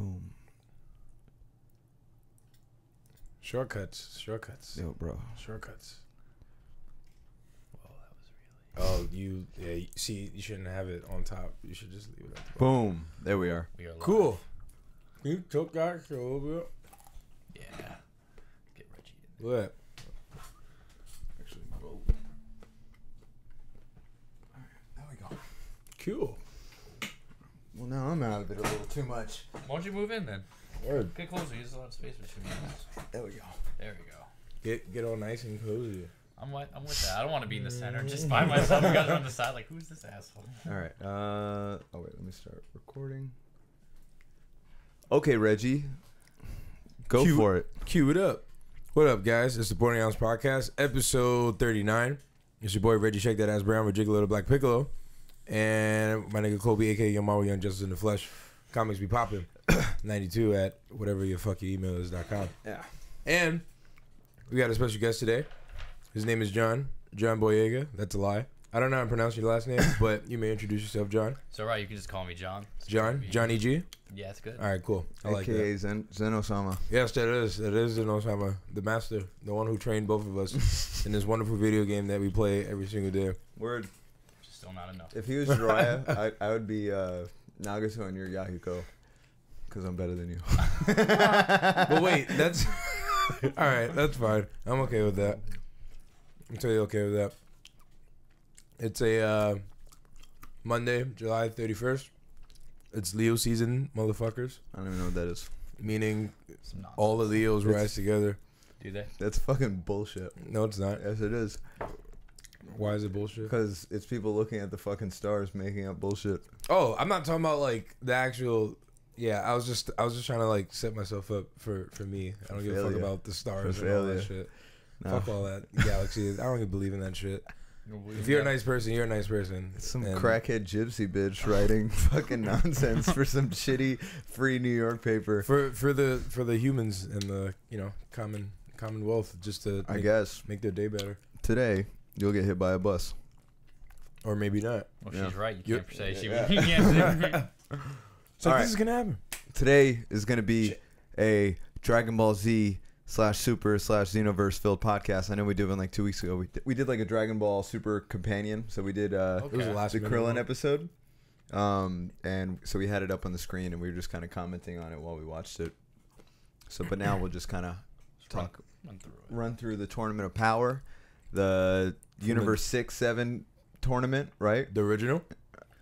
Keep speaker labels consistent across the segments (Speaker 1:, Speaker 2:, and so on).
Speaker 1: Boom.
Speaker 2: Shortcuts.
Speaker 1: Yo, bro.
Speaker 2: Shortcuts.
Speaker 3: Well, that was really.
Speaker 2: Oh, see, you shouldn't have it on top. You should just leave it at the
Speaker 1: Boom. There we are.
Speaker 3: We are live.
Speaker 2: Cool. Can you tilt that a little bit?
Speaker 3: Yeah. Get Reggie in there.
Speaker 2: What?
Speaker 1: Actually, whoa. All right, there we go.
Speaker 2: Cool.
Speaker 1: Well, now I'm out of it a little too much.
Speaker 3: Why don't you move in then?
Speaker 2: Word.
Speaker 3: Get closer. Use a lot of space between you.
Speaker 1: There we go.
Speaker 3: There we go.
Speaker 2: Get all nice and cozy.
Speaker 3: I'm with that. I don't want to be in the center. Just by myself. You guys are on the side. Like, who's this asshole?
Speaker 1: All right. Oh wait, let me start recording. Okay, Reggie. Go for it.
Speaker 2: Cue it up. What up, guys? It's the Boarding Ounce Podcast, episode 39. It's your boy Reggie, Shake That Ass Brown with Jiggle Little Black Piccolo. And my nigga Kobe, a.k.a. Young Mama, Young Justice in the Flesh. Comics be popping. 92 at whatever your fucking email is.com.
Speaker 1: Yeah.
Speaker 2: And we got a special guest today. His name is John Boyega. That's a lie. I don't know how to pronounce your last name, but you may introduce yourself, John.
Speaker 3: So, right, you can just call me John.
Speaker 2: Johnny G?
Speaker 3: Yeah, it's good.
Speaker 2: All right, cool. I like
Speaker 1: AKA
Speaker 2: that.
Speaker 1: Zen Osama.
Speaker 2: Yes, that is. That is Zen Osama, the master, the one who trained both of us in this wonderful video game that we play every single day.
Speaker 1: Word.
Speaker 3: Still not enough.
Speaker 1: If he was Jiraiya, I would be Nagato and you're Yahiko. Because I'm better than you.
Speaker 2: But wait, that's... All right, that's fine. I'm okay with that. I'm totally okay with that. It's a Monday, July 31st. It's Leo season, motherfuckers.
Speaker 1: I don't even know what that is.
Speaker 2: Meaning
Speaker 3: Some nonsense.
Speaker 2: all the Leos rise together.
Speaker 3: Do they?
Speaker 1: That's fucking bullshit.
Speaker 2: No, it's not.
Speaker 1: Yes, it is.
Speaker 2: Why is it bullshit?
Speaker 1: Because it's people looking at the fucking stars making up bullshit.
Speaker 2: Oh, I'm not talking about like the actual... Yeah, I was just trying to like set myself up for me. I don't give a fuck about the stars and all that shit.
Speaker 1: No.
Speaker 2: Fuck all that galaxies. I don't even believe in that shit. If you're a nice person, you're a nice person.
Speaker 1: It's some
Speaker 2: And
Speaker 1: crackhead gypsy bitch writing fucking nonsense for some shitty free New York paper.
Speaker 2: for the humans and the commonwealth, just to
Speaker 1: I guess
Speaker 2: make their day better,
Speaker 1: today you'll get hit by a bus.
Speaker 2: or maybe not.
Speaker 3: Well,
Speaker 1: Yeah.
Speaker 3: she's right. You can't say she.
Speaker 1: Yeah.
Speaker 3: You can't say.
Speaker 2: So
Speaker 1: All
Speaker 2: this
Speaker 1: right.
Speaker 2: is gonna happen.
Speaker 1: Today is going to be a Dragon Ball Z /Super /Xenoverse filled podcast. I know we did one like 2 weeks ago. We did like a Dragon Ball Super companion. So we did
Speaker 2: It was the
Speaker 3: Okay.
Speaker 2: last
Speaker 1: the
Speaker 2: minute
Speaker 1: Krillin
Speaker 2: one.
Speaker 1: episode. And so we had it up on the screen and we were just kind of commenting on it while we watched it. So, but now we'll just kind of talk, run through the Tournament of Power, the Universe 6-7 tournament, right?
Speaker 2: The original.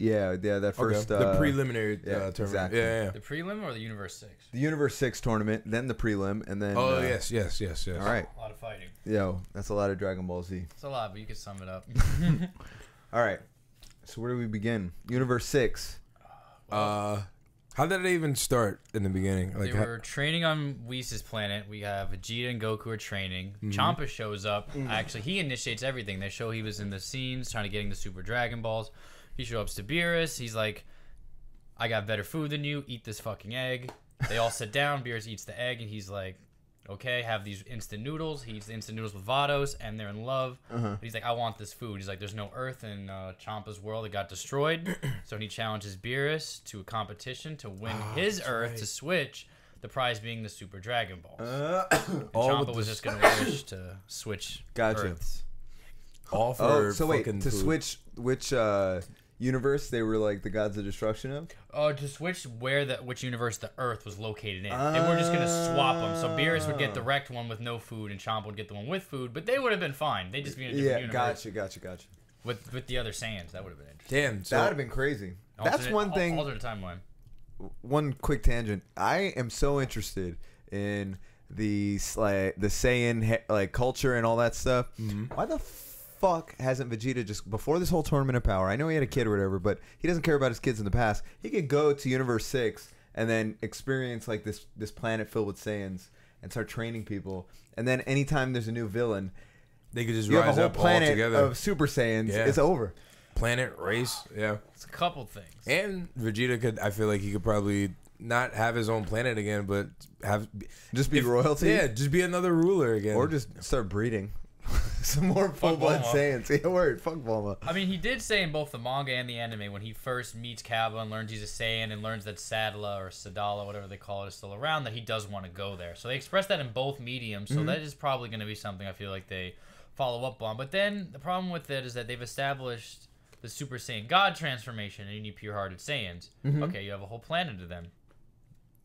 Speaker 1: Yeah, that first.
Speaker 2: The preliminary tournament.
Speaker 1: exactly.
Speaker 2: Yeah.
Speaker 3: The prelim or the Universe 6?
Speaker 1: The Universe 6 tournament, then the prelim, and then.
Speaker 2: Oh yes.
Speaker 1: All right.
Speaker 3: A lot of fighting.
Speaker 1: Yo, that's a lot of Dragon Ball Z.
Speaker 3: It's a lot, but you could sum it up.
Speaker 1: All right. So where do we begin? Universe 6.
Speaker 2: How did it even start in the beginning?
Speaker 3: They were training on Whis' planet. We have Vegeta and Goku are training. Champa shows up. Actually, he initiates everything. They show he was in the scenes trying to getting the Super Dragon Balls. He shows up to Beerus. He's like, I got better food than you. Eat this fucking egg. They all sit down. Beerus eats the egg, and he's like, okay, have these instant noodles. He eats the instant noodles with Vados, and they're in love. He's like, I want this food. He's like, there's no Earth in Champa's world. It got destroyed. So he challenges Beerus to a competition to win his Earth to switch, the prize being the Super Dragon Balls. And Champa was just going to wish to switch
Speaker 1: Gotcha.
Speaker 3: Earths.
Speaker 2: all for
Speaker 1: so wait,
Speaker 2: fucking
Speaker 1: to
Speaker 2: food.
Speaker 1: switch which universe they were like the gods of destruction of?
Speaker 3: To switch which universe the Earth was located in. They were just going to swap them. So Beerus would get the wrecked one with no food, and Champa would get the one with food. But they would have been fine. They'd just be in a different universe.
Speaker 1: Gotcha.
Speaker 3: With the other Saiyans. That would have been interesting.
Speaker 2: Damn. So
Speaker 1: That would have been crazy. That's one thing.
Speaker 3: Alternate timeline.
Speaker 1: One quick tangent. I am so interested in the Saiyan like culture and all that stuff. Why the fuck hasn't Vegeta just before this whole Tournament of Power? I know he had a kid or whatever, but he doesn't care about his kids in the past. He could go to Universe 6 and then experience like this planet filled with Saiyans and start training people. And then anytime there's a new villain,
Speaker 2: they could just
Speaker 1: you have
Speaker 2: rise
Speaker 1: a whole
Speaker 2: up all
Speaker 1: planet
Speaker 2: together.
Speaker 1: of Super Saiyans.
Speaker 2: Yeah.
Speaker 1: It's over.
Speaker 2: Planet, race, yeah.
Speaker 3: It's a couple things.
Speaker 2: And Vegeta could, I feel like he could probably not have his own planet again, but
Speaker 1: Just be royalty.
Speaker 2: Yeah, just be another ruler again.
Speaker 1: Or just start breeding. Some more full-blood
Speaker 3: Bulma.
Speaker 1: Saiyans. Yeah, word. Fuck Bulma.
Speaker 3: I mean, he did say in both the manga and the anime when he first meets Cabba and learns he's a Saiyan and learns that Sadala or Sadala, whatever they call it, is still around, that he does want to go there. So they expressed that in both mediums. So that is probably going to be something I feel like they follow up on. But then the problem with it is that they've established the Super Saiyan God transformation and you need pure-hearted Saiyans. Okay, you have a whole planet of them.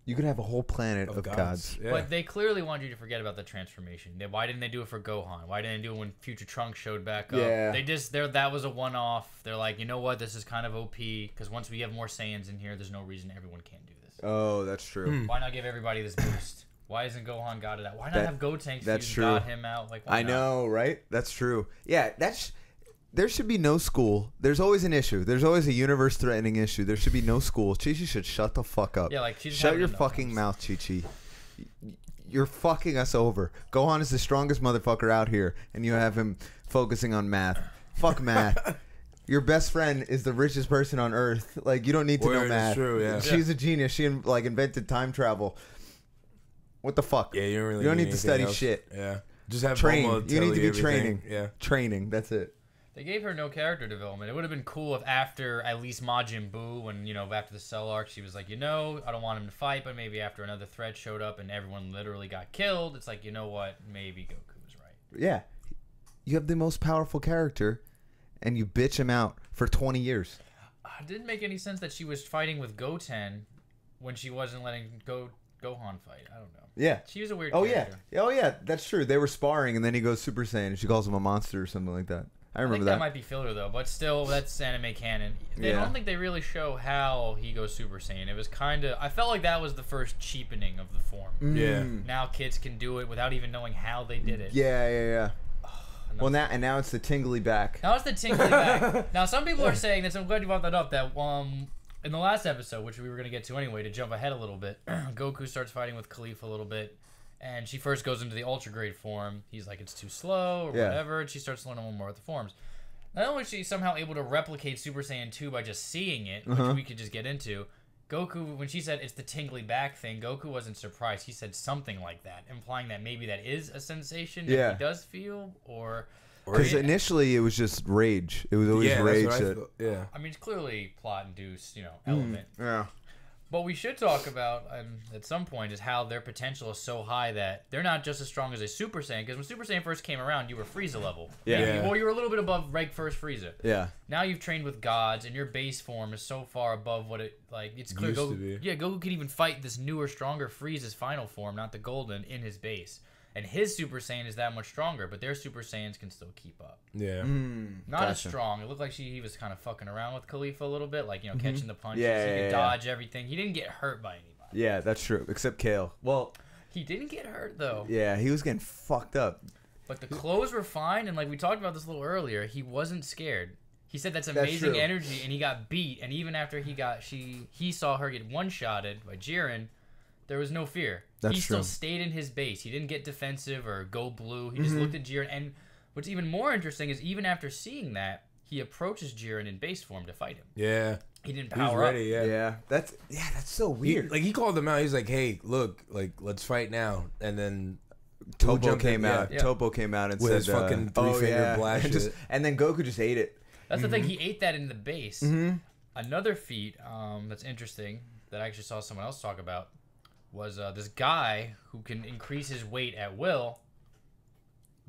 Speaker 1: You could have a whole planet of gods.
Speaker 2: Yeah.
Speaker 3: But they clearly want you to forget about the transformation. Why didn't they do it for Gohan? Why didn't they do it when Future Trunks showed back up?
Speaker 1: Yeah.
Speaker 3: That was a one-off. They're like, you know what? This is kind of OP because once we have more Saiyans in here, there's no reason everyone can't do this.
Speaker 1: Oh, that's true.
Speaker 3: Why not give everybody this boost? Why isn't Gohan got it out? Why not have Gotenks
Speaker 1: that's
Speaker 3: use
Speaker 1: true.
Speaker 3: got him out? Like, why
Speaker 1: I
Speaker 3: not?
Speaker 1: know, right? That's true. Yeah, there should be no school. There's always an issue. There's always a universe-threatening issue. There should be no school. Chi-Chi should shut the fuck up.
Speaker 3: Yeah, like she's
Speaker 1: shut your fucking mouth, Chi-Chi. You're fucking us over. Gohan is the strongest motherfucker out here, and you have him focusing on math. Fuck math. Your best friend is the richest person on earth. Like, you don't need to know
Speaker 2: Word,
Speaker 1: math.
Speaker 2: it's true, yeah.
Speaker 1: She's a genius. She invented time travel. What the fuck?
Speaker 2: Yeah, you don't really.
Speaker 1: You don't need to
Speaker 2: anything
Speaker 1: study
Speaker 2: else.
Speaker 1: shit.
Speaker 2: Yeah, just have
Speaker 1: Train.
Speaker 2: Bulma
Speaker 1: You
Speaker 2: tell
Speaker 1: need to be
Speaker 2: everything.
Speaker 1: training.
Speaker 2: Yeah,
Speaker 1: Training. That's it.
Speaker 3: They gave her no character development. It would have been cool if after at least Majin Buu, when, after the Cell arc, she was like, I don't want him to fight, but maybe after another threat showed up and everyone literally got killed, it's like, you know what? Maybe Goku was right.
Speaker 1: Yeah. You have the most powerful character, and you bitch him out for 20 years.
Speaker 3: It didn't make any sense that she was fighting with Goten when she wasn't letting Gohan fight. I don't know.
Speaker 1: Yeah.
Speaker 3: She was a weird
Speaker 1: Oh,
Speaker 3: character.
Speaker 1: yeah. Oh, yeah. That's true. They were sparring, and then he goes Super Saiyan, and she calls him a monster or something like that. I remember
Speaker 3: think
Speaker 1: that.
Speaker 3: that might be filler though, but still, that's anime canon. I
Speaker 1: Yeah.
Speaker 3: don't think they really show how he goes Super Saiyan. It was kind of, I felt like that was the first cheapening of the form.
Speaker 2: yeah.
Speaker 3: Now kids can do it without even knowing how they did it.
Speaker 1: Yeah. Well, now it's the tingly back.
Speaker 3: Now it's the tingly back. Now some people are saying this. I'm glad you brought that up. That in the last episode, which we were gonna get to anyway, to jump ahead a little bit, Goku starts fighting with Khalifa a little bit. And she first goes into the Ultra Grade form. He's like, it's too slow or whatever. And she starts learning more of the forms. Not only is she somehow able to replicate Super Saiyan 2 by just seeing it, which we could just get into, Goku, when she said it's the tingly back thing, Goku wasn't surprised. He said something like that, implying that maybe that is a sensation that he does feel, or...
Speaker 1: Because initially it was just rage. It was always rage.
Speaker 2: Yeah.
Speaker 3: I mean, it's clearly plot-induced, element.
Speaker 1: Yeah.
Speaker 3: What we should talk about at some point is how their potential is so high that they're not just as strong as a Super Saiyan. Because when Super Saiyan first came around, you were Frieza level.
Speaker 1: Yeah.
Speaker 3: Or you were a little bit above rank first Frieza.
Speaker 1: Yeah.
Speaker 3: Now you've trained with gods, and your base form is so far above what it's clear.
Speaker 2: Used to be.
Speaker 3: Yeah, Goku can even fight this newer, stronger Frieza's final form, not the Golden, in his base. And his Super Saiyan is that much stronger, but their Super Saiyans can still keep up.
Speaker 2: Yeah.
Speaker 3: Not as strong. It looked like he was kind of fucking around with Khalifa a little bit, like, catching the punches.
Speaker 1: Yeah,
Speaker 3: he could
Speaker 1: yeah.
Speaker 3: dodge everything. He didn't get hurt by anybody.
Speaker 1: Yeah, that's true. Except Kale. Well,
Speaker 3: He didn't get hurt, though.
Speaker 1: yeah, he was getting fucked up.
Speaker 3: But the clothes were fine, and like we talked about this a little earlier, he wasn't scared. He said that's amazing
Speaker 1: true.
Speaker 3: energy, and he got beat. And even after he saw her get one-shotted by Jiren, there was no fear.
Speaker 1: That's
Speaker 3: He still
Speaker 1: true.
Speaker 3: stayed in his base. He didn't get defensive or go blue. He just looked at Jiren. And what's even more interesting is even after seeing that, he approaches Jiren in base form to fight him.
Speaker 2: Yeah.
Speaker 3: He didn't
Speaker 2: He was
Speaker 3: power
Speaker 2: ready.
Speaker 3: up.
Speaker 2: Yeah.
Speaker 1: That's so weird.
Speaker 2: He called them out. He's like, "Hey, look, let's fight now." And then
Speaker 1: Topo
Speaker 2: jumped
Speaker 1: came
Speaker 2: in,
Speaker 1: out.
Speaker 3: yeah.
Speaker 1: Topo came out and
Speaker 2: With
Speaker 1: said,
Speaker 2: his fucking three-finger blast
Speaker 1: and,
Speaker 2: shit.
Speaker 1: and then Goku just ate it.
Speaker 3: That's the thing. He ate that in the base. Another feat that's interesting that I actually saw someone else talk about was this guy who can increase his weight at will.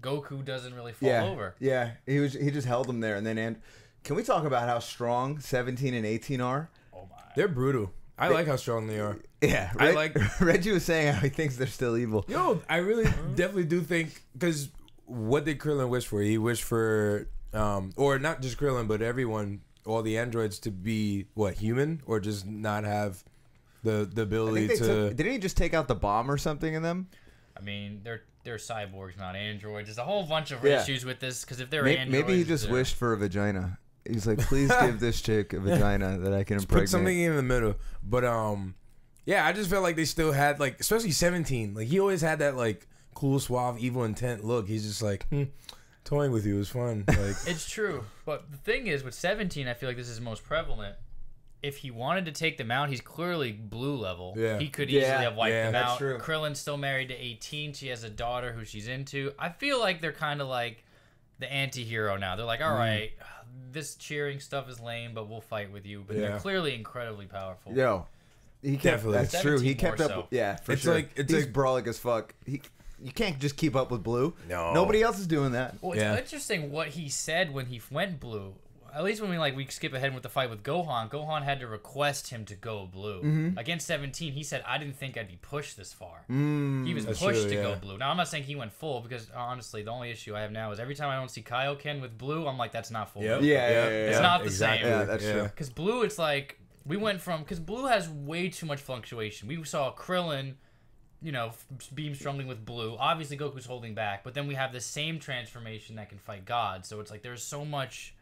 Speaker 3: Goku doesn't really fall over.
Speaker 1: Yeah, he just held him there, and then can we talk about how strong 17 and 18 are?
Speaker 3: Oh my!
Speaker 2: they're brutal. I like how strong they are.
Speaker 1: Yeah,
Speaker 2: I like-
Speaker 1: Reggie was saying how he thinks they're still evil.
Speaker 2: Yo, I really definitely do think, because what did Krillin wish for? He wished for, or not just Krillin, but everyone, all the androids to be human, or just not have the
Speaker 1: I
Speaker 2: ability
Speaker 1: think
Speaker 2: to.
Speaker 1: didn't he just take out the bomb or something in them?
Speaker 3: I mean, they're cyborgs, not androids. There's a whole bunch of
Speaker 1: Yeah.
Speaker 3: issues with this because if they're
Speaker 1: Maybe,
Speaker 3: androids,
Speaker 1: he just
Speaker 3: they're-
Speaker 1: wished for a vagina. He's like, please give this chick a vagina that I can
Speaker 2: Put
Speaker 1: impregnate.
Speaker 2: something in the middle, but yeah, I just felt like they still had especially 17. He always had that cool, suave, evil intent look. He's just toying with you is fun.
Speaker 3: It's true, but the thing is, with 17, I feel like this is most prevalent. If he wanted to take them out, he's clearly blue level.
Speaker 2: Yeah.
Speaker 3: He could easily
Speaker 1: Yeah.
Speaker 3: have wiped
Speaker 2: Yeah,
Speaker 3: them
Speaker 1: that's
Speaker 3: out.
Speaker 1: true.
Speaker 3: Krillin's still married to 18. She has a daughter who she's into. I feel like they're kind of like the anti-hero now. They're like, all right, this cheering stuff is lame, but we'll fight with you. But they're clearly incredibly powerful.
Speaker 1: Yo, he kept,
Speaker 2: Definitely.
Speaker 1: that's true. He kept up.
Speaker 3: So.
Speaker 1: Yeah, for
Speaker 2: It's
Speaker 1: sure.
Speaker 2: like- it's
Speaker 1: he's
Speaker 2: like-
Speaker 1: brawling as fuck. You can't just keep up with Blue.
Speaker 2: No.
Speaker 1: Nobody else is doing that.
Speaker 3: Well, it's interesting what he said when he went blue. At least when we skip ahead with the fight with Gohan, Gohan had to request him to go blue. Against 17, he said, I didn't think I'd be pushed this far. He was
Speaker 2: That's
Speaker 3: pushed
Speaker 2: true,
Speaker 3: to
Speaker 2: yeah.
Speaker 3: go blue. Now, I'm not saying he went full because, honestly, the only issue I have now is every time I don't see Kaioken with blue, I'm like, that's not full.
Speaker 2: Yep.
Speaker 1: Yeah,
Speaker 3: It's not the same.
Speaker 1: Yeah, that's true.
Speaker 3: Because blue, it's like, we went from, because blue has way too much fluctuation. We saw Krillin, beam struggling with blue. Obviously, Goku's holding back, but then we have the same transformation that can fight God. So it's like there's so much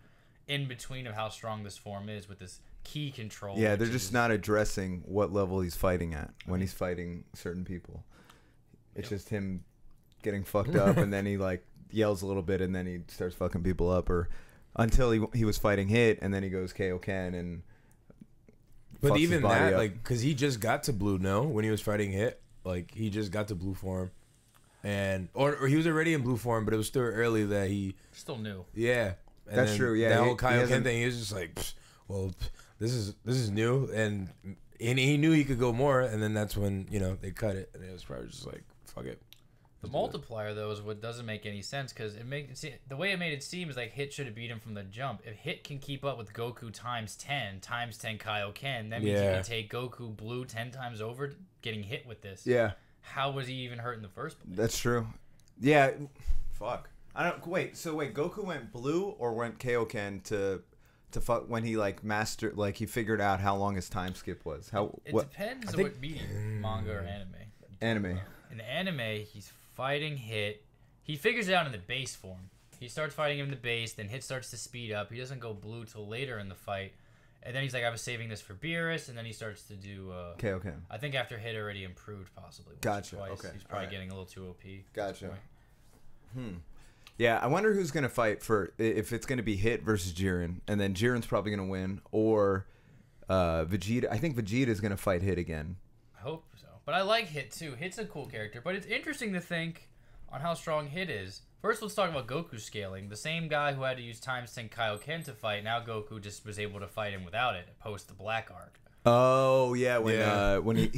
Speaker 3: in between of how strong this form is with this key control.
Speaker 1: Yeah, they're just not addressing what level he's fighting at when he's fighting certain people. It's just him getting fucked up, and then he like yells a little bit, and then he starts fucking people up, or until he was fighting Hit, and then he goes Kaioken and.
Speaker 2: But
Speaker 1: fucks his
Speaker 2: even
Speaker 1: body
Speaker 2: that,
Speaker 1: up.
Speaker 2: like, because he just got to blue, no, when he was fighting Hit, like he just got to blue form, and or he was already in blue form, but it was still early that he.
Speaker 3: still new.
Speaker 2: Yeah, and
Speaker 1: That's
Speaker 2: then
Speaker 1: true, yeah,
Speaker 2: that
Speaker 1: he
Speaker 2: whole Kaioken
Speaker 1: hasn't-
Speaker 2: thing, he was just like, this is new, and he knew he could go more, and then that's when they cut it, and it was probably just like, fuck it.
Speaker 3: The multiplier though is what doesn't make any sense because the way it made it seem is like Hit should have beat him from the jump. If Hit can keep up with Goku times 10 Kaioken, that means he can take Goku blue 10 times over, getting hit with this.
Speaker 1: Yeah,
Speaker 3: How was he even hurt in the first place?
Speaker 1: that's true. Yeah, fuck. I don't wait. So wait, Goku went blue or went Kaioken to fuck when he like he figured out how long his time skip was.
Speaker 3: It depends on what medium, manga or anime.
Speaker 1: Anime.
Speaker 3: In the anime, he's fighting Hit. He figures it out in the base form. He starts fighting him in the base, then Hit starts to speed up. He doesn't go blue till later in the fight. And then he's like, I was saving this for Beerus, and then he starts to do...
Speaker 1: Kaioken.
Speaker 3: I think after Hit already improved, possibly.
Speaker 1: Gotcha,
Speaker 3: Twice.
Speaker 1: okay,
Speaker 3: He's probably
Speaker 1: alright.
Speaker 3: getting a little too OP.
Speaker 1: Gotcha. Yeah, I wonder who's gonna fight for if it's gonna be Hit versus Jiren, and then Jiren's probably gonna win, or Vegeta. I think Vegeta's gonna fight Hit again.
Speaker 3: I hope so. But I like Hit, too. Hit's a cool character. But it's interesting to think on how strong Hit is. First, let's talk about Goku scaling. The same guy who had to use times 10 Kaioken to fight, now Goku just was able to fight him without it, post the Black Arc.
Speaker 1: Oh yeah, when he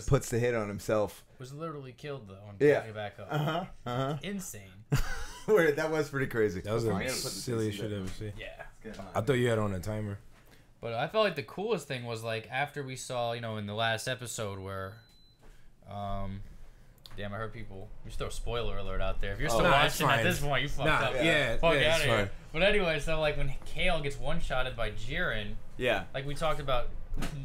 Speaker 1: puts the hit on himself.
Speaker 3: Was literally killed, though, and
Speaker 1: Yeah.
Speaker 3: picking it back up. Insane.
Speaker 1: Where that was pretty crazy.
Speaker 2: That was
Speaker 1: I'm
Speaker 2: the
Speaker 1: gonna put the
Speaker 2: silliest
Speaker 1: PC
Speaker 2: shit I've
Speaker 1: down.
Speaker 2: ever seen.
Speaker 3: Yeah.
Speaker 2: I thought you had on a timer.
Speaker 3: But I felt like the coolest thing was, like, after we saw, in the last episode where, damn, I heard people. We should throw a spoiler alert out there. If you're still
Speaker 2: Nah, it's
Speaker 3: watching at
Speaker 2: fine.
Speaker 3: this point, you fucked
Speaker 2: Nah,
Speaker 3: up.
Speaker 2: yeah,
Speaker 3: Fuck
Speaker 2: yeah,
Speaker 3: out
Speaker 2: it's
Speaker 3: of here.
Speaker 2: fine.
Speaker 3: But anyway, so, like, when Kale gets one-shotted by Jiren,
Speaker 1: Yeah.
Speaker 3: like we talked about,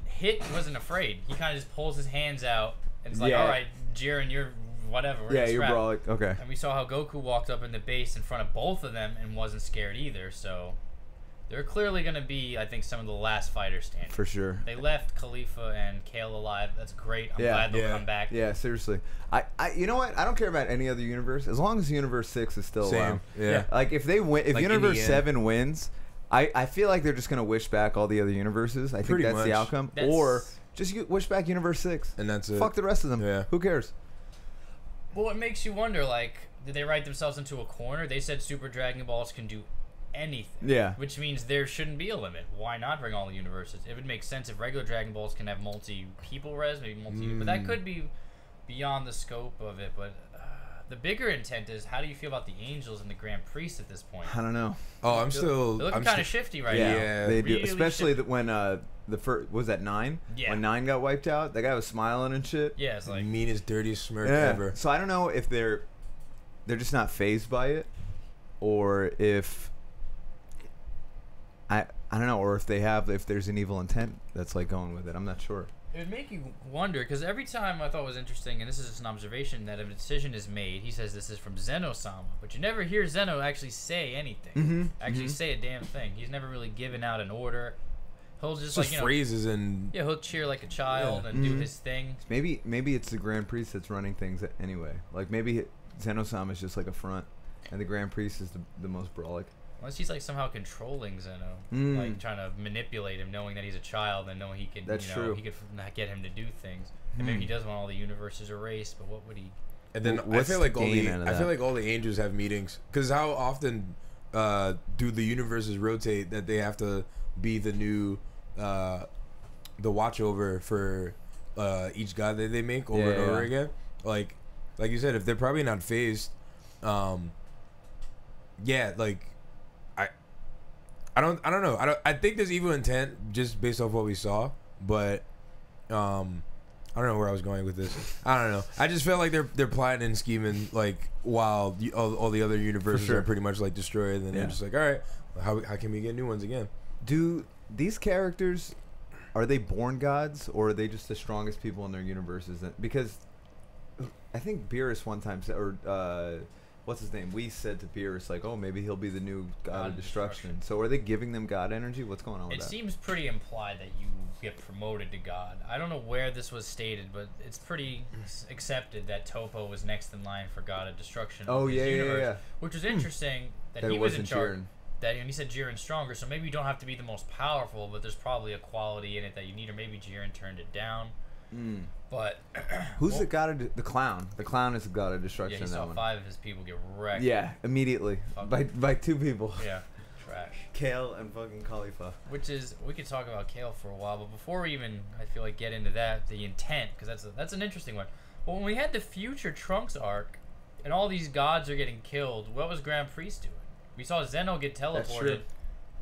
Speaker 3: Hit wasn't afraid. He kind of just pulls his hands out and it's like,
Speaker 1: Yeah.
Speaker 3: all right, Jiren, you're whatever. We're
Speaker 1: Yeah,
Speaker 3: gonna
Speaker 1: you're
Speaker 3: scrap."
Speaker 1: brawling. Okay.
Speaker 3: And we saw how Goku walked up in the base in front of both of them and wasn't scared either. So they're clearly going to be, I think, some of the last fighters standing.
Speaker 1: For sure.
Speaker 3: They left Khalifa and Kale alive. That's great. I'm
Speaker 1: Yeah.
Speaker 3: glad they'll
Speaker 2: Yeah.
Speaker 3: come back.
Speaker 1: Yeah, seriously. You know what? I don't care about any other universe as long as Universe 6 is still
Speaker 2: Same.
Speaker 1: around.
Speaker 2: Yeah.
Speaker 1: Like if they win, if
Speaker 2: Like, in
Speaker 1: Universe
Speaker 2: the end.
Speaker 1: 7 wins, I feel like they're just gonna wish back all the other universes. I think
Speaker 2: Pretty
Speaker 1: that's the
Speaker 2: much.
Speaker 1: outcome.
Speaker 3: That's-
Speaker 1: Or just wish back Universe 6.
Speaker 2: And that's it.
Speaker 1: Fuck the rest of them.
Speaker 2: Yeah.
Speaker 1: Who cares?
Speaker 3: Well, it makes you wonder, like, did they write themselves into a corner? They said Super Dragon Balls can do anything.
Speaker 1: Yeah.
Speaker 3: Which means there shouldn't be a limit. Why not bring all the universes? It would make sense if regular Dragon Balls can have multi-people res, maybe but that could be beyond the scope of it. But the bigger intent is, how do you feel about the Angels and the Grand Priest at this point?
Speaker 1: I don't know.
Speaker 2: Oh, I'm still.
Speaker 3: They're looking
Speaker 2: I'm
Speaker 3: kind of
Speaker 2: still-
Speaker 3: shifty right
Speaker 1: Yeah,
Speaker 3: now.
Speaker 2: Yeah.
Speaker 1: they do.
Speaker 3: Really
Speaker 1: Especially
Speaker 3: shifty.
Speaker 1: when the first was that 9.
Speaker 3: Yeah.
Speaker 1: When 9 got wiped out, that guy was smiling and shit.
Speaker 3: Yeah, it's like,
Speaker 2: meanest, dirtiest smirk
Speaker 1: Yeah.
Speaker 2: ever.
Speaker 1: So I don't know if they're just not phased by it, or if I don't know, or if there's an evil intent that's like going with it. I'm not sure.
Speaker 3: it would make you wonder, because every time I thought it was interesting, and this is just an observation, that if a decision is made, he says this is from Zeno-sama, but you never hear Zeno actually say anything. Actually say a damn thing. He's never really given out an order. He'll just,
Speaker 2: Just
Speaker 3: like, you know,
Speaker 2: phrases and
Speaker 3: yeah, he'll cheer like a child and do his thing.
Speaker 1: Maybe it's the Grand Priest that's running things anyway. Like maybe Zeno-sama is just like a front, and the Grand Priest is the most brawlic.
Speaker 3: Unless he's like somehow controlling Zeno, like trying to manipulate him, knowing that he's a child and knowing he can,
Speaker 1: That's
Speaker 3: you know,
Speaker 1: true.
Speaker 3: he could not get him to do things. And maybe he does want all the universes erased, but what would he?
Speaker 2: And then
Speaker 1: What's
Speaker 2: I feel like
Speaker 1: the gain out of that?
Speaker 2: all the angels have meetings. Because how often do the universes rotate that they have to be the new the watchover for each god that they make over and over again? Like you said, if they're probably not phased, like I don't know. I think there's evil intent just based off what we saw, but I don't know where I was going with this. I don't know. I just feel like they're plotting and scheming like while all the other universes are pretty much like destroyed, and then they're just like, all right, how can we get new ones again?
Speaker 1: Do these characters, are they born gods, or are they just the strongest people in their universes? Because I think Beerus one time said, or what's his name? We said to Beerus, like, oh, maybe he'll be the new god of destruction. So are they giving them god energy? What's going on with that?
Speaker 3: It seems pretty implied that you get promoted to god. I don't know where this was stated, but it's pretty accepted that Topo was next in line for god of destruction.
Speaker 1: Oh,
Speaker 3: in his universe,
Speaker 1: yeah.
Speaker 3: Which was interesting that
Speaker 1: That
Speaker 3: he
Speaker 1: it
Speaker 3: was in
Speaker 1: wasn't
Speaker 3: charge.
Speaker 1: Jiren.
Speaker 3: And he said Jiren's stronger, so maybe you don't have to be the most powerful, but there's probably a quality in it that you need, or maybe Jiren turned it down. But
Speaker 1: who's the god of the clown? The clown is the god of destruction.
Speaker 3: yeah, he
Speaker 1: in that
Speaker 3: saw
Speaker 1: one.
Speaker 3: 5 of his people get wrecked.
Speaker 1: Yeah, immediately by 2 people.
Speaker 3: Yeah, trash.
Speaker 1: Kale and fucking Khalifa.
Speaker 3: Which is, we could talk about Kale for a while, but before we even, I feel like, get into that, the intent, because that's an interesting one. But when we had the future Trunks arc, and all these gods are getting killed, what was Grand Priest doing? We saw Zeno get teleported.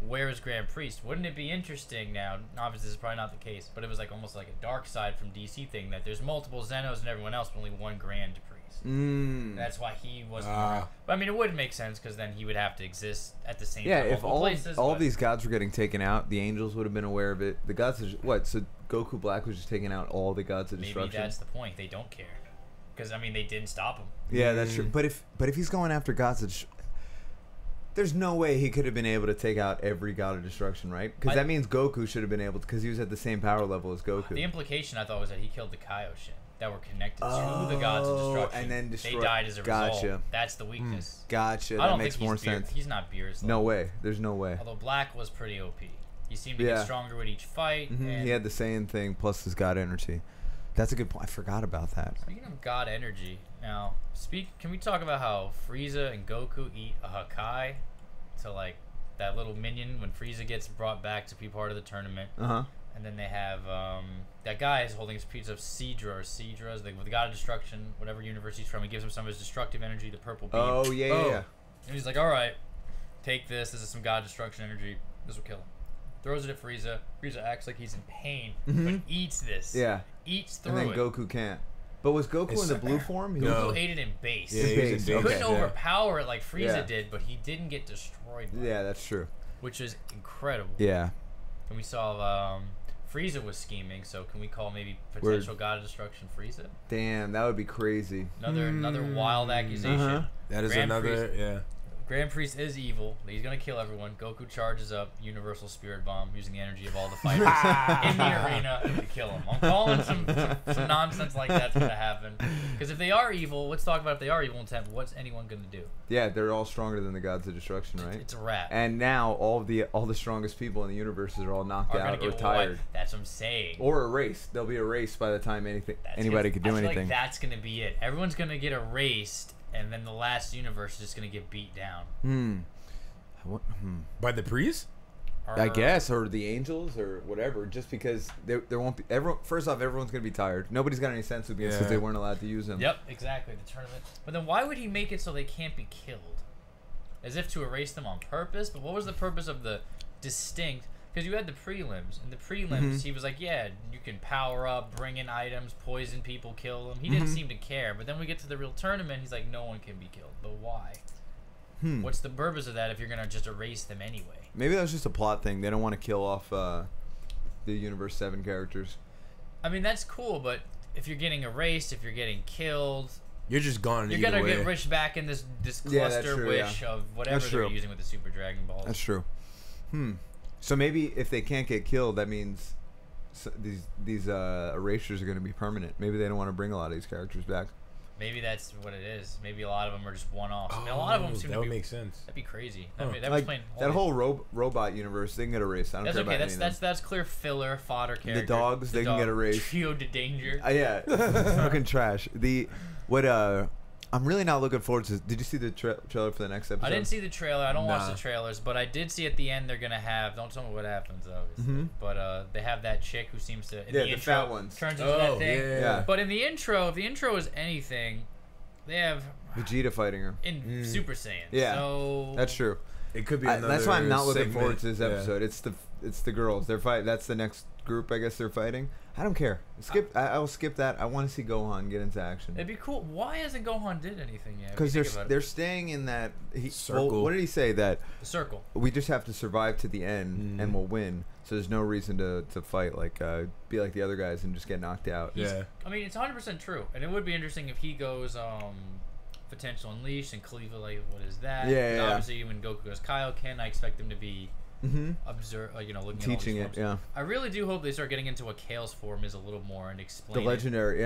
Speaker 3: Where is Grand Priest? Wouldn't it be interesting now? Obviously, this is probably not the case, but it was like almost like a dark side from DC thing that there's multiple Zenos and everyone else, but only one Grand Priest. That's why he wasn't. But I mean, it would make sense because then he would have to exist at the same time.
Speaker 1: Yeah, if
Speaker 3: places,
Speaker 1: all of these gods were getting taken out, the angels would have been aware of it. The gods, what? So Goku Black was just taking out all the gods of destruction.
Speaker 3: Maybe that's the point. They don't care, because I mean, they didn't stop him.
Speaker 1: Yeah, that's true. But if he's going after gods of there's no way he could have been able to take out every god of destruction, right? Because that means Goku should have been able to, because he was at the same power level as Goku.
Speaker 3: The implication I thought was that he killed the Kaioshin that were connected to the gods of destruction.
Speaker 1: And then
Speaker 3: they died as a result.
Speaker 1: Gotcha.
Speaker 3: That's the weakness.
Speaker 1: Gotcha.
Speaker 3: I don't
Speaker 1: That makes
Speaker 3: think
Speaker 1: more
Speaker 3: he's
Speaker 1: sense.
Speaker 3: He's not Beerus.
Speaker 1: No way. There's no way.
Speaker 3: Although Black was pretty OP. He seemed to get stronger with each fight. And
Speaker 1: He had the same thing plus his god energy. That's a good point. I forgot about that.
Speaker 3: Speaking of god energy, now can we talk about how Frieza and Goku eat a Hakai to like that little minion when Frieza gets brought back to be part of the tournament? And then they have that guy is holding his piece of Seedra's the god of destruction, whatever universe he's from. He gives him some of his destructive energy, the purple beam.
Speaker 1: Oh yeah.
Speaker 3: And he's like, all right, take this. This is some god destruction energy. This will kill him. Throws it at Frieza. Frieza acts like he's in pain, but eats this.
Speaker 1: Yeah.
Speaker 3: Eats through
Speaker 1: and then
Speaker 3: it.
Speaker 1: Goku can't. But was Goku in the blue form?
Speaker 3: Goku ate it in base.
Speaker 2: Yeah, he was in
Speaker 3: He
Speaker 2: base.
Speaker 3: couldn't overpower it like Frieza did, but he didn't get destroyed by
Speaker 1: Yeah,
Speaker 3: it,
Speaker 1: that's true.
Speaker 3: which is incredible.
Speaker 1: Yeah.
Speaker 3: And we saw Frieza was scheming, so can we call maybe potential god of destruction Frieza?
Speaker 1: Damn, that would be crazy.
Speaker 3: Another wild accusation.
Speaker 2: That is
Speaker 3: Grand
Speaker 2: another,
Speaker 3: Priest. Grand Priest is evil. He's gonna kill everyone. Goku charges up Universal Spirit Bomb using the energy of all the fighters in the arena to kill him. I'm calling some nonsense like that's gonna happen. Because if they are evil, let's talk about if they are evil intent. What's anyone gonna do?
Speaker 1: Yeah, they're all stronger than the gods of destruction, right?
Speaker 3: It's a wrap.
Speaker 1: And now all the strongest people in the universes are all knocked out or tired.
Speaker 3: That's what I'm saying.
Speaker 1: Or erased. They'll be erased by the time anybody could do
Speaker 3: I feel
Speaker 1: anything.
Speaker 3: like that's gonna be it. Everyone's gonna get erased. And then the last universe is just gonna get beat down.
Speaker 2: By the priest?
Speaker 1: I guess, or the angels, or whatever. Just because there won't be. First off, everyone's gonna be tired. Nobody's got any sense of because they weren't allowed to use them.
Speaker 3: Yep, exactly. The tournament. But then why would he make it so they can't be killed? As if to erase them on purpose. But what was the purpose of the distinct? Because you had the prelims. And the prelims, he was like, yeah, you can power up, bring in items, poison people, kill them. He didn't seem to care. But then we get to the real tournament, he's like, no one can be killed. But why? What's the purpose of that if you're going to just erase them anyway?
Speaker 1: Maybe that was just a plot thing. They don't want to kill off the Universe 7 characters.
Speaker 3: I mean, that's cool, but if you're getting erased, if you're getting killed...
Speaker 2: You're just gone.
Speaker 3: You're going to get rich back in this cluster wish of whatever they're using with the Super Dragon Balls.
Speaker 1: That's true. So maybe if they can't get killed, that means these erasures are going to be permanent. Maybe they don't want to bring a lot of these characters back.
Speaker 3: Maybe that's what it is. Maybe a lot of them are just one-offs. I mean, a lot of them seem
Speaker 2: that
Speaker 3: to
Speaker 2: would
Speaker 3: be...
Speaker 2: make sense.
Speaker 3: That'd be crazy.
Speaker 2: Huh.
Speaker 1: That whole robot universe, they can get erased. I don't care about any of them.
Speaker 3: That's clear filler, fodder character.
Speaker 1: The dogs, they can get erased.
Speaker 3: Trio to danger.
Speaker 1: Yeah, fucking trash. I'm really not looking forward to. Did you see the trailer for the next episode?
Speaker 3: I didn't see the trailer. I don't watch the trailers, but I did see at the end they're gonna have. Don't tell me what happens, obviously. But they have that chick who seems to. In the intro,
Speaker 1: fat ones.
Speaker 3: turns into that thing.
Speaker 1: Yeah.
Speaker 3: But in the intro, if the intro is anything, they have
Speaker 1: Vegeta fighting her
Speaker 3: in Super Saiyan.
Speaker 1: Yeah,
Speaker 3: so
Speaker 1: that's true.
Speaker 2: It could be another
Speaker 1: that's why I'm not looking
Speaker 2: segment.
Speaker 1: forward to this episode. It's the girls. They're fight. That's the next group. I guess they're fighting. I don't care. I will skip that. I want to see Gohan get into action.
Speaker 3: It'd be cool. Why hasn't Gohan did anything yet?
Speaker 1: Because they're staying in that
Speaker 2: circle.
Speaker 1: Well, what did he say? That
Speaker 3: the circle.
Speaker 1: We just have to survive to the end and we'll win. So there's no reason to fight be like the other guys and just get knocked out.
Speaker 3: I mean, it's 100% true, and it would be interesting if he goes potential unleashed and Cleaver, like, what is that?
Speaker 1: Yeah.
Speaker 3: Obviously, when Goku goes Kaioken, I expect him to be looking
Speaker 1: teaching
Speaker 3: at all these
Speaker 1: it.
Speaker 3: forms.
Speaker 1: Yeah.
Speaker 3: I really do hope they start getting into what Kale's form is a little more and explain
Speaker 1: The legendary,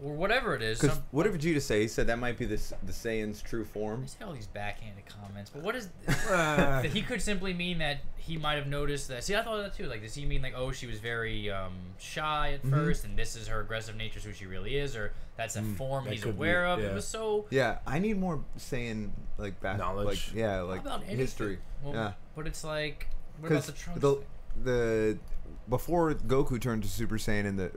Speaker 3: or whatever it is.
Speaker 1: Because what did Vegeta say? He said that might be the Saiyan's true form.
Speaker 3: I say all these backhanded comments, but what is he could simply mean that he might have noticed that. See, I thought of that too. Like, does he mean like, oh, she was very shy at first, and this is her aggressive nature, is who she really is, or that's a form he's aware of? It was so.
Speaker 1: Yeah, I need more Saiyan
Speaker 2: knowledge.
Speaker 3: About
Speaker 1: history.
Speaker 3: Well, but it's like, what about the Trunks?
Speaker 1: The before Goku turned to Super Saiyan in the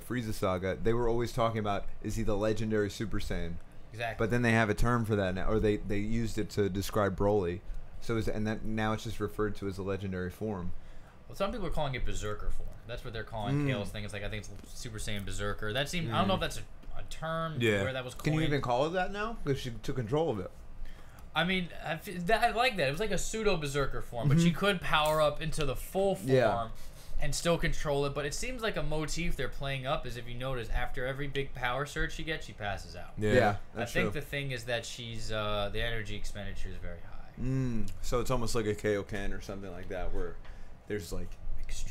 Speaker 1: Frieza saga, they were always talking about, is he the legendary Super Saiyan?
Speaker 3: Exactly.
Speaker 1: But then they have a term for that now, or they used it to describe Broly. So now it's just referred to as a legendary form.
Speaker 3: Well, some people are calling it Berserker form. That's what they're calling Kale's thing. It's like, I think it's Super Saiyan Berserker. That seemed. I don't know if that's a term where that was coined.
Speaker 1: Can you even call it that now? Because she took control of it.
Speaker 3: I mean, I like that. It was like a pseudo Berserker form, but she could power up into the full form and still control it. But it seems like a motif they're playing up is, if you notice, after every big power surge she gets, she passes out.
Speaker 1: Yeah,
Speaker 3: I think the thing is that she's the energy expenditure is very high.
Speaker 1: So it's almost like a Kaioken or something like that, where there's like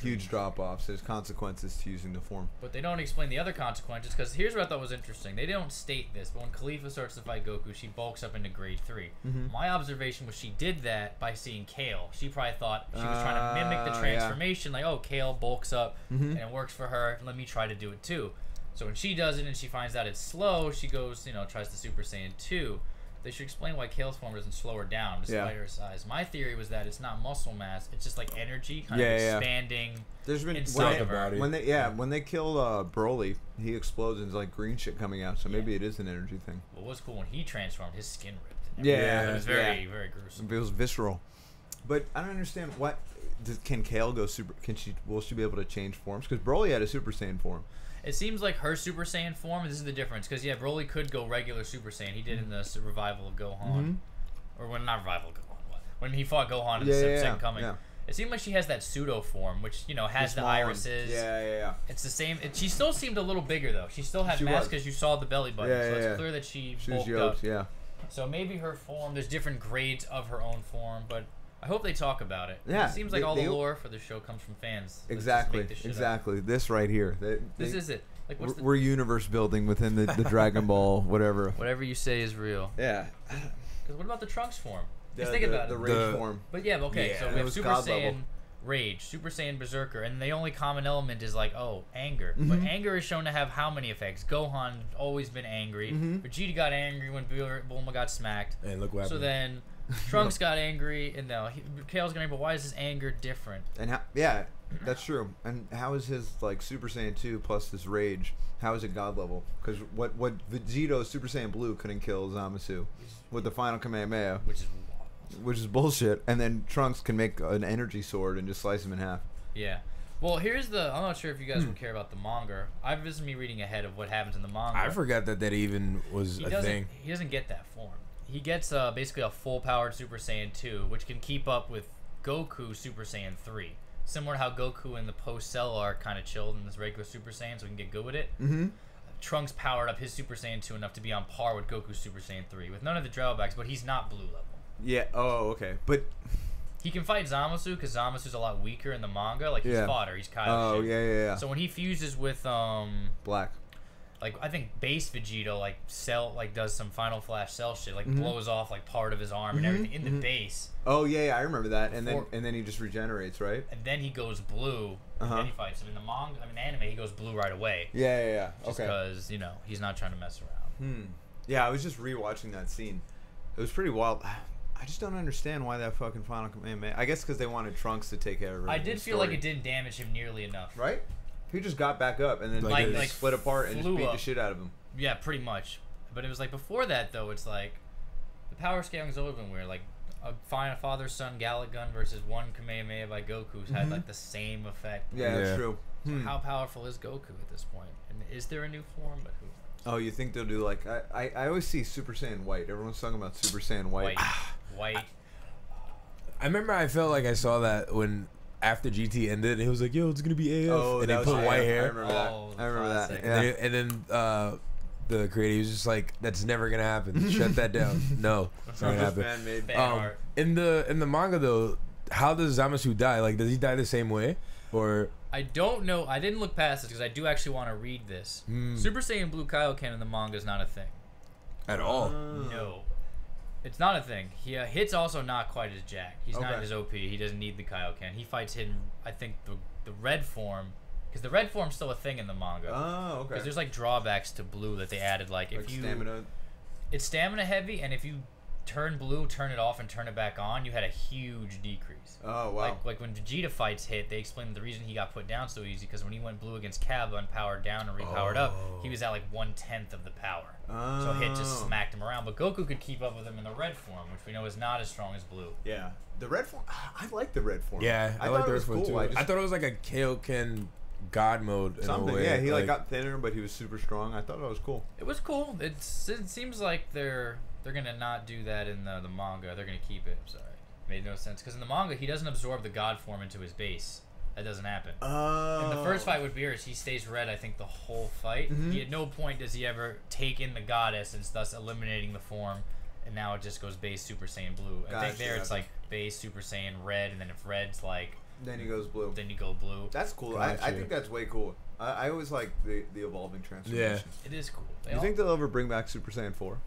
Speaker 1: huge drop-offs. There's consequences to using the form.
Speaker 3: But they don't explain the other consequences, because here's what I thought was interesting. They don't state this, but when Khalifa starts to fight Goku, she bulks up into grade 3. My observation was she did that by seeing Kale. She probably thought she was trying to mimic the transformation, like, oh, Kale bulks up and it works for her, let me try to do it too. So when she does it and she finds out it's slow, she goes, tries to Super Saiyan 2. They should explain why Kale's form doesn't slow her down despite her size. My theory was that it's not muscle mass; it's just like energy kind of expanding.
Speaker 1: There's been
Speaker 3: inside of her.
Speaker 1: when they kill Broly, he explodes and there's like green shit coming out. So maybe it is an energy thing.
Speaker 3: What was cool when he transformed, his skin ripped.
Speaker 1: It
Speaker 3: was very very gruesome.
Speaker 1: It was visceral. But I don't understand can Kale go super? Will she be able to change forms? Because Broly had a Super Saiyan form.
Speaker 3: It seems like her Super Saiyan form, this is the difference, because Broly could go regular Super Saiyan. He did in the revival of Gohan. Or not revival of Gohan, when he fought Gohan in the Second Coming. It seemed like she has that pseudo form, which, has the irises.
Speaker 1: Yeah.
Speaker 3: It's the same. She still seemed a little bigger, though. She still had mass because you saw the belly button. So it's clear that she bulked up. So maybe her form, there's different grades of her own form, but I hope they talk about it.
Speaker 1: Yeah,
Speaker 3: it seems like all the lore for the show comes from fans.
Speaker 1: Exactly. This right here.
Speaker 3: This is it. Like,
Speaker 1: we're universe building within the Dragon Ball, whatever.
Speaker 3: Whatever you say is real.
Speaker 1: Yeah.
Speaker 3: Because what about the Trunks form? Just think about
Speaker 1: the Rage form.
Speaker 3: But okay, so we have Super Saiyan Rage, Super Saiyan Berserker, and the only common element is like, anger. But anger is shown to have how many effects? Gohan always been angry. Vegeta got angry when Bulma got smacked.
Speaker 2: And look what happened.
Speaker 3: So then Trunks got angry, and now Kale's getting. But why is his anger different?
Speaker 1: And how? That's true. And how is his Super Saiyan 2 plus his Rage? How is it God level? Because what Vegeto's Super Saiyan Blue couldn't kill Zamasu with the final Kamehameha, which is bullshit. And then Trunks can make an energy sword and just slice him in half.
Speaker 3: Yeah. Well, I'm not sure if you guys would care about the manga. This is me reading ahead of what happens in the manga.
Speaker 2: I forgot that even was a thing.
Speaker 3: He doesn't get that form. He gets basically a full-powered Super Saiyan 2, which can keep up with Goku Super Saiyan 3. Similar to how Goku in the post-Cell arc kind of chilled in this regular Super Saiyan, so he can get good with it. Trunks powered up his Super Saiyan 2 enough to be on par with Goku's Super Saiyan 3, with none of the drawbacks, but he's not blue level.
Speaker 1: Yeah, okay. But
Speaker 3: he can fight Zamasu, because Zamasu's a lot weaker in the manga. Like, he's fodder, he's Kaioshin.
Speaker 1: Oh, yeah.
Speaker 3: So when he fuses with,
Speaker 1: Black.
Speaker 3: Like, I think base Vegeta, does some Final Flash Cell shit, blows off, part of his arm and everything in the base.
Speaker 1: Oh, yeah, I remember that. And then he just regenerates, right?
Speaker 3: And then he goes blue, and then he fights him. In the manga, anime, he goes blue right away.
Speaker 1: Yeah.
Speaker 3: Just because, he's not trying to mess around.
Speaker 1: Yeah, I was just rewatching that scene. It was pretty wild. I just don't understand why that fucking final command. I guess because they wanted Trunks to take care of it.
Speaker 3: I did feel like it didn't damage him nearly enough.
Speaker 1: Right? He just got back up and then
Speaker 3: like
Speaker 1: split apart and just beat the shit out of him.
Speaker 3: Yeah, pretty much. But it was like before that though. It's like the power scaling's always been weird. Like a father-son Gallic gun versus one Kamehameha by Goku's had like the same effect.
Speaker 1: Yeah, that's true.
Speaker 3: So how powerful is Goku at this point? And is there a new form? But who knows?
Speaker 1: Oh, you think they'll do like I always see Super Saiyan White. Everyone's talking about Super Saiyan White.
Speaker 3: White.
Speaker 2: I remember I felt like I saw that when after GT ended, it was like, "Yo, it's gonna be AF," and they put white hair.
Speaker 1: I remember that. I remember that. Yeah.
Speaker 2: And then the creator was just like, "That's never gonna happen. Shut that down. No, it's not gonna happen."
Speaker 3: Fan art.
Speaker 2: In the manga though, how does Zamasu die? Like, does he die the same way, or?
Speaker 3: I don't know. I didn't look past this because I do actually want to read this. Super Saiyan Blue Kaioken in the manga is not a thing.
Speaker 2: At all?
Speaker 3: No. It's not a thing. Hit's also not quite as Jack. He's not as OP. He doesn't need the Kaioken. He fights Hit in, I think, the red form. Because the red form's still a thing in the manga.
Speaker 1: Oh, okay.
Speaker 3: Because there's like drawbacks to Blue that they added. Like if you...
Speaker 1: Stamina.
Speaker 3: It's stamina heavy, and if you turn Blue, turn it off, and turn it back on, you had a huge decrease.
Speaker 1: Oh, wow.
Speaker 3: Like when Vegeta fights Hit, they explained the reason he got put down so easy because when he went Blue against Cabba and powered down and repowered up, he was at like 1/10 of the power. So Hit just smacked him around. But Goku could keep up with him in the red form, which we know is not as strong as Blue.
Speaker 1: Yeah. The red form, I like the red form.
Speaker 2: Yeah, I like the red form too.
Speaker 1: I
Speaker 2: thought it was like a Kaioken God mode in
Speaker 1: something.
Speaker 2: a way.
Speaker 1: Yeah, he like got thinner, but he was super strong. I thought that was cool.
Speaker 3: It was cool. It seems like they're gonna not do that in the manga. They're gonna keep it. I'm sorry. Made no sense because in the manga he doesn't absorb the god form into his base. That doesn't happen.
Speaker 1: Oh.
Speaker 3: In the first fight with Beerus, he stays red. I think the whole fight. He at no point does he ever take in the god essence, thus eliminating the form, and now it just goes base Super Saiyan Blue. I think there it's like base Super Saiyan Red, and then if Red's like,
Speaker 1: then he goes blue.
Speaker 3: Then you go blue.
Speaker 1: That's cool. I think that's way cool. I always like the evolving transformation.
Speaker 3: Yeah, it is cool.
Speaker 1: You think they'll ever bring back Super Saiyan 4?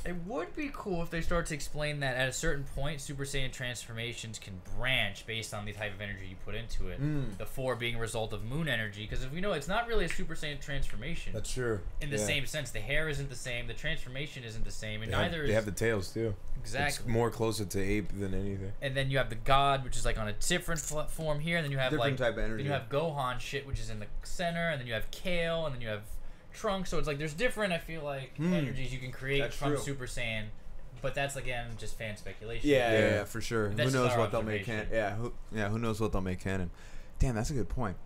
Speaker 3: It would be cool if they start to explain that at a certain point, Super Saiyan transformations can branch based on the type of energy you put into it. The 4 being a result of moon energy, because if we know it's not really a Super Saiyan transformation.
Speaker 2: That's true.
Speaker 3: In the same sense, the hair isn't the same, the transformation isn't the same, and neither is...
Speaker 2: They have the tails too.
Speaker 3: Exactly.
Speaker 2: It's more closer to ape than anything.
Speaker 3: And then you have the god, which is like on a different form here, and then you have
Speaker 1: different
Speaker 3: like...
Speaker 1: type of energy.
Speaker 3: Then you have Gohan shit, which is in the center, and then you have Kale, and then you have... Trunks, so it's like there's different, I feel like, energies you can create from Super Saiyan, but that's again just fan speculation.
Speaker 1: Yeah, for sure.
Speaker 3: Who
Speaker 1: knows what they'll make canon? Who knows what they'll make canon? Damn, that's a good point.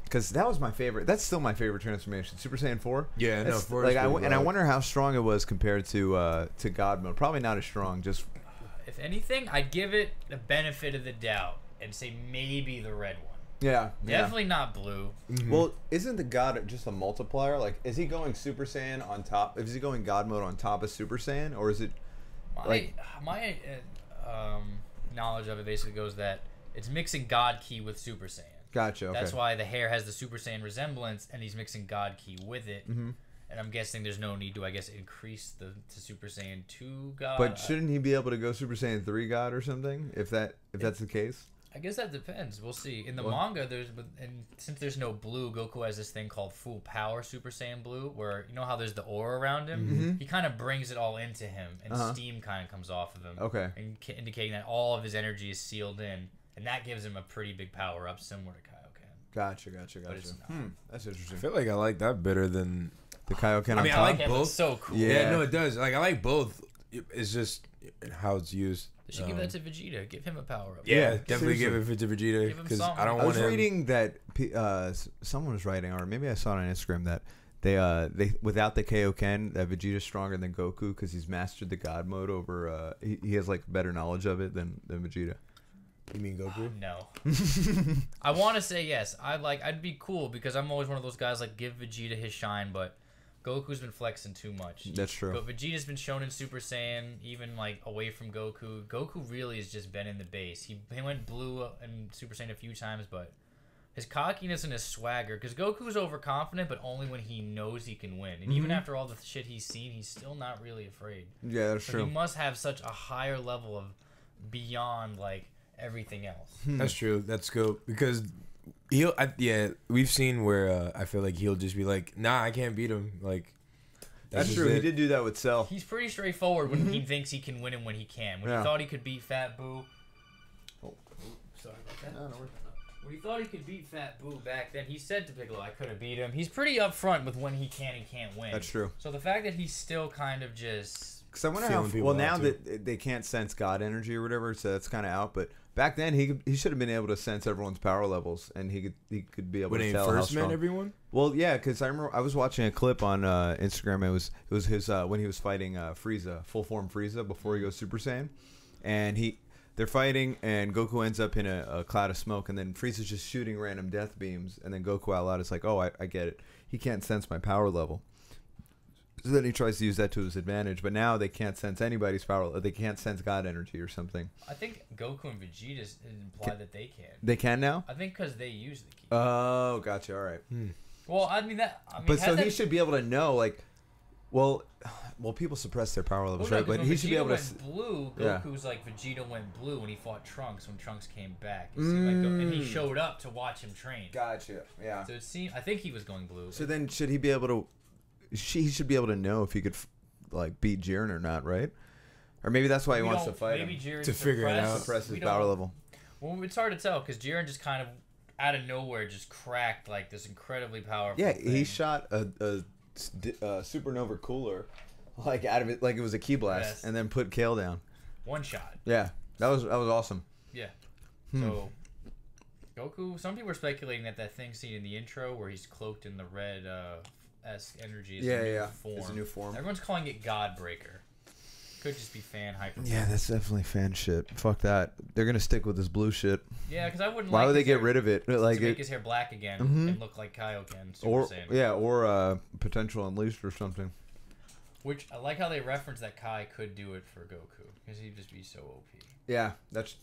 Speaker 1: Because that was my favorite. That's still my favorite transformation, Super Saiyan 4.
Speaker 2: Yeah, no, 4
Speaker 1: like I wonder how strong it was compared to God mode. Probably not as strong. Just
Speaker 3: if anything, I'd give it the benefit of the doubt and say maybe the red one.
Speaker 1: Yeah.
Speaker 3: Definitely not blue.
Speaker 1: Well, isn't the God just a multiplier? Like, is he going Super Saiyan on top? Is he going God mode on top of Super Saiyan, or is it?
Speaker 3: My knowledge of it basically goes that it's mixing God Ki with Super Saiyan.
Speaker 1: Gotcha. Okay.
Speaker 3: That's why the hair has the Super Saiyan resemblance, and he's mixing God Ki with it. And I'm guessing there's no need to, I guess, increase to Super Saiyan 2 God.
Speaker 1: But shouldn't he be able to go Super Saiyan 3 God or something? If that's the case.
Speaker 3: I guess that depends. We'll see. In the manga, since there's no blue, Goku has this thing called Full Power Super Saiyan Blue, where you know how there's the aura around him. He kind of brings it all into him, and steam kind of comes off of him.
Speaker 1: Okay.
Speaker 3: Indicating that all of his energy is sealed in, and that gives him a pretty big power up, similar to Kaioken.
Speaker 1: Gotcha. That's interesting.
Speaker 2: I feel like I like that better than
Speaker 1: the Kaioken.
Speaker 2: I mean, I like both.
Speaker 3: So cool.
Speaker 2: Yeah, no, it does. Like I like both. It's just how it's used.
Speaker 3: They should give that to Vegeta. Give him a power up.
Speaker 2: Yeah, definitely give it to Vegeta because I don't want him.
Speaker 1: I was reading that someone was writing, or maybe I saw it on Instagram that they without the Kaioken, that Vegeta's stronger than Goku because he's mastered the God mode over. He has like better knowledge of it than Vegeta.
Speaker 2: You mean Goku?
Speaker 3: No. I want to say yes. I'd be cool because I'm always one of those guys like give Vegeta his shine, but Goku's been flexing too much.
Speaker 1: That's true.
Speaker 3: But Vegeta's been shown in Super Saiyan, even like away from Goku. Goku really has just been in the base. He went blue in Super Saiyan a few times, but his cockiness and his swagger, because Goku's overconfident, but only when he knows he can win. And even after all the shit he's seen, he's still not really afraid.
Speaker 1: Yeah, that's true.
Speaker 3: He must have such a higher level of beyond like everything else.
Speaker 2: That's true. That's cool because we've seen where I feel like he'll just be like, nah, I can't beat him. Like,
Speaker 1: That's true. He did do that with Cell.
Speaker 3: He's pretty straightforward when he thinks he can win and when he can. When he thought he could beat Fat Boo. Oh, sorry about that. No, when he thought he could beat Fat Boo back then, he said to Piccolo, I could have beat him. He's pretty upfront with when he can and can't win.
Speaker 1: That's true.
Speaker 3: So the fact that he's still kind of just...
Speaker 1: Because I wonder how... Well, now that they can't sense God energy or whatever, so that's kind of out. But back then, he should have been able to sense everyone's power levels, and he could be able to tell how strong. Met everyone? Well, yeah, because I remember I was watching a clip on Instagram. It was his when he was fighting Frieza, full form Frieza, before he goes Super Saiyan, and they're fighting, and Goku ends up in a cloud of smoke, and then Frieza's just shooting random death beams, and then Goku out loud is like, oh, I get it. He can't sense my power level. So then he tries to use that to his advantage, but now they can't sense anybody's power. They can't sense God energy or something.
Speaker 3: I think Goku and Vegeta imply that they can.
Speaker 1: They can now?
Speaker 3: I think because they use the key.
Speaker 1: Oh, gotcha. All right.
Speaker 3: Well,
Speaker 1: but so he should be able to know, like, well, people suppress their power levels, right? But he should be able to.
Speaker 3: Blue, Goku's like Vegeta went blue when he fought Trunks when Trunks came back. And he showed up to watch him train.
Speaker 1: Gotcha. Yeah.
Speaker 3: So it seemed, I think he was going blue.
Speaker 1: So then, should he be able to? He should be able to know if he could like beat Jiren or not, right? Or maybe that's why he wants to fight him
Speaker 3: to
Speaker 1: figure it out, suppress his power level.
Speaker 3: Well, it's hard to tell because Jiren just kind of out of nowhere just cracked like this incredibly powerful.
Speaker 1: Yeah, he shot a supernova cooler like out of it, like it was a key blast, and then put Kale down.
Speaker 3: One shot.
Speaker 1: Yeah, that was awesome.
Speaker 3: Yeah. So Goku. Some people are speculating that thing seen in the intro where he's cloaked in the red. Energy is
Speaker 1: It's a new form.
Speaker 3: Everyone's calling it Godbreaker. Could just be fan hyper.
Speaker 1: Yeah, that's definitely fan shit. Fuck that. They're gonna stick with this blue shit.
Speaker 3: Yeah, because I wouldn't.
Speaker 1: Why would they get rid of it? Like
Speaker 3: to make his hair black again and look like Kaioken. Super Saiyan.
Speaker 1: Or potential unleashed or something.
Speaker 3: Which I like how they reference that Kai could do it for Goku because he'd just be so OP.
Speaker 1: Yeah, that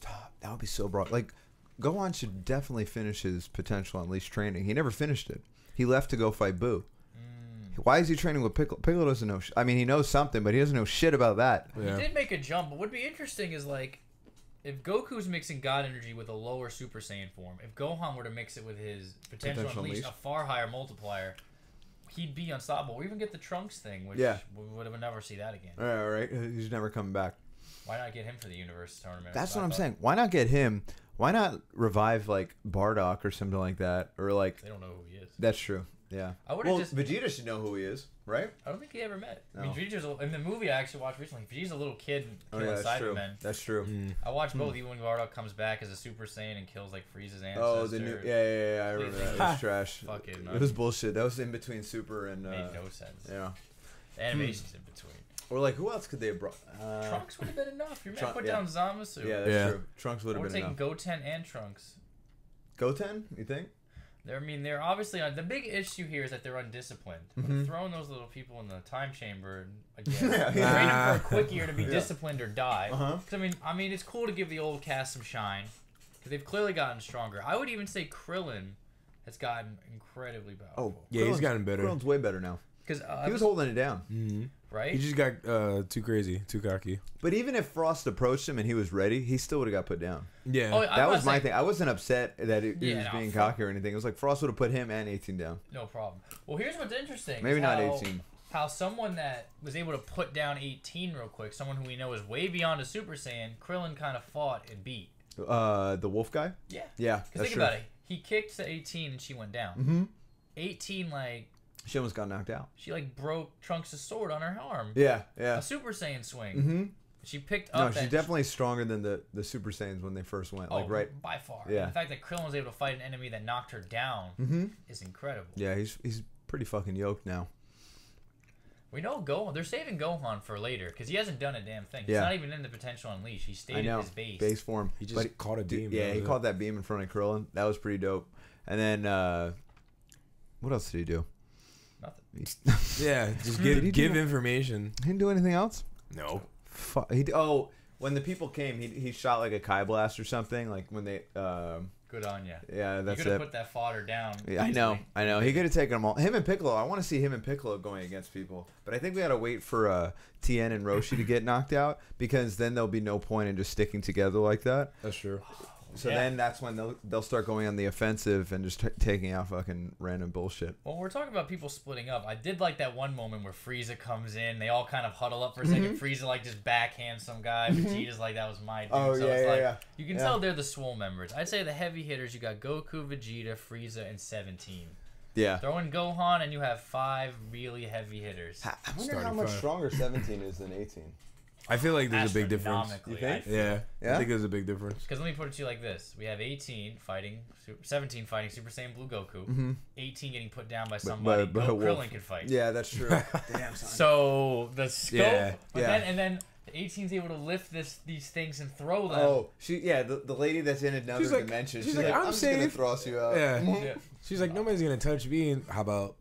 Speaker 1: would be so broad. Like Gohan should definitely finish his potential unleashed training. He never finished it. He left to go fight Boo. Why is he training with Piccolo? Piccolo doesn't know. I mean, he knows something, but he doesn't know shit about that.
Speaker 3: Yeah. He did make a jump, but what would be interesting is like if Goku's mixing God energy with a lower Super Saiyan form. If Gohan were to mix it with his potential unleashed, a far higher multiplier, he'd be unstoppable. We even get the Trunks thing, which we would have never see that again.
Speaker 1: All right, he's never coming back.
Speaker 3: Why not get him for the Universe Tournament?
Speaker 1: That's what I'm saying. Why not get him? Why not revive like Bardock or something like that, or like
Speaker 3: they don't know who he is.
Speaker 1: That's true. Yeah. Vegeta should know who he is, right?
Speaker 3: I don't think he ever met. No. I mean, Vegeta's in the movie I actually watched recently. Vegeta's a little kid killing Cybermen.
Speaker 1: That's true.
Speaker 3: I watched both. Even when Bardock comes back as a Super Saiyan and kills like Frieza's ancestor.
Speaker 1: Oh, the new I remember that. It was trash.
Speaker 3: Fuck it.
Speaker 1: It was bullshit. That was in between Super and.
Speaker 3: Made no sense.
Speaker 1: Yeah.
Speaker 3: The animation's in between.
Speaker 1: Or like, who else could they have brought?
Speaker 3: Trunks would have been enough. Your man put down Zamasu.
Speaker 1: Yeah, that's true. Trunks would have been enough.
Speaker 3: We're taking Goten and Trunks.
Speaker 1: Goten, you think?
Speaker 3: They're obviously the big issue here is that they're undisciplined. Throwing those little people in the time chamber again, train them for a quick year to be disciplined or die. Because I mean, it's cool to give the old cast some shine because they've clearly gotten stronger. I would even say Krillin has gotten incredibly powerful.
Speaker 2: Oh, yeah, he's gotten better.
Speaker 1: Krillin's way better now.
Speaker 3: Because
Speaker 1: he was holding it down.
Speaker 3: Right?
Speaker 2: He just got too crazy, too cocky.
Speaker 1: But even if Frost approached him and he was ready, he still would have got put down.
Speaker 2: Yeah.
Speaker 1: That was my thing. I wasn't upset that he was being cocky or anything. It was like Frost would have put him and 18 down.
Speaker 3: No problem. Well, here's what's interesting.
Speaker 1: Maybe not 18.
Speaker 3: How someone that was able to put down 18 real quick, someone who we know is way beyond a Super Saiyan, Krillin kind of fought and beat.
Speaker 1: The wolf guy?
Speaker 3: Yeah.
Speaker 1: Yeah,
Speaker 3: because think about it. He kicked to 18 and she went down. 18, like...
Speaker 1: She almost got knocked out.
Speaker 3: She like broke Trunks' sword on her arm.
Speaker 1: Yeah.
Speaker 3: A Super Saiyan swing. She picked up.
Speaker 1: No, she's definitely stronger than the Super Saiyans when they first went. Like
Speaker 3: by far.
Speaker 1: Yeah.
Speaker 3: The fact that Krillin was able to fight an enemy that knocked her down is incredible.
Speaker 1: Yeah, he's pretty fucking yoked now.
Speaker 3: We know Gohan. They're saving Gohan for later because he hasn't done a damn thing. He's not even in the potential unleash. He stayed in his
Speaker 1: base form.
Speaker 2: He just caught a beam.
Speaker 1: Yeah, he caught that beam in front of Krillin. That was pretty dope. And then what else did he do?
Speaker 2: Yeah, just give information.
Speaker 1: He didn't do anything else?
Speaker 2: No.
Speaker 1: When the people came, he shot like a Kai blast or something. Like when they.
Speaker 3: Good on ya.
Speaker 1: Yeah, that's it.
Speaker 3: You could have put that fodder down.
Speaker 1: Yeah, I know. He could have taken them all. Him and Piccolo. I want to see him and Piccolo going against people. But I think we got to wait for Tien and Roshi to get knocked out because then there'll be no point in just sticking together like that.
Speaker 2: That's true.
Speaker 1: So
Speaker 3: Yeah.
Speaker 1: then that's when they'll start going on the offensive and just taking out fucking random bullshit.
Speaker 3: Well, we're talking about people splitting up. I did like that one moment where Frieza comes in. They all kind of huddle up for a second. Frieza like just backhands some guy. Vegeta's like, that was my dude.
Speaker 1: Oh,
Speaker 3: so
Speaker 1: yeah,
Speaker 3: it's
Speaker 1: yeah,
Speaker 3: like,
Speaker 1: yeah.
Speaker 3: You can tell they're the swole members. I'd say the heavy hitters, you got Goku, Vegeta, Frieza, and 17.
Speaker 1: Yeah.
Speaker 3: Throw in Gohan, and you have 5 really heavy hitters.
Speaker 1: I wonder
Speaker 2: Starting
Speaker 1: how much
Speaker 2: five.
Speaker 1: stronger 17 is than 18.
Speaker 2: I feel like there's a big difference.
Speaker 3: Astronomically,
Speaker 1: You think?
Speaker 2: Yeah,
Speaker 1: Yeah?
Speaker 2: I think there's a big difference.
Speaker 3: Because let me put it to you like this: we have 17 fighting Super Saiyan Blue Goku, 18 getting put down by somebody.
Speaker 1: but
Speaker 3: Krillin can fight.
Speaker 1: Yeah, that's true. Damn, son.
Speaker 3: So the scope,
Speaker 2: Yeah.
Speaker 3: but
Speaker 1: Yeah.
Speaker 3: then 18's able to lift these things and throw them.
Speaker 1: Oh, the lady that's in another
Speaker 2: She's like-
Speaker 1: dimension.
Speaker 2: she's like, I'm
Speaker 1: just gonna
Speaker 2: safe.
Speaker 1: thrust you out.
Speaker 2: Yeah.
Speaker 3: Yeah.
Speaker 2: She's like, nobody's gonna touch me. And how about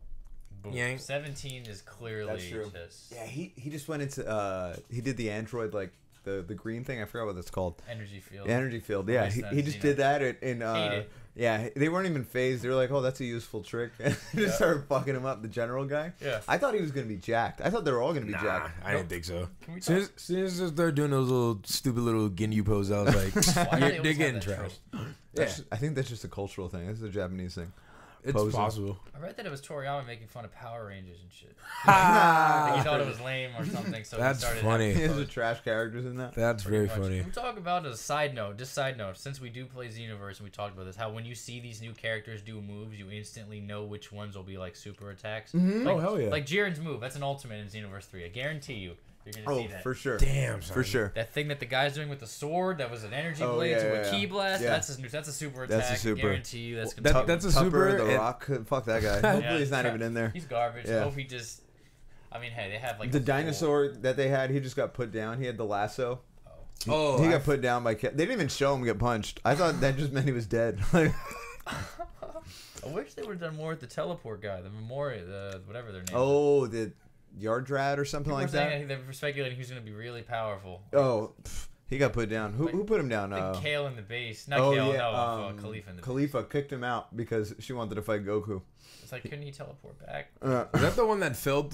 Speaker 3: Boom.
Speaker 2: yank?
Speaker 3: 17 is clearly
Speaker 1: That's true.
Speaker 3: just
Speaker 1: Yeah, he just went into he did the android like the green thing. I forgot what it's called.
Speaker 3: energy field.
Speaker 1: Energy field. Yeah,
Speaker 3: Nice
Speaker 1: he just did that in
Speaker 3: Hate it.
Speaker 1: yeah, they weren't even phased. They were like, "Oh, that's a useful trick." And just started fucking him up, the general guy.
Speaker 3: Yeah.
Speaker 1: I thought he was going to be jacked. I thought they were all going to be
Speaker 2: Nah,
Speaker 1: jacked.
Speaker 2: I didn't think so.
Speaker 3: Can we
Speaker 2: Soon
Speaker 3: talk?
Speaker 2: as they started doing those little stupid little Ginyu poses, I was like,
Speaker 3: Why do they
Speaker 2: they're
Speaker 3: always
Speaker 2: getting
Speaker 3: have that
Speaker 2: trashed.
Speaker 3: trope?
Speaker 2: Yeah,
Speaker 1: I think that's just a cultural thing. This is a Japanese thing.
Speaker 2: it's
Speaker 1: posing.
Speaker 2: possible.
Speaker 3: I read that it was Toriyama making fun of Power Rangers and shit.
Speaker 2: Ah,
Speaker 3: Like he thought it was lame or something, so
Speaker 2: That's
Speaker 3: he started
Speaker 2: funny.
Speaker 3: having
Speaker 1: There's
Speaker 3: pose.
Speaker 1: the trash characters in that.
Speaker 2: That's very
Speaker 3: Pretty much.
Speaker 2: funny.
Speaker 3: We talk about as a side note, since we do play Xenoverse and we talked about this, how when you see these new characters do moves, you instantly know which ones will be like super attacks. Like,
Speaker 2: Oh, hell yeah.
Speaker 3: Like Jiren's move, that's an ultimate in Xenoverse 3. I guarantee you, you're gonna see
Speaker 1: Oh,
Speaker 3: that.
Speaker 1: for sure.
Speaker 2: Damn, son.
Speaker 1: For sure.
Speaker 3: That thing that the guy's doing with the sword, that was an energy
Speaker 1: Oh,
Speaker 3: blade
Speaker 1: yeah,
Speaker 3: to a
Speaker 1: yeah,
Speaker 3: key
Speaker 1: yeah.
Speaker 3: blast.
Speaker 1: Yeah.
Speaker 3: That's a super attack.
Speaker 1: That's a super.
Speaker 3: I guarantee you that's gonna
Speaker 2: That-
Speaker 3: be
Speaker 2: that's a
Speaker 1: Tupper,
Speaker 2: super.
Speaker 1: The
Speaker 2: and-
Speaker 1: Rock. Fuck that guy. Hopefully he's not even in there.
Speaker 3: He's garbage.
Speaker 1: Yeah.
Speaker 3: I hope he just. I mean, hey, they have like
Speaker 1: The
Speaker 3: a full-
Speaker 1: dinosaur that they had, he just got put down. He had the lasso.
Speaker 2: Oh,
Speaker 1: He
Speaker 2: I-
Speaker 1: got put down by. They didn't even show him get punched. I thought that just meant he was dead. Like,
Speaker 3: I wish they would have done more with the teleport guy, the Memorial, the whatever their name. is.
Speaker 1: oh, the Yardrat or something
Speaker 3: People
Speaker 1: like
Speaker 3: were saying
Speaker 1: that.
Speaker 3: They were speculating who's going to be really powerful.
Speaker 1: Oh, he got put down. Who put him down?
Speaker 3: Like Kale in the base, not
Speaker 1: oh
Speaker 3: Kale,
Speaker 1: yeah,
Speaker 3: no, Khalifa in the base.
Speaker 1: Khalifa kicked him out because she wanted to fight Goku.
Speaker 3: It's like, couldn't he teleport back?
Speaker 2: Is that the one that fell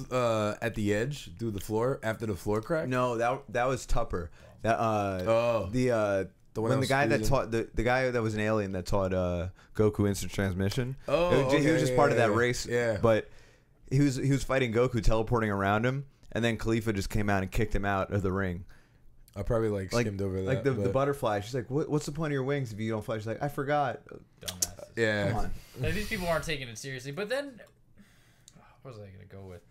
Speaker 2: at the edge through the floor after the floor crack?
Speaker 1: No, that was Tupper. That
Speaker 2: Oh.
Speaker 1: the
Speaker 2: The
Speaker 1: when
Speaker 2: one that
Speaker 1: the
Speaker 2: was
Speaker 1: guy that
Speaker 2: squeezing.
Speaker 1: taught the guy that was an alien that taught Goku instant transmission.
Speaker 2: Oh,
Speaker 1: he was
Speaker 2: okay,
Speaker 1: just
Speaker 2: yeah,
Speaker 1: part of
Speaker 2: yeah,
Speaker 1: that
Speaker 2: yeah.
Speaker 1: race.
Speaker 2: Yeah.
Speaker 1: But he was fighting Goku, teleporting around him, and then Khalifa just came out and kicked him out of the ring.
Speaker 2: I probably like skimmed over that.
Speaker 1: Like the
Speaker 2: but-
Speaker 1: butterfly. She's like, what's the point of your wings if you don't fly? She's like, I forgot.
Speaker 3: Dumbasses.
Speaker 2: Yeah.
Speaker 1: Come on.
Speaker 3: Like, these people aren't taking it seriously. But then, what was I going to go with?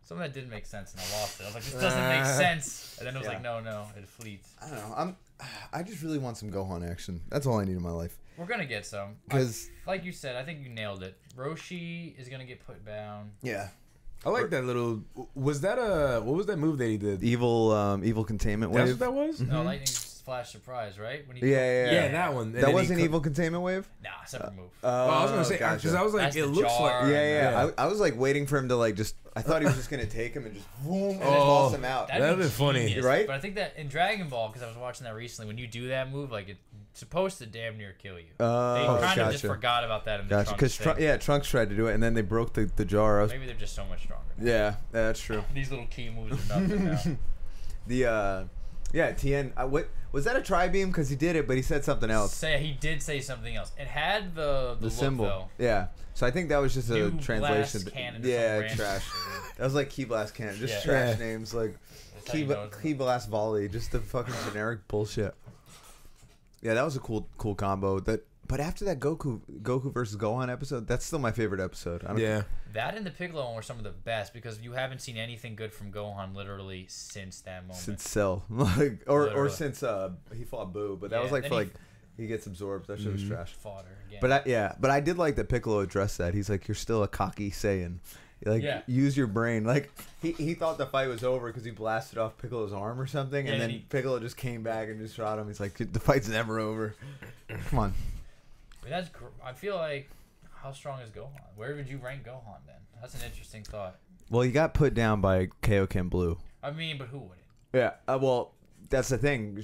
Speaker 3: Something that didn't make sense, and I lost it. I was like, this doesn't make sense. And then it was
Speaker 1: Yeah.
Speaker 3: like, no, it fleets.
Speaker 1: I don't know. I just really want some Gohan action. That's all I need in my life.
Speaker 3: We're going to get some.
Speaker 1: 'Cause-
Speaker 3: like you said, I think you nailed it. Roshi is going to get put down.
Speaker 1: Yeah.
Speaker 2: I like that little. Was that what was that move that he did?
Speaker 1: Evil containment
Speaker 2: That's
Speaker 1: wave.
Speaker 2: what that was?
Speaker 3: No, Lightning Flash Surprise, right? When he
Speaker 1: Yeah.
Speaker 2: Yeah, that one. And
Speaker 1: That
Speaker 2: then he
Speaker 1: wasn't
Speaker 2: co-
Speaker 1: evil containment wave.
Speaker 3: Nah, separate move.
Speaker 2: Oh, I was gonna say
Speaker 1: gotcha.
Speaker 2: because I was like,
Speaker 3: That's
Speaker 2: it
Speaker 3: the
Speaker 2: looks
Speaker 3: jar.
Speaker 2: like.
Speaker 1: Yeah.
Speaker 2: Yeah.
Speaker 1: I was like waiting for him to like just. I thought he was just gonna take him and just boom and then
Speaker 2: Oh.
Speaker 1: toss him out.
Speaker 2: That'd be funny.
Speaker 3: genius.
Speaker 1: Right?
Speaker 3: But I think that in Dragon Ball, because I was watching that recently, when you do that move, like it's supposed to damn near kill you. They
Speaker 1: Oh,
Speaker 3: kind of just
Speaker 1: gotcha.
Speaker 3: forgot about that in the
Speaker 1: Gotcha.
Speaker 3: Trunks
Speaker 1: Because
Speaker 3: thing.
Speaker 1: Trunks tried to do it and then they broke the jar. I was,
Speaker 3: Maybe they're just so much stronger. Now.
Speaker 1: yeah, that's true.
Speaker 3: These little key moves are nothing now.
Speaker 1: The yeah, Tien. What was that a tri beam? Because he did it, but he said something else.
Speaker 3: He did say something else. It had the look,
Speaker 1: symbol.
Speaker 3: though.
Speaker 1: Yeah. So I think that was just a
Speaker 3: New
Speaker 1: translation.
Speaker 3: blast cannon or
Speaker 1: Yeah,
Speaker 3: some random
Speaker 1: trash.
Speaker 3: shit.
Speaker 1: That was like Key Blast Cannon. Just
Speaker 3: Yeah.
Speaker 1: trash
Speaker 2: Yeah.
Speaker 1: names like
Speaker 3: That's how you know it's-
Speaker 1: Key Blast Volley. Just the fucking generic bullshit. Yeah, that was a cool combo. But after that Goku versus Gohan episode, that's still my favorite episode. I don't,
Speaker 2: Yeah.
Speaker 3: That and the Piccolo one were some of the best because you haven't seen anything good from Gohan literally since that moment.
Speaker 1: Since Cell, like or
Speaker 3: Literally.
Speaker 1: since he fought Boo, but that
Speaker 3: Yeah,
Speaker 1: was like
Speaker 3: then
Speaker 1: for
Speaker 3: he-
Speaker 1: like he gets absorbed. That shit was trash.
Speaker 3: Fodder again.
Speaker 1: But I did like that Piccolo addressed that. He's like, you're still a cocky Saiyan. Like,
Speaker 3: Yeah.
Speaker 1: use your brain. Like, he thought the fight was over because he blasted off Piccolo's arm or something,
Speaker 3: Yeah,
Speaker 1: and
Speaker 3: and
Speaker 1: then
Speaker 3: he-
Speaker 1: Piccolo just came back and just shot him. He's like, the fight's never over. Come on.
Speaker 3: I mean, I feel like, how strong is Gohan? Where would you rank Gohan then? That's an interesting thought.
Speaker 1: Well, he got put down by Kaioken Blue.
Speaker 3: I mean, but who wouldn't?
Speaker 1: Yeah. Well, that's the thing.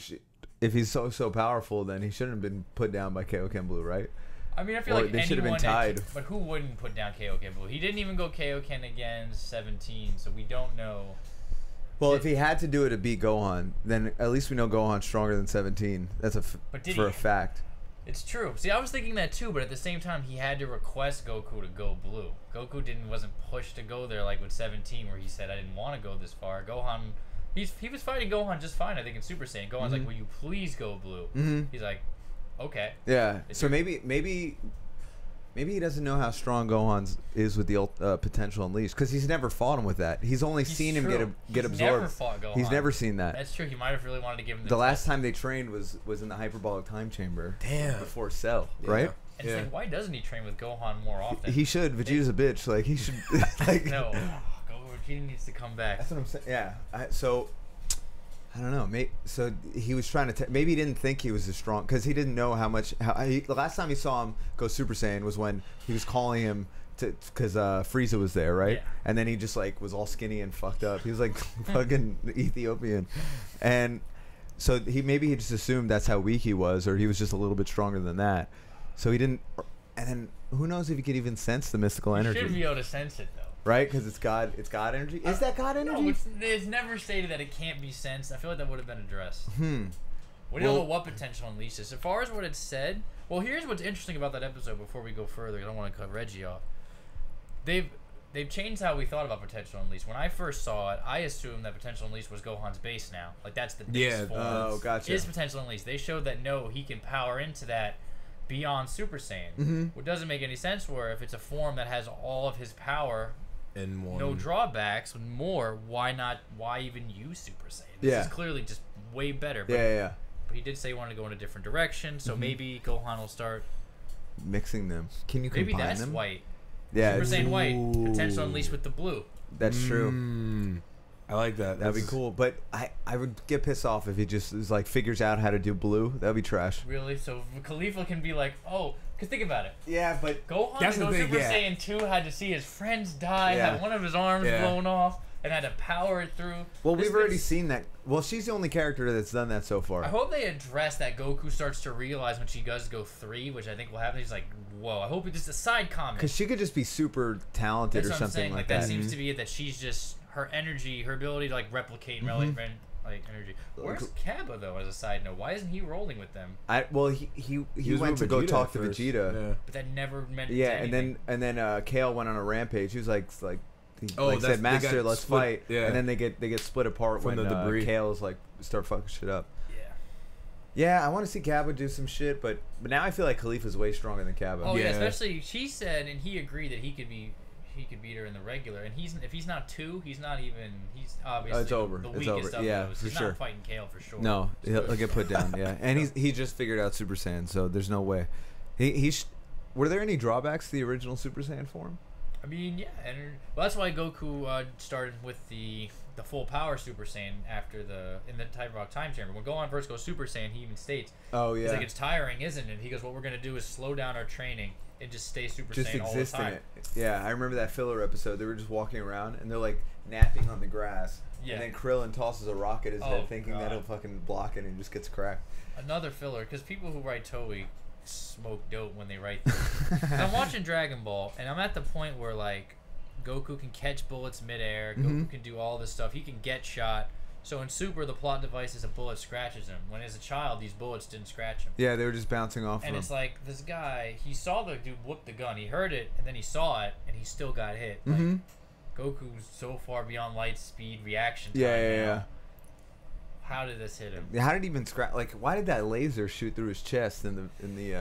Speaker 1: If he's so powerful, then he shouldn't have been put down by Kaioken Blue, right?
Speaker 3: I mean, I feel
Speaker 1: Or
Speaker 3: like
Speaker 1: they should have been
Speaker 3: anyone
Speaker 1: tied.
Speaker 3: But who wouldn't put down Kaioken Blue? He didn't even go Kaioken against 17, so we don't know.
Speaker 1: Well, if he had to do it to beat Gohan, then at least we know Gohan's stronger than 17. That's
Speaker 3: But
Speaker 1: for a fact.
Speaker 3: It's true. See, I was thinking that too, but at the same time, he had to request Goku to go blue. Goku wasn't pushed to go there like with 17, where he said, "I didn't want to go this far." Gohan, he was fighting Gohan just fine, I think, in Super Saiyan. Gohan's like, "Will you please go blue?" He's like, "Okay."
Speaker 1: Yeah. So maybe he doesn't know how strong Gohan is with the potential unleashed, because he's never fought him with that. He's only seen him get absorbed.
Speaker 3: Never fought Gohan.
Speaker 1: He's never seen that.
Speaker 3: That's true. He might have really wanted to give him
Speaker 1: the last time they trained was in the hyperbolic time chamber.
Speaker 2: Damn.
Speaker 1: Before Cell, right?
Speaker 3: And it's like, why doesn't he train with Gohan more often?
Speaker 1: He should. Vegeta's a bitch. Like, he should. Like,
Speaker 3: no, Vegeta needs to come back.
Speaker 1: That's what I'm saying. Yeah. I don't know. So he was trying to. Maybe he didn't think he was as strong, because he didn't know how much. The last time he saw him go Super Saiyan was when he was calling him because Frieza was there, right?
Speaker 3: Yeah.
Speaker 1: And then he just like was all skinny and fucked up. He was like fucking Ethiopian, and so maybe he just assumed that's how weak he was, or he was just a little bit stronger than that. So he didn't. And then who knows if he could even sense the mystical energy?
Speaker 3: He should be able to sense it though.
Speaker 1: Right, because it's God energy. Is that God energy?
Speaker 3: No, it's never stated that it can't be sensed. I feel like that would have been addressed. We don't know what potential unleashes. As far as what it said, well, here's what's interesting about that episode. Before we go further, I don't want to cut Reggie off. They've changed how we thought about potential unleashed. When I first saw it, I assumed that potential unleashed was Gohan's base now. Like, that's the base form.
Speaker 1: Oh, gotcha.
Speaker 3: Is potential unleashed. They showed that no, he can power into that beyond Super Saiyan, which doesn't make any sense. Where if it's a form that has all of his power.
Speaker 2: And
Speaker 3: no drawbacks, more. Why not? Why even use Super Saiyan? This is clearly just way better. But, but he did say he wanted to go in a different direction, so maybe Gohan will start
Speaker 1: mixing them. Can you combine them?
Speaker 3: Maybe that's white.
Speaker 1: Yeah,
Speaker 3: Super Saiyan white. Potential unleashed with the blue.
Speaker 1: That's true.
Speaker 2: I like that.
Speaker 1: That'd be cool. But I would get pissed off if he just is like figures out how to do blue. That'd be trash.
Speaker 3: Really? So Khalifa can be like, oh. Because think about it.
Speaker 1: Yeah, but
Speaker 3: Gohan to go Super Saiyan 2 had to see his friends die, had one of his arms blown off, and had to power it through.
Speaker 1: Well, we've already seen that. Well, she's the only character that's done that so far.
Speaker 3: I hope they address that Goku starts to realize when she does go 3, which I think will happen. He's like, whoa, I hope it's just a side comment.
Speaker 1: Because she could just be super talented or something like that.
Speaker 3: That seems to be it, that she's just, her energy, her ability to like replicate like energy. Where's Kappa though? As a side note, why isn't he rolling with them?
Speaker 1: He went to go talk to Vegeta,
Speaker 3: but that never meant
Speaker 1: anything. and then Kale went on a rampage. He was like said, Master, let's fight. Yeah. And then they get split apart when the Kale's like start fucking shit up. Yeah, I want to see Kappa do some shit, but now I feel like Khalifa's way stronger than Kappa.
Speaker 3: Oh yeah, especially she said, and he agreed that he could beat her in the regular, and if he's not 2, he's obviously
Speaker 1: it's over.
Speaker 3: The weakest of those. He's not fighting Kale for sure.
Speaker 1: No, he'll get put down. Yeah, and he just figured out Super Saiyan, so there's no way. Were there any drawbacks to the original Super Saiyan form?
Speaker 3: I mean, yeah, well, that's why Goku started with the full power Super Saiyan in the Hyperbolic Time Chamber. When Gohan first goes Super Saiyan, he even states, he's like, it's tiring, isn't it? He goes, what we're gonna do is slow down our training and just stay Super Saiyan all the time.
Speaker 1: Yeah, I remember that filler episode. They were just walking around and they're like napping on the grass. Yeah. And then Krillin tosses a rock at his head, thinking that he'll fucking block it, and just gets cracked.
Speaker 3: Another filler, because people who write Toei smoke dope when they write this. So I'm watching Dragon Ball, and I'm at the point where like Goku can catch bullets midair. Goku can do all this stuff. He can get shot. So in Super, the plot device is a bullet scratches him. When as a child, these bullets didn't scratch him.
Speaker 1: Yeah, they were just bouncing off
Speaker 3: and
Speaker 1: him.
Speaker 3: It's like, this guy, he saw the dude whoop the gun. He heard it, and then he saw it, and he still got hit. Like, Goku's so far beyond light speed reaction time now. How did this hit him?
Speaker 1: How did he even scratch? Like, why did that laser shoot through his chest in the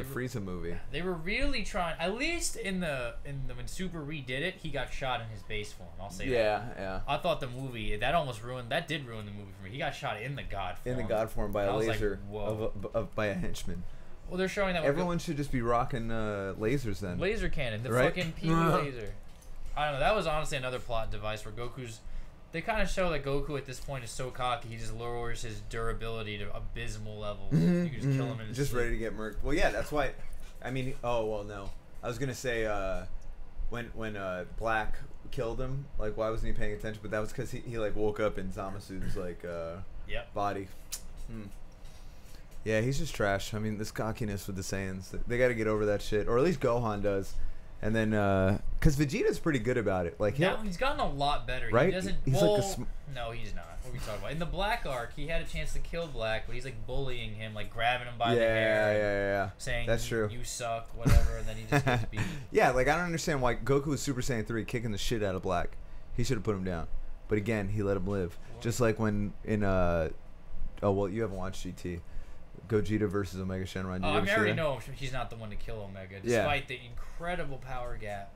Speaker 1: Frieza movie?
Speaker 3: They were really trying. At least when Super redid it, he got shot in his base form. I'll say that. Yeah. I thought the movie that did ruin the movie for me. He got shot in the God form.
Speaker 1: In the God form by a laser by a henchman.
Speaker 3: Well, they're showing that
Speaker 1: everyone should just be rocking lasers then.
Speaker 3: Laser cannon, the fucking PV laser. I don't know. That was honestly another plot device where Goku's. They kind of show that Goku at this point is so cocky, he just lowers his durability to abysmal levels. You can just kill him in his sleep.
Speaker 1: Ready to get murked. Well, yeah, that's why. I mean, no. I was gonna say when Black killed him, like, why wasn't he paying attention? But that was because he like woke up in Zamasu's like body. Yeah, he's just trash. I mean, this cockiness with the Saiyans, they got to get over that shit, or at least Gohan does. And then Because Vegeta's pretty good about it. Like
Speaker 3: Now he's gotten a lot better.
Speaker 1: Right?
Speaker 3: He doesn't.
Speaker 1: He's
Speaker 3: well,
Speaker 1: like
Speaker 3: no, he's not. What are we talking about? In the Black arc, he had a chance to kill Black, but he's like bullying him, like grabbing him by the hair,
Speaker 1: yeah.
Speaker 3: saying
Speaker 1: That's true.
Speaker 3: You suck, whatever, and then he just gets beat.
Speaker 1: Yeah, like I don't understand why Goku was Super Saiyan 3 kicking the shit out of Black. He should have put him down. But again, he let him live. Just like when in oh well, you haven't watched GT. Gogeta versus Omega Shenron.
Speaker 3: I already know he's not the one to kill Omega, despite the incredible power gap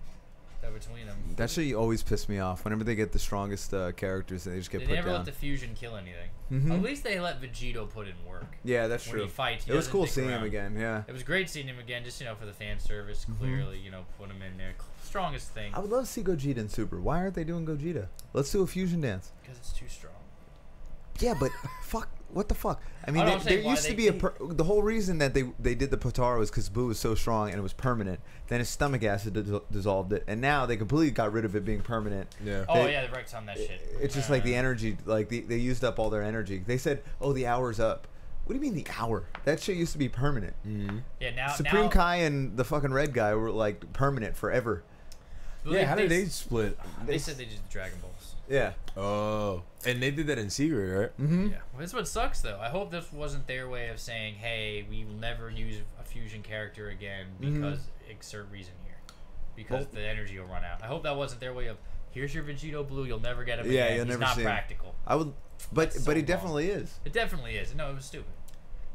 Speaker 3: between them.
Speaker 1: That shit always pissed me off. Whenever they get the strongest characters, they just get put down.
Speaker 3: They never let the fusion kill anything. At least they let Vegito put in work.
Speaker 1: Yeah, that's
Speaker 3: when
Speaker 1: true.
Speaker 3: He fights,
Speaker 1: it was cool seeing him again. Yeah,
Speaker 3: it was great seeing him again. Just for the fan service, clearly put him in there. Strongest thing.
Speaker 1: I would love to see Gogeta in Super. Why aren't they doing Gogeta? Let's do a fusion dance.
Speaker 3: Because it's too strong.
Speaker 1: Yeah, but fuck. What the fuck? I mean, there used to be the whole reason that they did the Potara was because Boo was so strong and it was permanent. Then his stomach acid dissolved it, and now they completely got rid of it being permanent.
Speaker 2: Yeah.
Speaker 3: They wrecked on that shit.
Speaker 1: It's just like the energy, like they used up all their energy. They said, "Oh, the hour's up." What do you mean the hour? That shit used to be permanent.
Speaker 3: Yeah, now
Speaker 1: Supreme Kai and the fucking red guy were like permanent forever.
Speaker 2: Yeah, how did they split?
Speaker 3: They said they did the Dragon Balls.
Speaker 1: Yeah.
Speaker 2: Oh, and they did that in secret, right?
Speaker 1: Mm-hmm.
Speaker 3: Yeah. Well, that's what sucks, though. I hope this wasn't their way of saying, "Hey, we will never use a fusion character again because exert reason here, because the energy will run out." I hope that wasn't their way of, "Here's your Vegito Blue. You'll never get him again.
Speaker 1: You'll
Speaker 3: He's
Speaker 1: never
Speaker 3: not
Speaker 1: see him."
Speaker 3: practical."
Speaker 1: I would, but he definitely is.
Speaker 3: It definitely is. No, it was stupid.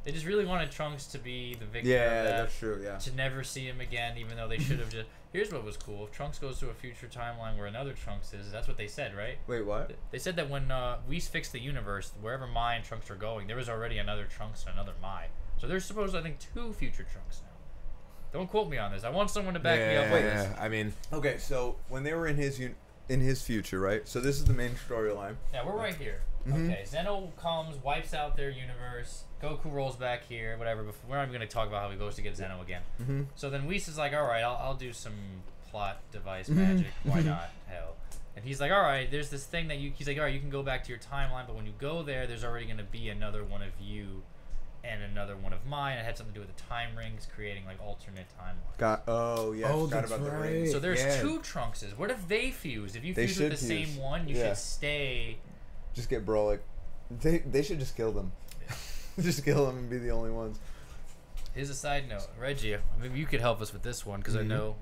Speaker 3: They just really wanted Trunks to be the victor.
Speaker 1: Yeah,
Speaker 3: of that,
Speaker 1: that's true. Yeah.
Speaker 3: To never see him again, even though they should have just. Here's what was cool: if Trunks goes to a future timeline where another Trunks is, that's what they said, right?
Speaker 1: Wait, what?
Speaker 3: They said that when Whis fixed the universe, wherever Mai and Trunks are going, there was already another Trunks and another Mai. So there's supposed, I think, 2 future Trunks now. Don't quote me on this. I want someone to back me up on this.
Speaker 2: I mean,
Speaker 1: okay, so when they were in his future, right? So this is the main storyline.
Speaker 3: Yeah, we're right here. Okay, Zeno comes, wipes out their universe. Goku rolls back here, whatever. But we're not even going to talk about how he goes to get Zeno again. So then Whis is like, all right, I'll do some plot device magic. Why not? Hell. And he's like, all right, there's this thing that he's like, all right, you can go back to your timeline, but when you go there, there's already going to be another one of you and another one of mine. It had something to do with the time rings, creating like alternate timelines.
Speaker 1: Forgot about the rings.
Speaker 3: So there's 2 Trunkses. What if they fuse? If you
Speaker 1: They
Speaker 3: fuse with the
Speaker 1: should
Speaker 3: same
Speaker 1: fuse.
Speaker 3: one, you should stay.
Speaker 1: Just get Brolic. They should just kill them. Just kill them and be the only ones.
Speaker 3: Here's a side note, Reggie. Maybe you could help us with this one because I know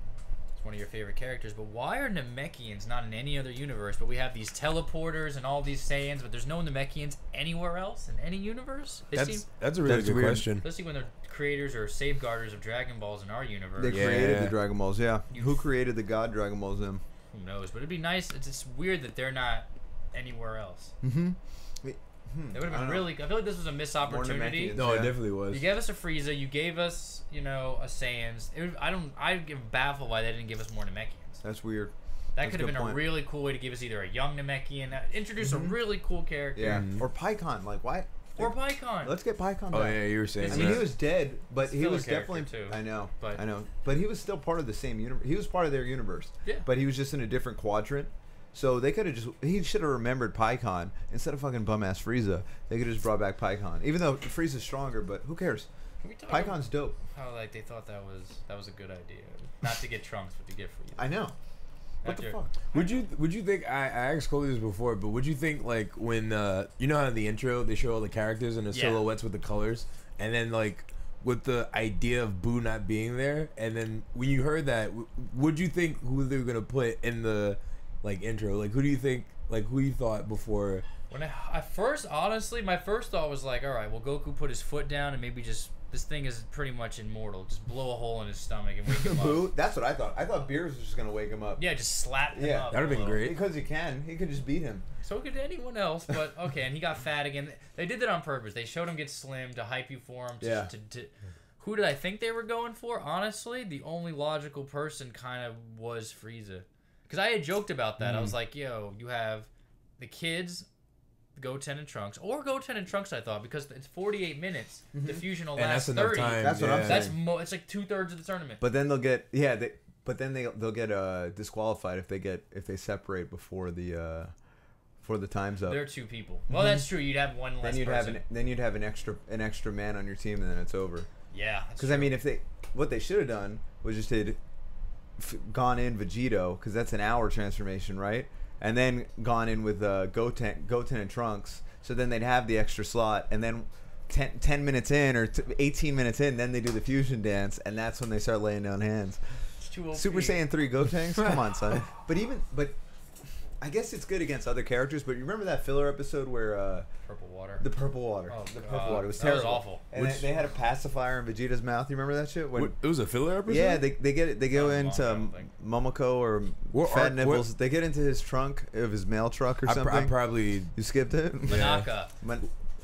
Speaker 3: it's one of your favorite characters. But why are Namekians not in any other universe? But we have these teleporters and all these Saiyans, but there's no Namekians anywhere else in any universe.
Speaker 2: That's a really good question.
Speaker 3: Especially when they're creators or safeguarders of Dragon Balls in our universe.
Speaker 1: They created the Dragon Balls. Yeah. Who created the God Dragon Balls? Them.
Speaker 3: Who knows? But it'd be nice. It's just weird that they're not anywhere else. It would have been really. I feel like this was a missed opportunity.
Speaker 2: No, it definitely was.
Speaker 3: You gave us a Frieza. You gave us, a Saiyans. I get baffled why they didn't give us more Namekians.
Speaker 1: That's weird.
Speaker 3: That could have been a really cool way to give us either a young Namekian, introduce a really cool character.
Speaker 1: Yeah. Or Pycon. Like why?
Speaker 3: Or Pycon.
Speaker 1: Let's get Pycon back.
Speaker 2: Oh yeah, you were saying.
Speaker 1: I mean, he was dead, but he was definitely.
Speaker 3: Too,
Speaker 1: I know.
Speaker 3: But
Speaker 1: he was still part of the same universe. He was part of their universe.
Speaker 3: Yeah.
Speaker 1: But he was just in a different quadrant. So they could have he should have remembered Pycon instead of fucking bum ass Frieza. They could have just brought back Pycon, even though Frieza's stronger. But who cares? Pycon's dope.
Speaker 3: How they thought that was a good idea, not to get Trunks, but to get Frieza.
Speaker 1: I know. What the fuck?
Speaker 2: Would you think I asked Cole this before, but would you think like when you know how in the intro they show all the characters and the silhouettes with the colors, and then like with the idea of Boo not being there, and then when you heard that, would you think who they were gonna put in the like intro? Like who do you think? Like who you thought before?
Speaker 3: When I first, honestly, my first thought was like, all right, well, Goku put his foot down and maybe just this thing is pretty much immortal. Just blow a hole in his stomach and wake him up.
Speaker 1: That's what I thought. I thought Beerus was just gonna wake him up.
Speaker 3: Yeah, just slap him up.
Speaker 2: That'd have been great.
Speaker 1: Because he can. He could just beat him.
Speaker 3: So could anyone else, but okay. And he got fat again. They did that on purpose. They showed him get slim to hype you for him. Who did I think they were going for? Honestly, the only logical person kind of was Frieza. Because I had joked about that. I was like, yo, you have the kids, Goten and Trunks. Or Goten and Trunks, I thought, because it's 48 minutes. The fusion will last 30.
Speaker 1: That's what I'm saying.
Speaker 3: It's like 2/3 of the tournament.
Speaker 1: But then they'll get they'll get disqualified if they separate before the time's up.
Speaker 3: They're 2 people. Well, that's true. You'd have one less person.
Speaker 1: Then you'd have an extra man on your team, and then it's over.
Speaker 3: Yeah.
Speaker 1: Because I mean, what they should have done was just did gone in Vegito, because that's an hour transformation, right? And then gone in with Goten and Trunks. So then they'd have the extra slot, and then 10 minutes in or 18 minutes in, then they do the fusion dance, and that's when they start laying down hands. Super Saiyan 3 Gotenks? Come on, son. But I guess it's good against other characters, but you remember that filler episode where
Speaker 3: Purple water.
Speaker 1: The purple water.
Speaker 3: Oh,
Speaker 1: the purple water. It was
Speaker 3: that
Speaker 1: terrible.
Speaker 3: was awful.
Speaker 1: And they had a pacifier in Vegeta's mouth. You remember that shit?
Speaker 2: It was a filler episode?
Speaker 1: Yeah, they go into Momoko or Fat Nipples. They get into his trunk of his mail truck or something.
Speaker 2: I probably...
Speaker 1: You skipped it?
Speaker 3: Manaka.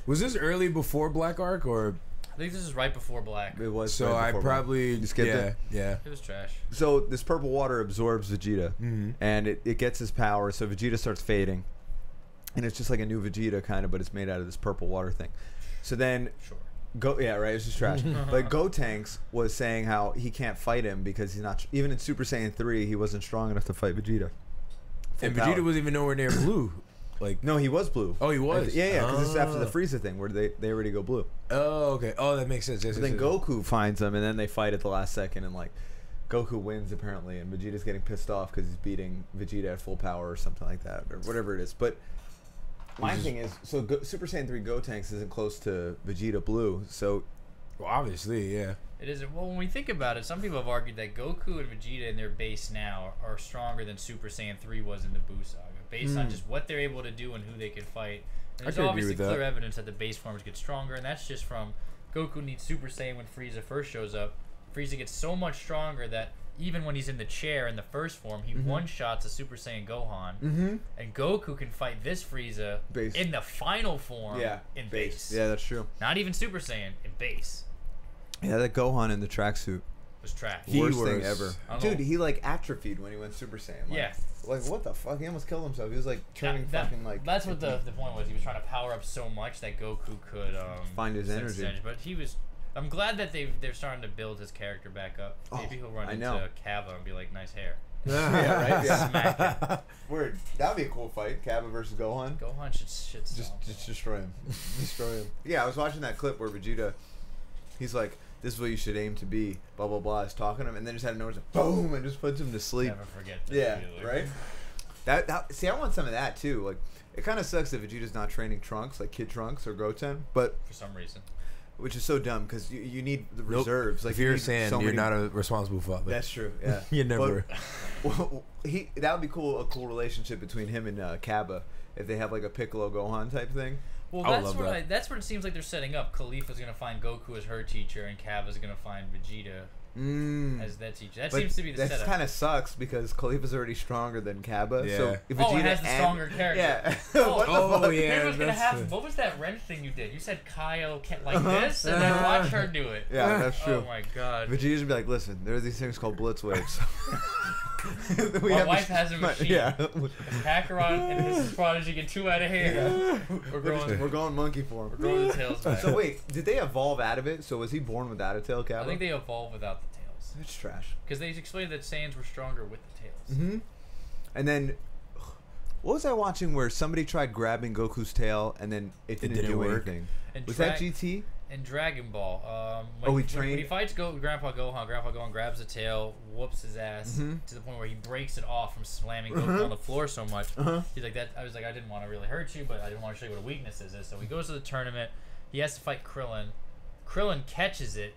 Speaker 2: Was this early before Black Arc or...
Speaker 3: I think this is right before Black.
Speaker 1: It was.
Speaker 2: So
Speaker 1: right
Speaker 2: I probably...
Speaker 1: You skipped it?
Speaker 2: Yeah.
Speaker 3: It was trash.
Speaker 1: So this purple water absorbs Vegeta, and it gets his power, so Vegeta starts fading. And it's just like a new Vegeta kind of, but it's made out of this purple water thing. So then...
Speaker 3: Sure.
Speaker 1: Yeah, right. It's just trash. But Gotenks was saying how he can't fight him because he's not... Even in Super Saiyan 3, he wasn't strong enough to fight Vegeta.
Speaker 2: And Vegeta wasn't even nowhere near blue. Like,
Speaker 1: no, he was blue.
Speaker 2: Oh, he was?
Speaker 1: Yeah, because this is after the Frieza thing where they already go blue.
Speaker 2: Oh, okay. Oh, that makes sense. Yes,
Speaker 1: So then Goku finds him, and then they fight at the last second, and like Goku wins apparently, and Vegeta's getting pissed off because he's beating Vegeta at full power or something like that, or whatever it is. But my thing is, so Super Saiyan 3 Gotenks isn't close to Vegeta Blue, so...
Speaker 2: Well, obviously, yeah.
Speaker 3: It isn't. Well, when we think about it, some people have argued that Goku and Vegeta in their base now are stronger than Super Saiyan 3 was in the Buu Saga, based on just what they're able to do and who they can fight. And there's obviously clear evidence that the base forms get stronger, and that's just from Goku needs Super Saiyan when Frieza first shows up. Frieza gets so much stronger that even when he's in the chair in the first form, he one-shots a Super Saiyan Gohan. And Goku can fight this Frieza in the final form in base.
Speaker 1: Yeah, that's true.
Speaker 3: Not even Super Saiyan, in base.
Speaker 1: Yeah, that Gohan in the tracksuit
Speaker 3: was trash.
Speaker 1: Worst thing ever. Dude, he like atrophied when he went Super Saiyan. Like,
Speaker 3: yeah.
Speaker 1: Like, what the fuck? He almost killed himself. He was like turning fucking like...
Speaker 3: That's what the point was. He was trying to power up so much that Goku could...
Speaker 1: find his energy.
Speaker 3: But he was... I'm glad that they're starting to build his character back up. Maybe he'll run into Kava and be like, nice hair.
Speaker 1: Yeah, right? Yeah.
Speaker 3: Smack him.
Speaker 1: Word. That would be a cool fight. Kava versus Gohan.
Speaker 3: Gohan should
Speaker 1: just destroy him. Destroy him. Yeah, I was watching that clip where Vegeta... He's like... This is what you should aim to be, blah, blah, blah. He's talking to him, and then just had a noise, boom, and just puts him to sleep.
Speaker 3: Never forget that.
Speaker 1: Yeah, right? That see, I want some of that, too. Like, it kind of sucks that Vegeta's not training Trunks, like Kid Trunks or Goten, but...
Speaker 3: For some reason.
Speaker 1: Which is so dumb, because you need the reserves. Like,
Speaker 2: if you're saying you're not a responsible father.
Speaker 1: That's true, yeah.
Speaker 2: You never...
Speaker 1: But, that would be cool, a cool relationship between him and Kaba, if they have, like, a Piccolo Gohan type thing.
Speaker 3: Well, that's what it seems like they're setting up. Khalifa's going to find Goku as her teacher, and Kava's going to find Vegeta as that teacher. That seems to be the setup. That kind
Speaker 1: of sucks, because Khalifa's already stronger than Kaba.
Speaker 2: Yeah.
Speaker 1: So if Vegeta
Speaker 3: has the stronger character.
Speaker 1: Yeah.
Speaker 3: Yeah. What was that wrench thing you did? You said Kaio like this, and then watch her do it.
Speaker 1: Yeah, that's true.
Speaker 3: Oh my god.
Speaker 1: Vegeta's be like, listen, there are these things called blitz waves.
Speaker 3: My wife has a machine.
Speaker 1: Yeah.
Speaker 3: If Kakarot and his prodigy get 2 out of hand,
Speaker 1: we're going monkey form.
Speaker 3: We're growing the tails back.
Speaker 1: So wait, did they evolve out of it? So was he born without a tail, Kaba?
Speaker 3: I think they evolved without the tails.
Speaker 1: That's trash.
Speaker 3: Because they explained that Saiyans were stronger with the tails.
Speaker 1: And then, what was I watching where somebody tried grabbing Goku's tail and then it didn't do anything? Was that GT?
Speaker 3: In Dragon Ball,
Speaker 1: when
Speaker 3: he fights Grandpa Gohan grabs the tail, whoops his ass to the point where he breaks it off from slamming Goku on the floor so much. He's like that. I was like, I didn't want to really hurt you, but I didn't want to show you what a weakness is. So he goes to the tournament. He has to fight Krillin. Krillin catches it.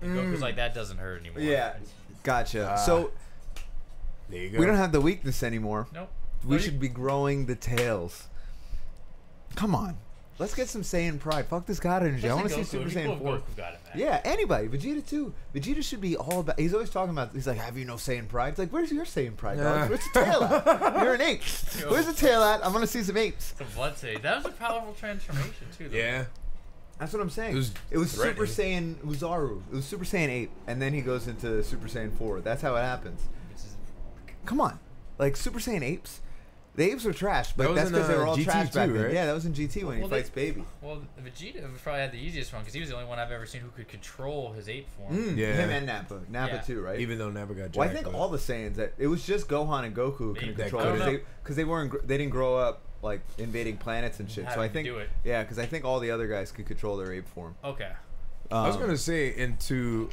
Speaker 3: And Goku's like, that doesn't hurt anymore.
Speaker 1: Yeah, gotcha. So
Speaker 2: there you go.
Speaker 1: We don't have the weakness anymore.
Speaker 3: Nope.
Speaker 1: We should be growing the tails. Come on. Let's get some Saiyan pride. Fuck this God energy. I want to see Super Saiyan 4. Yeah, anybody. Vegeta too. Vegeta should be all about... He's always talking about... He's like, have you no Saiyan pride? It's like, where's your Saiyan pride, dog? Where's the tail at? You're an ape. Where's the tail at? I want to see some apes.
Speaker 3: Some blood Saiyan. That was a powerful transformation too, though.
Speaker 2: Yeah.
Speaker 1: That's what I'm saying. It was Super Saiyan Uzaru. It was Super Saiyan 8. And then he goes into Super Saiyan 4. That's how it happens. Come on. Like, Super Saiyan apes... The apes were trash, but that's because they were all
Speaker 2: GT
Speaker 1: trash back then.
Speaker 2: Right?
Speaker 1: Yeah, that was in GT when he fights Baby.
Speaker 3: Well, Vegeta probably had the easiest one because he was the only one I've ever seen who could control his ape form.
Speaker 2: Yeah.
Speaker 1: Him and Nappa. Nappa too, right?
Speaker 2: Even though Nappa got jacked.
Speaker 1: Well, I think all the Saiyans, it was just Gohan and Goku who couldn't control it. Because they didn't grow up like invading planets and shit. So I think, because I think all the other guys could control their ape form.
Speaker 3: Okay.
Speaker 2: I was going to say, into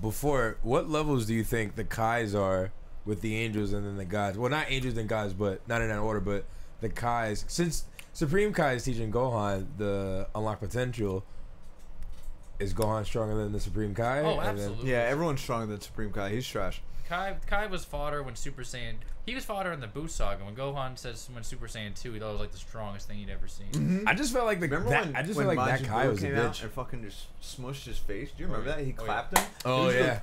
Speaker 2: before, what levels do you think the Kais are with the angels and then the gods? Well, not angels and gods, but not in that order, but the Kais. Since Supreme Kai is teaching Gohan the unlocked potential, is Gohan stronger than the Supreme Kai?
Speaker 3: Oh, absolutely.
Speaker 1: Yeah, everyone's stronger than Supreme Kai. He's trash.
Speaker 3: Kai was fodder when Super Saiyan. He was fodder in the Buu saga. When Gohan says when Super Saiyan 2, he thought it was like the strongest thing he'd ever seen.
Speaker 1: Mm-hmm.
Speaker 2: I just felt like that Kai was a bitch.
Speaker 1: And fucking just smushed his face. Do you remember that? He clapped him.
Speaker 2: Oh
Speaker 1: He was
Speaker 2: yeah.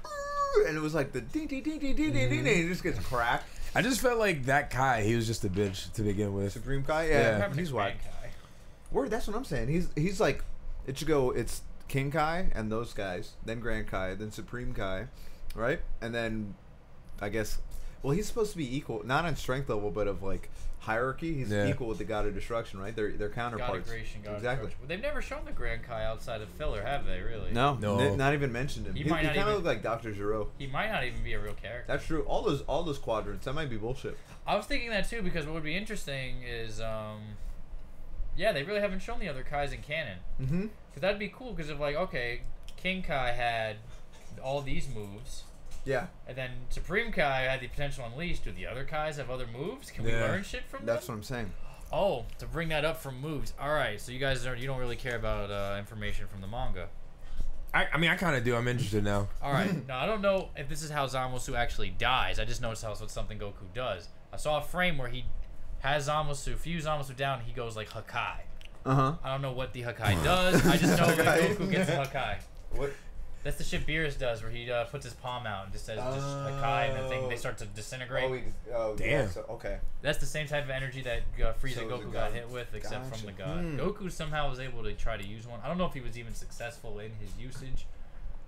Speaker 1: like, and it was like the ding ding ding ding ding ding ding. He just gets cracked.
Speaker 2: I just felt like that Kai, he was just a bitch to begin with.
Speaker 1: Supreme Kai,
Speaker 2: Yeah.
Speaker 1: he's whack.
Speaker 3: Kai.
Speaker 1: Word, that's what I'm saying. He's like, it should go. It's King Kai and those guys, then Grand Kai, then Supreme Kai, right? And then, I guess, well, he's supposed to be equal, not on strength level, but of like hierarchy. He's equal with the God of Destruction, right? They're counterparts.
Speaker 3: God of Creation, God
Speaker 1: exactly.
Speaker 3: of Destruction. Well, they've never shown the Grand Kai outside of filler, have they? Really?
Speaker 1: No,
Speaker 2: No.
Speaker 1: not even mentioned him.
Speaker 3: He
Speaker 1: He
Speaker 3: might not
Speaker 1: kind of
Speaker 3: even-
Speaker 1: looked like Dr. Giro.
Speaker 3: He might not even be a real character.
Speaker 1: That's true. All those quadrants, that might be bullshit.
Speaker 3: I was thinking that too because what would be interesting is, yeah, they really haven't shown the other Kais in canon.
Speaker 1: Mm-hmm.
Speaker 3: Because that'd be cool. Because if like, okay, King Kai had all these moves,
Speaker 1: Yeah,
Speaker 3: and then Supreme Kai had the potential unleashed. Do the other Kais have other moves? Can we
Speaker 2: Yeah.
Speaker 3: learn shit from
Speaker 1: that's
Speaker 3: them?
Speaker 1: what I'm saying.
Speaker 3: Oh, to bring that up from moves. All right, so you guys you don't really care about information from the manga.
Speaker 2: I mean, I kind of do. I'm interested now.
Speaker 3: All right, now I don't know if this is how Zamasu actually dies. I just noticed how it's something Goku does. I saw a frame where he has Zamasu, fuse Zamasu down, and he goes like Hakai.
Speaker 1: Uh-huh.
Speaker 3: I don't know what the Hakai does. I just know that Goku gets the Hakai.
Speaker 1: What?
Speaker 3: That's the shit Beerus does, where he puts his palm out and just says just Hakai, and the thing they start to disintegrate.
Speaker 2: Damn.
Speaker 1: Yeah, so, okay.
Speaker 3: That's the same type of energy that Frieza
Speaker 1: So
Speaker 3: Goku
Speaker 1: the
Speaker 3: got
Speaker 1: god.
Speaker 3: hit with, except from the god.
Speaker 1: Hmm.
Speaker 3: Goku somehow was able to try to use one. I don't know if he was even successful in his usage.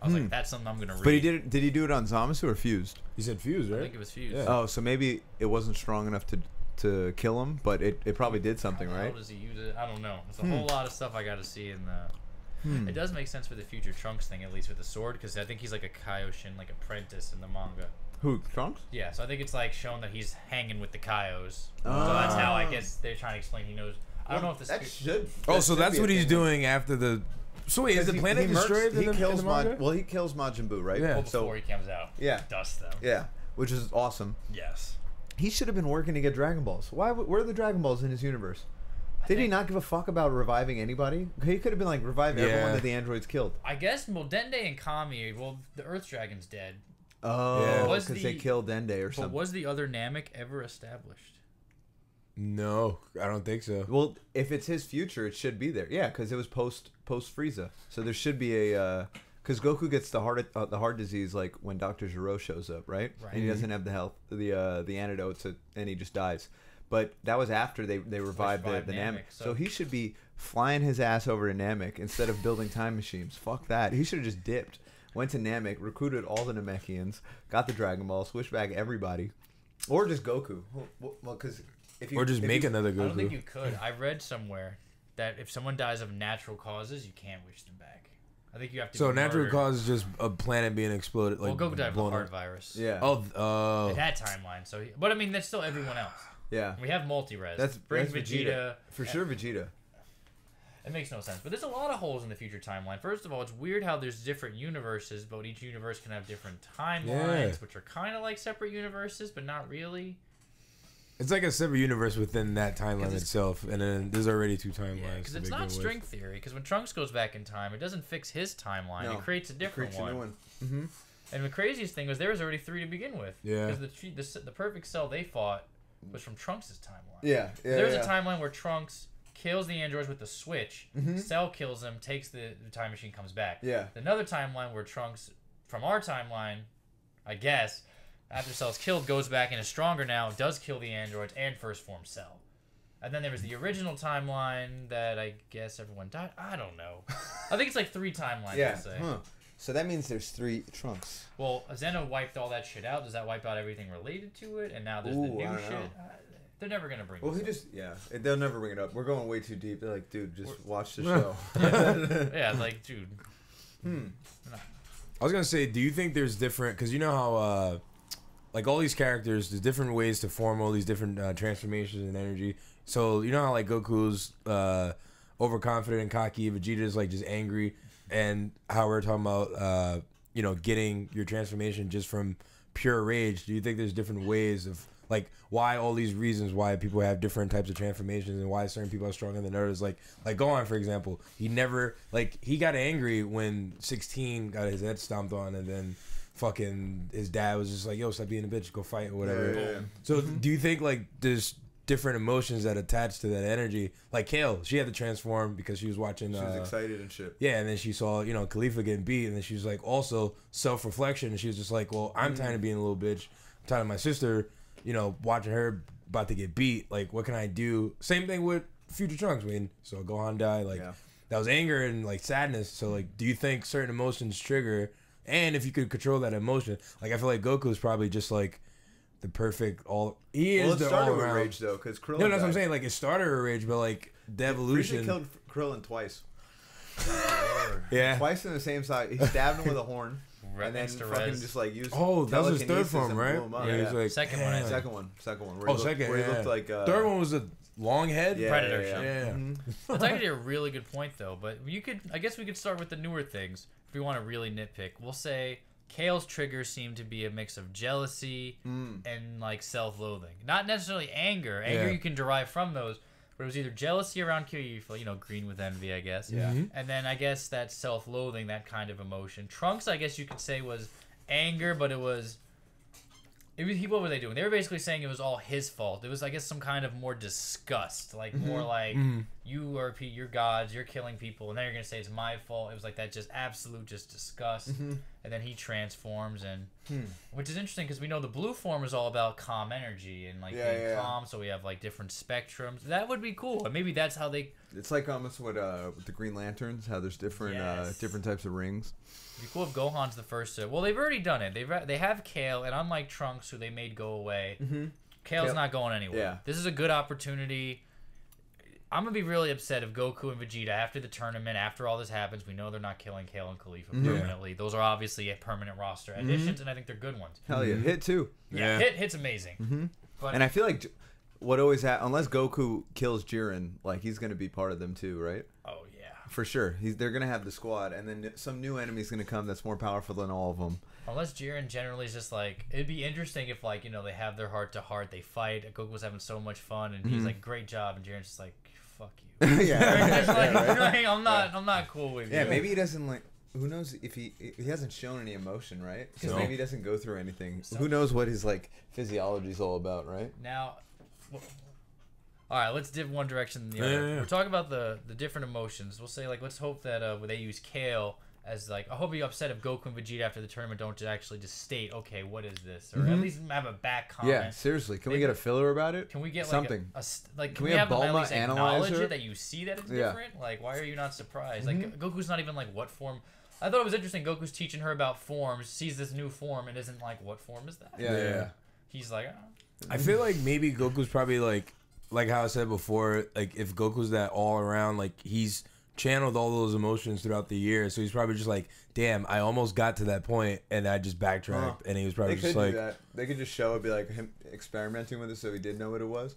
Speaker 3: I was like, that's something I'm gonna read.
Speaker 1: But did he do it on Zamasu or fused?
Speaker 2: He said fuse,
Speaker 3: I
Speaker 2: right?
Speaker 3: think it was fused.
Speaker 2: Yeah.
Speaker 1: Oh, so maybe it wasn't strong enough to kill him, but it probably did something,
Speaker 3: How
Speaker 1: right?
Speaker 3: does he use it? I don't know. There's a whole lot of stuff I got to see in the. It does make sense for the future Trunks thing, at least with the sword, because I think he's like a Kaioshin, like apprentice in the manga.
Speaker 1: Who, Trunks?
Speaker 3: Yeah, so I think it's like shown that he's hanging with the Kaios.
Speaker 1: Oh.
Speaker 3: So that's how I guess they're trying to explain he knows. I don't know if this.
Speaker 1: That should.
Speaker 2: Oh,
Speaker 1: that
Speaker 2: so
Speaker 1: should
Speaker 2: that's
Speaker 1: be a
Speaker 2: what he's
Speaker 1: thing.
Speaker 2: doing after the. So wait, is the planet destroyed
Speaker 1: He
Speaker 2: in
Speaker 1: kills
Speaker 2: the manga?
Speaker 1: Well, he kills Majin Buu, right?
Speaker 2: Yeah.
Speaker 3: Well,
Speaker 1: So
Speaker 3: before he comes out.
Speaker 1: yeah.
Speaker 3: Dust them.
Speaker 1: yeah, which is awesome.
Speaker 3: Yes.
Speaker 1: He should have been working to get Dragon Balls. Where are the Dragon Balls in his universe? Did he
Speaker 3: think-
Speaker 1: not give a fuck about reviving anybody? He could have been like revive everyone
Speaker 2: Yeah.
Speaker 1: that the androids killed.
Speaker 3: I guess Dende and Kami. Well, the Earth Dragon's dead.
Speaker 1: Oh,
Speaker 2: Yeah.
Speaker 3: Was
Speaker 1: because they
Speaker 3: the-
Speaker 1: killed Dende or
Speaker 3: But
Speaker 1: something.
Speaker 3: was the other Namek ever established?
Speaker 2: No, I don't think so.
Speaker 1: Well, if it's his future, it should be there. Yeah, because it was post Frieza, so there should be a. Because Goku gets the heart disease like when Dr. Gero shows up, right?
Speaker 3: Right.
Speaker 1: And he doesn't have the antidote, and he just dies. But that was after they revived the
Speaker 3: revived
Speaker 1: Namek.
Speaker 3: Namek,
Speaker 1: So
Speaker 3: so-
Speaker 1: he should be flying his ass over to Namek instead of building time machines. Fuck that. He should have just dipped, went to Namek, recruited all the Namekians, got the Dragon Ball, switched back everybody, or just Goku. Well, because if you
Speaker 2: Or just
Speaker 1: if
Speaker 2: make
Speaker 1: you-
Speaker 2: another
Speaker 3: I don't think
Speaker 2: Goku.
Speaker 3: you could. I read somewhere that if someone dies of natural causes, you can't wish them back. I think you have to.
Speaker 2: So
Speaker 3: be
Speaker 2: natural
Speaker 3: murdered.
Speaker 2: cause is just a planet being exploded,
Speaker 3: Well,
Speaker 2: like
Speaker 3: Goku died of the
Speaker 2: blown
Speaker 3: heart
Speaker 2: up.
Speaker 3: virus.
Speaker 1: Yeah.
Speaker 2: Oh,
Speaker 3: In that timeline, so but I mean that's still everyone else.
Speaker 1: Yeah.
Speaker 3: We have multi-res.
Speaker 1: That's
Speaker 3: Bring
Speaker 1: that's
Speaker 3: Vegeta.
Speaker 1: For sure, Vegeta.
Speaker 3: It makes no sense. But there's a lot of holes in the future timeline. First of all, it's weird how there's different universes, but each universe can have different timelines,
Speaker 2: Yeah.
Speaker 3: which are kind of like separate universes, but not really.
Speaker 2: It's like a separate universe within that
Speaker 3: 'Cause
Speaker 2: timeline
Speaker 3: it's-
Speaker 2: itself, and then there's already two
Speaker 3: Yeah,
Speaker 2: timelines.
Speaker 3: because
Speaker 2: to
Speaker 3: it's
Speaker 2: begin
Speaker 3: not
Speaker 2: with.
Speaker 3: string theory. Because when Trunks goes back in time, it doesn't fix his timeline.
Speaker 1: No,
Speaker 3: It creates a different
Speaker 1: Creates a
Speaker 3: one.
Speaker 1: new one. Mm-hmm.
Speaker 3: And the craziest thing was there was already 3 to begin with.
Speaker 2: Yeah.
Speaker 3: Because the perfect cell they fought was from Trunks' timeline.
Speaker 1: Yeah.
Speaker 3: There's a timeline where Trunks kills the androids with the switch.
Speaker 1: Mhm.
Speaker 3: Cell kills him, takes the time machine, comes back.
Speaker 1: Yeah.
Speaker 3: Another timeline where Trunks, from our timeline, I guess, after Cell's killed, goes back and is stronger now, does kill the androids and first form Cell. And then there was the original timeline that I guess everyone died. I don't know. I think it's like 3 timelines,
Speaker 1: Yeah.
Speaker 3: I'd say.
Speaker 1: Huh. So that means there's 3 Trunks.
Speaker 3: Well, Zeno wiped all that shit out. Does that wipe out everything related to it? And now there's the
Speaker 1: Ooh,
Speaker 3: new
Speaker 1: I don't
Speaker 3: shit.
Speaker 1: know.
Speaker 3: They're never gonna bring.
Speaker 1: Well,
Speaker 3: this
Speaker 1: he
Speaker 3: up.
Speaker 1: just they'll never bring it up. We're going way too deep. They're like, dude, just watch the show.
Speaker 3: Yeah, like dude.
Speaker 2: I was gonna say, do you think there's different? Because you know how, like all these characters, there's different ways to form all these different transformations and energy. So you know how like Goku's overconfident and cocky, Vegeta's like just angry, and how we're talking about you know, getting your transformation just from pure rage? Do you think there's different ways of like why all these reasons why people have different types of transformations and why certain people are stronger than others? Like Gohan, for example, he never he got angry when 16 got his head stomped on, and then fucking his dad was just like, yo, stop being a bitch, go fight or whatever.
Speaker 1: Yeah.
Speaker 2: So do you think like there's different emotions that attach to that energy? Like Kale, she had to transform because she was watching.
Speaker 1: She was excited and shit.
Speaker 2: Yeah, and then she saw, you know, Khalifa getting beat, and then she was like, also self-reflection, and she was just like, well, I'm tired of being a little bitch. I'm tired of my sister, you know, watching her about to get beat. Like, what can I do? Same thing with Future Trunks. I mean, so Gohan died. Like, that was anger and like sadness. So, like, do you think certain emotions trigger? And if you could control that emotion, like, I feel like Goku's probably just like the perfect He is the all around
Speaker 1: rage though, because Krillin.
Speaker 2: No, that's what I'm saying. Like, it started with rage, but like the evolution.
Speaker 1: Frieza killed Krillin twice.
Speaker 2: Yeah,
Speaker 1: twice in the same side. He stabbed him with a horn, and then fucking just like used.
Speaker 2: Oh, that was his third form, right?
Speaker 3: Yeah,
Speaker 2: he was like,
Speaker 3: second one.
Speaker 1: Second one.
Speaker 2: Where
Speaker 1: he looked like.
Speaker 2: Third one was a long head.
Speaker 3: Predator.
Speaker 2: Yeah.
Speaker 3: That's actually a really good point though. But I guess we could start with the newer things if we want to really nitpick. We'll say Kale's triggers seem to be a mix of jealousy and like self-loathing. Not necessarily anger. Anger you can derive from those, but it was either jealousy around Kirifa, you know, green with envy, I guess.
Speaker 1: Yeah.
Speaker 3: And then I guess that self-loathing, that kind of emotion. Trunks, I guess you could say, was anger, but it was what were they doing? They were basically saying it was all his fault. It was, I guess, some kind of more disgust, like more like you're gods, you're killing people, and then you're gonna say it's my fault. It was like that, just absolute disgust. And then he transforms, and which is interesting because we know the blue form is all about calm energy and like being calm. So we have like different spectrums. That would be cool, and maybe that's how they.
Speaker 1: It's like almost what with the Green Lanterns, how there's different different types of rings.
Speaker 3: It'd be cool if Gohan's the first to. Well, they've already done it. They have Kale, and unlike Trunks, who they made go away, Kale's not going anywhere.
Speaker 1: Yeah.
Speaker 3: This is a good opportunity. I'm gonna be really upset if Goku and Vegeta, after the tournament, after all this happens, we know they're not killing Kale and Khalifa permanently. Those are obviously permanent roster additions, and I think they're good ones.
Speaker 1: Hell yeah, Hit too.
Speaker 3: Yeah, Hit's amazing. But,
Speaker 1: and I feel like what always happens, unless Goku kills Jiren, like he's gonna be part of them too, right?
Speaker 3: Oh yeah,
Speaker 1: for sure. They're gonna have the squad, and then some new enemy's gonna come that's more powerful than all of them.
Speaker 3: Unless Jiren generally is just like, it'd be interesting if like, you know, they have their heart to heart, they fight. Goku's having so much fun, and he's like, great job, and Jiren's just like, fuck you. I'm not cool with you.
Speaker 1: Yeah, maybe he doesn't like. Who knows if he hasn't shown any emotion, right? Because maybe he doesn't go through anything. Who knows what his like physiology's all about, right?
Speaker 3: Now, all right, let's dip one direction than the other. We're talking about the different emotions. We'll say like, let's hope that they use Kale as like, I hope you're upset if Goku and Vegeta after the tournament don't actually just state, okay, what is this, or at least have a back comment.
Speaker 1: Yeah, seriously, can we get a filler about it?
Speaker 3: Can we get like
Speaker 1: something?
Speaker 3: Can we have them at least acknowledge
Speaker 1: her?
Speaker 3: it, that you see that it's different? Like, why are you not surprised? Like, Goku's not even like, what form? I thought it was interesting. Goku's teaching her about forms, sees this new form, and isn't like, what form is that?
Speaker 1: Yeah.
Speaker 3: He's like,
Speaker 2: I feel like maybe Goku's probably like how I said before, like if Goku's that all around, like he's channeled all those emotions throughout the year, so he's probably just like, damn, I almost got to that point and I just backtracked, and he was probably just like,
Speaker 1: they could just show it, be like him experimenting with it, so he did know what it was.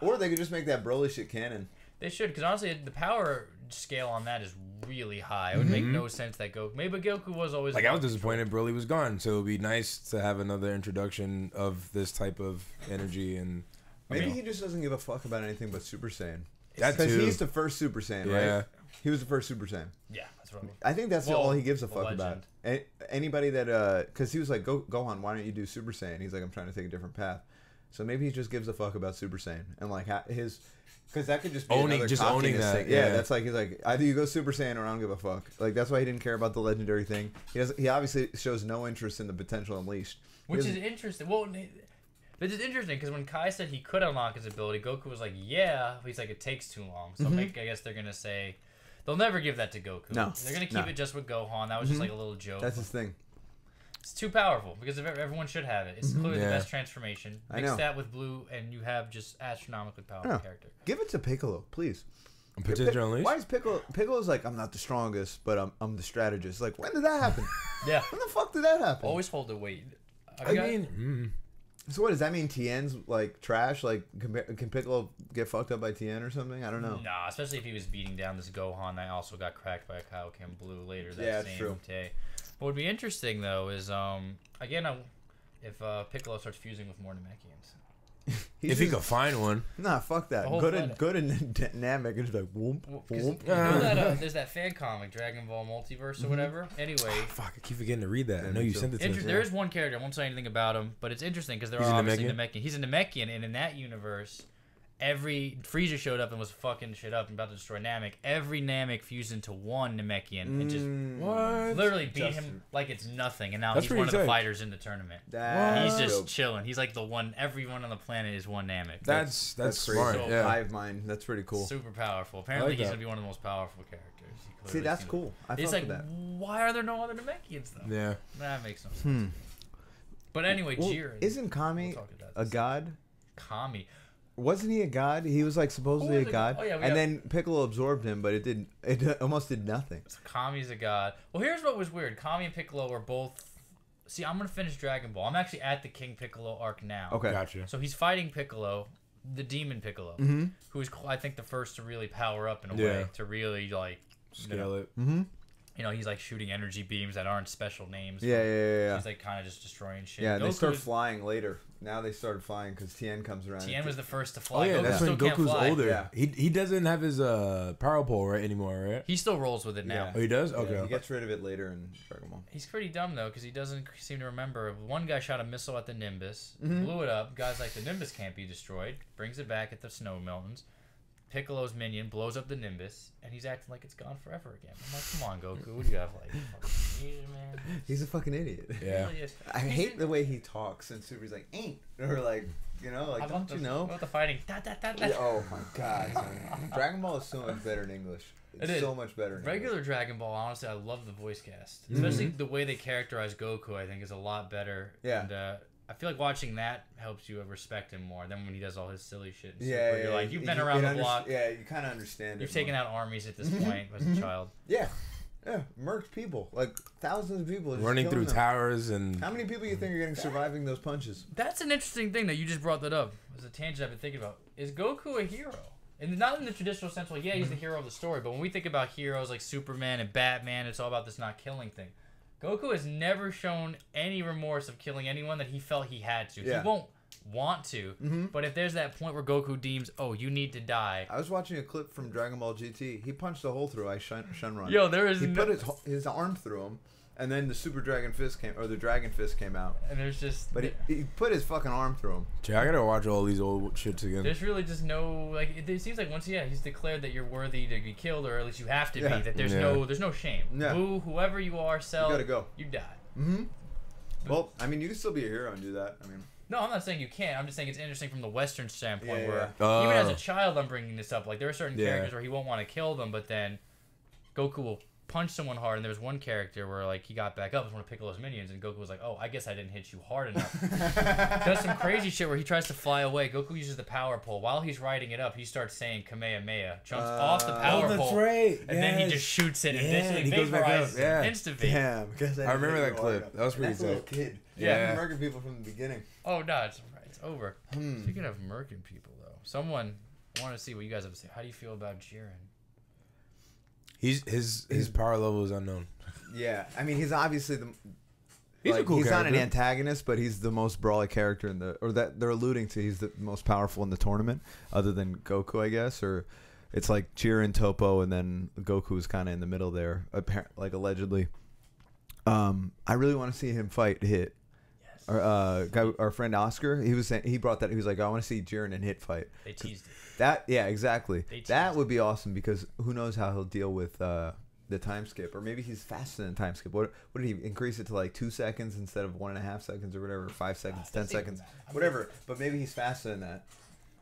Speaker 3: Or
Speaker 1: they could just make that Broly shit canon.
Speaker 3: They should, because honestly, the power scale on that is really high. It would make no sense that maybe Goku was always
Speaker 2: like, I was disappointed Broly was gone, so it would be nice to have another introduction of this type of energy. And
Speaker 1: maybe he just doesn't give a fuck about anything but Super Saiyan.
Speaker 2: That
Speaker 1: because he's the first Super Saiyan, right? He was the first Super Saiyan.
Speaker 3: Yeah, that's right.
Speaker 1: I think that's all he gives a fuck about. Anybody that, because he was like, Gohan, why don't you do Super Saiyan? He's like, I'm trying to take a different path. So maybe he just gives a fuck about Super Saiyan and like his. Because that could just be owning that thing. Yeah, that's like, he's like, either you go Super Saiyan or I don't give a fuck. Like, that's why he didn't care about the legendary thing. He obviously shows no interest in the potential unleashed.
Speaker 3: Which is interesting. Well, this is interesting because when Kai said he could unlock his ability, Goku was like, yeah. He's like, it takes too long. So I guess they're going to say, they'll never give that to Goku.
Speaker 1: No.
Speaker 3: They're going to keep it just with Gohan. That was just like a little joke.
Speaker 1: That's his thing.
Speaker 3: It's too powerful because everyone should have it. It's clearly the best transformation. Mix that with Blue, and you have just astronomically powerful character.
Speaker 1: Give it to Piccolo, please.
Speaker 2: Potential Unleashed?
Speaker 1: Why is Piccolo's like, I'm not the strongest, but I'm the strategist. Like, when did that happen?
Speaker 3: Yeah.
Speaker 1: When the fuck did that happen?
Speaker 3: Always hold the weight.
Speaker 1: So what does that mean? Tien's like trash? Like, can Piccolo get fucked up by Tien or something? I don't know.
Speaker 3: Nah, especially if he was beating down this Gohan that also got cracked by a Kaioken Blue later that same day. What would be interesting though is again if Piccolo starts fusing with more Namekians.
Speaker 2: If he could find one.
Speaker 1: Nah, fuck that. Go to Namek and just like whoop, whoop.
Speaker 3: You know that, there's that fan comic, Dragon Ball Multiverse or whatever. Anyway,
Speaker 2: fuck, I keep forgetting to read that. I know you sent it to me.
Speaker 3: There is one character. I won't say anything about him, but it's interesting because they're obviously Namekian. He's a Namekian, and in that universe, Frieza showed up and was fucking shit up and about to destroy Namek. Every Namek fused into one Namekian and just literally beat him like it's nothing. And now he's one of the fighters in the tournament. He's just chilling. He's like the one. Everyone on the planet is one Namek.
Speaker 2: That's smart.
Speaker 1: So
Speaker 2: yeah.
Speaker 1: Hive mind. That's pretty cool.
Speaker 3: Super powerful. Apparently, he's gonna be one of the most powerful characters.
Speaker 1: See, that's cool.
Speaker 3: It's like, why are there no other Namekians though?
Speaker 2: Yeah,
Speaker 3: that makes no sense. But anyway, Jiren.
Speaker 1: Isn't Kami a god?
Speaker 3: Kami.
Speaker 1: Wasn't he a god? He was like supposedly a god,
Speaker 3: and
Speaker 1: then Piccolo absorbed him, but it didn't. It almost did nothing.
Speaker 3: So Kami's a god. Well, here's what was weird. Kami and Piccolo were both. See, I'm gonna finish Dragon Ball. I'm actually at the King Piccolo arc now.
Speaker 1: Okay,
Speaker 2: gotcha.
Speaker 3: So he's fighting Piccolo, the Demon Piccolo, who is I think the first to really power up in a way to really like
Speaker 2: scale it.
Speaker 3: You know, he's like shooting energy beams that aren't special names.
Speaker 1: Yeah.
Speaker 3: He's like kind of just destroying shit.
Speaker 1: Yeah, they start flying later. Now they started flying because Tien comes around.
Speaker 3: Tien was the first to fly.
Speaker 2: Oh yeah, that's when Goku's older.
Speaker 1: Yeah.
Speaker 2: He doesn't have his power pole right anymore, right?
Speaker 3: He still rolls with it now.
Speaker 2: Oh, he does? Okay.
Speaker 1: He gets rid of it later in Dragon Ball.
Speaker 3: He's pretty dumb though because he doesn't seem to remember. One guy shot a missile at the Nimbus, blew it up. Guy's like, the Nimbus can't be destroyed. Brings it back at the Snow Mountains. Piccolo's minion blows up the Nimbus, and he's acting like it's gone forever again. I'm like, come on, Goku, what do you have, like, fucking Asian, man?
Speaker 1: He's a fucking idiot.
Speaker 2: Yeah.
Speaker 3: Really
Speaker 1: I hate the way he talks, and Super's like, ain't, or like, you know, like, don't you know?
Speaker 3: About the fighting.
Speaker 1: Yeah, oh my god, man. Dragon Ball is so much better in English. It's so much better in
Speaker 3: Regular
Speaker 1: English.
Speaker 3: Dragon Ball, honestly, I love the voice cast. Especially the way they characterize Goku, I think, is a lot better.
Speaker 1: Yeah.
Speaker 3: And, I feel like watching that helps you respect him more than when he does all his silly shit. And you're like, you've been around the block.
Speaker 1: Yeah, you kind of understand
Speaker 3: You've taken out armies at this point as a child.
Speaker 1: Yeah, murked people, like thousands of people. Just
Speaker 2: running through towers and...
Speaker 1: How many people you think are getting surviving those punches?
Speaker 3: That's an interesting thing that you just brought that up. It's a tangent I've been thinking about. Is Goku a hero? And not in the traditional sense, well, yeah, he's the hero of the story, but when we think about heroes like Superman and Batman, it's all about this not killing thing. Goku has never shown any remorse of killing anyone that he felt he had to.
Speaker 1: Yeah.
Speaker 3: He won't want to, but if there's that point where Goku deems, oh, you need to die.
Speaker 1: I was watching a clip from Dragon Ball GT. He punched a hole through Shenron.
Speaker 3: Yo, there is
Speaker 1: He put his arm through him, and then the Super Dragon Fist the Dragon Fist came out.
Speaker 3: And there's just...
Speaker 1: But he put his fucking arm through him.
Speaker 2: Gee, I gotta watch all these old shits again.
Speaker 3: There's really just no... Like, it seems like once, he's declared that you're worthy to be killed, or at least you have to be, that there's no shame.
Speaker 1: Yeah.
Speaker 3: Whoever you are, Cell,
Speaker 1: you gotta go.
Speaker 3: You die.
Speaker 1: Well, I mean, you can still be a hero and do that. I mean...
Speaker 3: No, I'm not saying you can't. I'm just saying it's interesting from the Western standpoint where
Speaker 2: Oh.
Speaker 3: even as a child I'm bringing this up. Like there are certain characters where he won't want to kill them, but then Goku will punch someone hard. And there was one character where like he got back up as one of Piccolo's minions, and Goku was like, "Oh, I guess I didn't hit you hard enough." Does some crazy shit where he tries to fly away. Goku uses the power pole. While he's riding it up, he starts saying Kamehameha, jumps off the power pole,
Speaker 2: right.
Speaker 3: and then he just shoots it and
Speaker 2: he
Speaker 3: basically
Speaker 2: goes back up.
Speaker 3: vaporizes
Speaker 2: Yeah.
Speaker 3: instant.
Speaker 1: Damn.
Speaker 2: I remember that clip. That was pretty
Speaker 1: That's a little
Speaker 2: sick.
Speaker 1: kid.
Speaker 2: Yeah.
Speaker 1: Murking people from the beginning.
Speaker 3: Oh no, it's over. Speaking of murking people, though, I want to see what you guys have to say. How do you feel about Jiren?
Speaker 2: His power level is unknown.
Speaker 1: Yeah, I mean, he's obviously
Speaker 2: He's a cool
Speaker 1: he's not an
Speaker 2: character.
Speaker 1: antagonist, but he's the most brawly character that they're alluding to. He's the most powerful in the tournament, other than Goku, I guess. Or it's like Jiren, Topo, and then Goku is kind of in the middle there, like allegedly. I really want to see him fight Hit. Our friend Oscar, he brought that. He was like, I want to see Jiren and Hit fight.
Speaker 3: They teased it.
Speaker 1: Exactly. That would be awesome because who knows how he'll deal with the time skip, or maybe he's faster than time skip. What did he increase it to, like 2 seconds instead of 1.5 seconds or whatever, 5 seconds, 10 seconds, whatever. But maybe he's faster than that,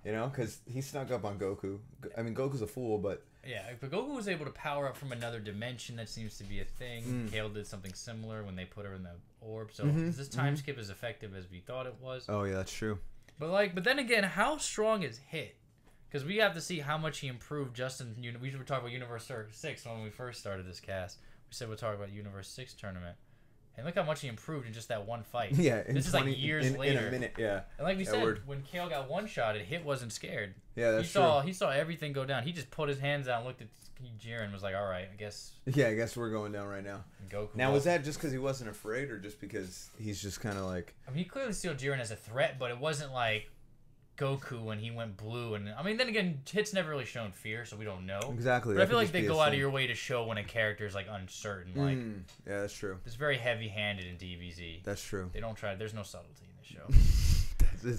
Speaker 1: you know, because he snuck up on Goku. I mean, Goku's a fool, but.
Speaker 3: Yeah, but Goku was able to power up from another dimension. That seems to be a thing. Kale did something similar when they put her in the orb. So is this time skip as effective as we thought it was?
Speaker 1: Oh yeah, that's true.
Speaker 3: But then again, how strong is Hit? Because we have to see how much he improved just in... We were talking about Universe 6 when we first started this cast. We said we'll talk about Universe 6 tournament. And look how much he improved in just that one fight.
Speaker 1: Yeah.
Speaker 3: This is like years later.
Speaker 1: In a minute, yeah.
Speaker 3: And like we said, when Kale got one-shotted, Hit wasn't scared.
Speaker 1: Yeah, that's
Speaker 3: true. He saw everything go down. He just put his hands out and looked at Jiren and was like, all right, I guess...
Speaker 1: Yeah, I guess we're going down right now.
Speaker 3: Goku.
Speaker 1: Now, was that just because he wasn't afraid, or just because he's just kind of like?
Speaker 3: I mean, he clearly saw Jiren as a threat, but it wasn't like Goku when he went blue. And I mean, then again, Hit's never really shown fear, so we don't know.
Speaker 1: Exactly.
Speaker 3: But I feel like they go out of your way to show when a character is like uncertain. Like,
Speaker 1: yeah, that's true.
Speaker 3: it's very heavy-handed in DBZ.
Speaker 1: That's true.
Speaker 3: They don't try. There's no subtlety in the show.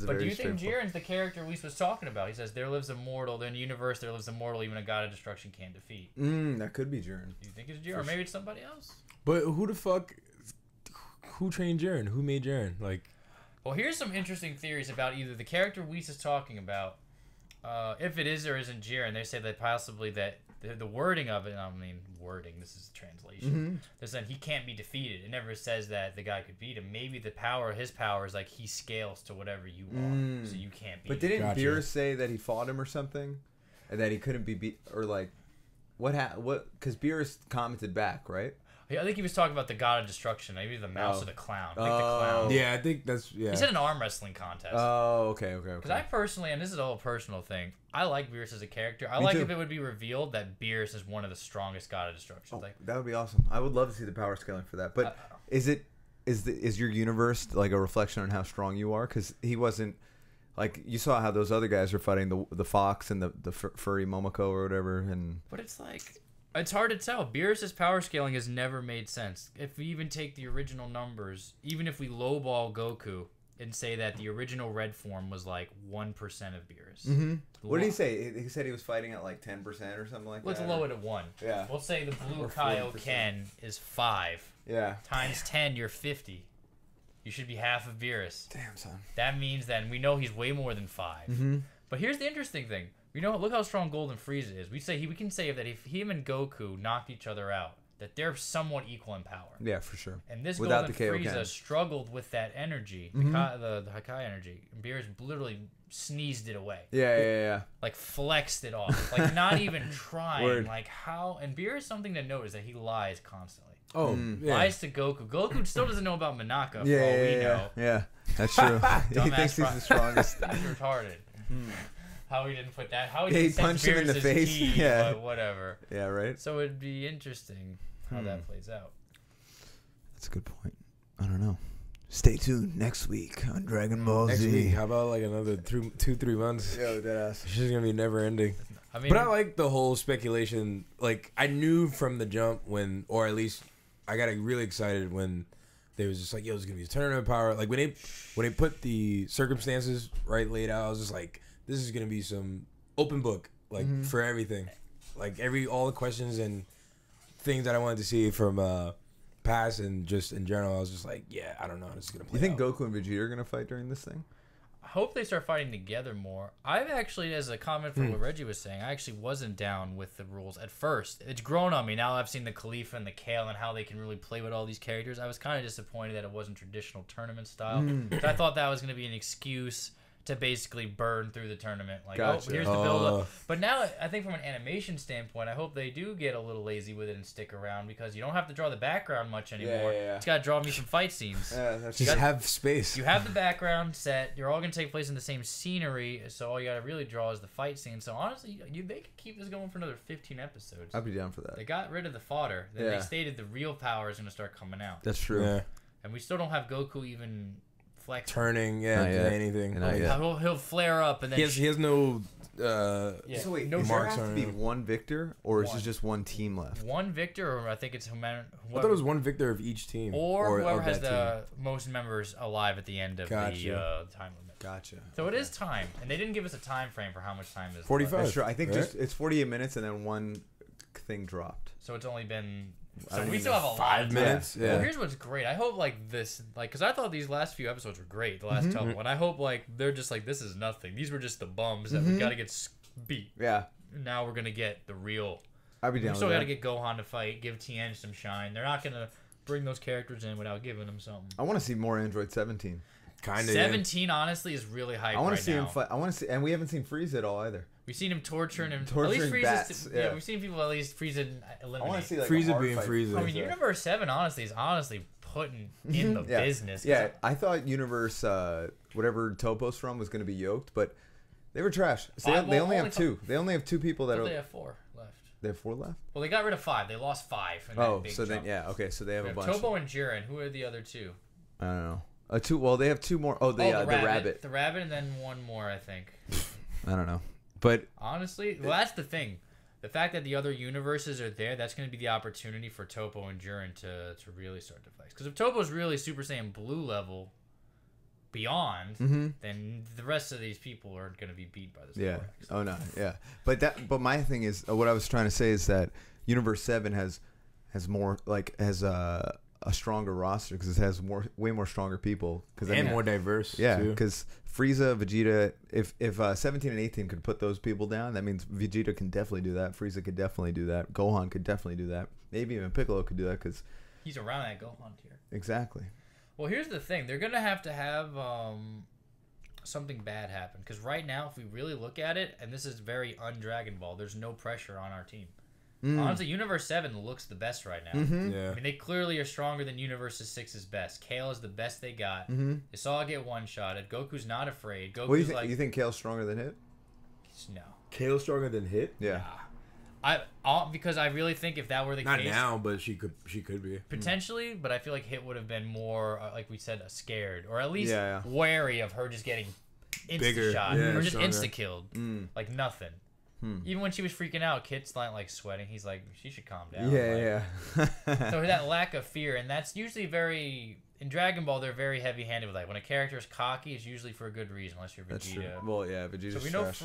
Speaker 3: But do you think Jiren's the character Whis was talking about? He says, there lives a mortal, in a universe there lives a mortal even a god of destruction can't defeat.
Speaker 1: That could be Jiren.
Speaker 3: Do you think it's Jiren? Or maybe it's somebody else?
Speaker 2: But who the fuck... Who trained Jiren? Who made Jiren? Like...
Speaker 3: Well, here's some interesting theories about either the character Whis is talking about, if it is or isn't Jiren. They say that possibly that the wording of it, I mean, wording, this is translation. They're saying he can't be defeated. It never says that the guy could beat him. Maybe his power is like he scales to whatever you are, so you can't beat him.
Speaker 1: But didn't Beerus say that he fought him or something? And that he couldn't be beat, or like, what, because Beerus commented back, right?
Speaker 3: I think he was talking about the god of destruction, maybe the mouse or the clown. I think the clown.
Speaker 2: Yeah, I think that's, yeah.
Speaker 3: He said an arm wrestling contest.
Speaker 1: Oh, okay.
Speaker 3: Because I personally, and this is a whole personal thing, I like Beerus as a character. I like if it would be revealed that Beerus is one of the strongest god of destruction.
Speaker 1: Oh, that would be awesome. I would love to see the power scaling for that. But is your universe like a reflection on how strong you are? Because he wasn't, like, you saw how those other guys were fighting the fox and the furry Momoko or whatever. But
Speaker 3: it's like... It's hard to tell. Beerus' power scaling has never made sense. If we even take the original numbers, even if we lowball Goku and say that the original red form was like 1% of Beerus.
Speaker 1: What did he say? He said he was fighting at like 10% or something like
Speaker 3: Let's
Speaker 1: that?
Speaker 3: Let's low it at 1.
Speaker 1: Yeah.
Speaker 3: We'll say the blue Kaioken is 5.
Speaker 1: Yeah.
Speaker 3: Times 10, you're 50. You should be half of Beerus.
Speaker 1: Damn, son.
Speaker 3: That means then we know he's way more than 5. But here's the interesting thing. Look how strong Golden Frieza is. We can say that if him and Goku knocked each other out, that they're somewhat equal in power.
Speaker 1: Yeah, for sure.
Speaker 3: And this
Speaker 1: Without
Speaker 3: Golden Frieza struggled with that energy, the Hakai energy. And Beerus literally sneezed it away.
Speaker 1: Yeah.
Speaker 3: Like flexed it off. Like not even trying. Like how? And Beerus, something to note is that he lies constantly.
Speaker 2: Oh, yeah.
Speaker 3: Lies to Goku. Goku still doesn't know about Manaka for all we know.
Speaker 1: Yeah, that's true. He thinks he's the strongest.
Speaker 3: He's retarded. How he didn't put that. How he,
Speaker 1: he punched him in the face.
Speaker 3: Key,
Speaker 1: yeah.
Speaker 3: But whatever.
Speaker 1: Yeah, right.
Speaker 3: So it'd be interesting how that plays out.
Speaker 1: That's a good point. I don't know. Stay tuned next week on Dragon Ball Z.
Speaker 2: Next week, how about like another 2-3 months?
Speaker 1: Yo, deadass.
Speaker 2: It's just gonna be never ending.
Speaker 3: I mean,
Speaker 2: but I like the whole speculation. Like I knew from the jump when, or at least I got really excited when they was just like, "Yo, it's gonna be a tournament power." Like when they put the circumstances laid out, I was just like, "This is gonna be some open book, like for everything, like all the questions and things that I wanted to see from past and just in general." I was just like, "Yeah, I don't know how this is gonna play."
Speaker 1: You think
Speaker 2: out.
Speaker 1: Goku and Vegeta are gonna fight during this thing?
Speaker 3: I hope they start fighting together more. I've actually, as a comment from what Reggie was saying, I actually wasn't down with the rules at first. It's grown on me now. I've seen the Khalifa and the Kale and how they can really play with all these characters. I was kind of disappointed that it wasn't traditional tournament style. I thought that was going to be an excuse to basically burn through the tournament. Like,
Speaker 1: Gotcha.
Speaker 3: oh, here's the build-up. But now, I think from an animation standpoint, I hope they do get a little lazy with it and stick around because you don't have to draw the background much anymore.
Speaker 1: Yeah.
Speaker 3: It's got to draw me some fight scenes.
Speaker 2: Just have space.
Speaker 3: You have the background set. You're all going to take place in the same scenery, so all you got to really draw is the fight scene. So honestly, they could keep this going for another 15 episodes.
Speaker 1: I'd be down for that.
Speaker 3: They got rid of the fodder. Then they stated the real power is going to start coming out.
Speaker 1: That's true. Yeah.
Speaker 3: And we still don't have Goku even flexing.
Speaker 2: Turning, anything.
Speaker 3: He'll flare up and then
Speaker 2: he has no.
Speaker 1: So wait,
Speaker 3: no
Speaker 1: does there
Speaker 3: marks
Speaker 1: have to be one victor, or is it just one team left?
Speaker 3: One victor, or I think it's whoever.
Speaker 2: I thought it was one victor of each team,
Speaker 3: or whoever has the most members alive at the end of the time limit.
Speaker 1: Gotcha.
Speaker 3: So it is time, and they didn't give us a time frame for how much time is
Speaker 2: 45.
Speaker 3: left.
Speaker 1: That's true. I think it's 48 minutes, and then one thing dropped.
Speaker 3: So it's only been. So we still have a lot of
Speaker 2: 5 minutes.
Speaker 3: Yeah. Well, here's what's great. I hope because I thought these last few episodes were great. The last couple, and I hope they're just like, this is nothing. These were just the bums that we got to get beat.
Speaker 1: Yeah.
Speaker 3: Now we're gonna get the real.
Speaker 1: I'd be down.
Speaker 3: We still got to get Gohan to fight. Give Tien some shine. They're not gonna bring those characters in without giving them something.
Speaker 1: I want to see more Android 17.
Speaker 2: Kind of.
Speaker 3: 17 honestly is really hype. I want to
Speaker 1: see him fight. I want to see, and we haven't seen Frieza at all either.
Speaker 3: We've seen him torturing him.
Speaker 1: Torturing
Speaker 3: at least
Speaker 1: bats.
Speaker 3: Yeah, we've seen people at least Frieza eliminate.
Speaker 1: I want to see
Speaker 2: Frieza being Frieza.
Speaker 3: I mean, Universe 7 is honestly putting in the business.
Speaker 1: Yeah, I thought Universe whatever Topo's from was going to be yoked, but they were trash. So they only have 2. They only have 2 people that are.
Speaker 3: They have 4 left.
Speaker 1: They have 4 left.
Speaker 3: Well, they got rid of 5. They lost 5. In
Speaker 1: Oh,
Speaker 3: that big
Speaker 1: so
Speaker 3: jump.
Speaker 1: then yeah, okay, so they have a bunch.
Speaker 3: Tobo and Jiren. Who are the other 2?
Speaker 1: I don't know. 2. Well, they have 2 more. Oh, the rabbit.
Speaker 3: The rabbit, and then 1 more, I think.
Speaker 1: I don't know, but
Speaker 3: Honestly, well, that's the thing. The fact that the other universes are there, that's going to be the opportunity for Topo and Jiren to really start to fight. Because if Topo's really Super Saiyan Blue level beyond, then the rest of these people are going to be beat by this.
Speaker 1: yeah.
Speaker 3: Thorax.
Speaker 1: Oh no, yeah. But my thing is, what I was trying to say is that Universe 7 has more has a stronger roster because it has way more stronger people.
Speaker 2: And more diverse.
Speaker 1: Yeah,
Speaker 2: too.
Speaker 1: because Frieza, Vegeta, if 17 and 18 could put those people down, that means Vegeta can definitely do that. Frieza could definitely do that. Gohan could definitely do that. Maybe even Piccolo could do that because
Speaker 3: He's around that Gohan tier.
Speaker 1: exactly.
Speaker 3: Well, here's the thing. They're going to have something bad happen. Because right now, if we really look at it, and this is very un-Dragon Ball, there's no pressure on our team. Honestly, Universe 7 looks the best right now.
Speaker 2: Yeah.
Speaker 3: I mean, they clearly are stronger than Universe 6's best. Kale is the best they got. They saw it get one-shotted. Goku's not afraid. Goku's
Speaker 1: What do you think? You think Kale's stronger than Hit?
Speaker 3: No.
Speaker 2: Kale stronger than Hit?
Speaker 1: Yeah.
Speaker 3: Because I really think if that were the
Speaker 2: Not
Speaker 3: case...
Speaker 2: now, but she could be.
Speaker 3: Potentially, but I feel like Hit would have been more, like we said, scared. Or at least
Speaker 1: Yeah.
Speaker 3: wary of her just getting
Speaker 2: Bigger.
Speaker 3: insta-shot.
Speaker 2: Yeah,
Speaker 3: or just
Speaker 2: stronger.
Speaker 3: insta-killed. Like nothing. Even when she was freaking out, Kit's like sweating. He's like, she should calm down.
Speaker 1: Yeah,
Speaker 3: Like,
Speaker 1: yeah.
Speaker 3: So that lack of fear, and that's usually very... In Dragon Ball, they're very heavy-handed with that. When a character is cocky, it's usually for a good reason, unless you're Vegeta.
Speaker 1: That's true. Well, yeah, Vegeta's
Speaker 3: So we know
Speaker 1: trash.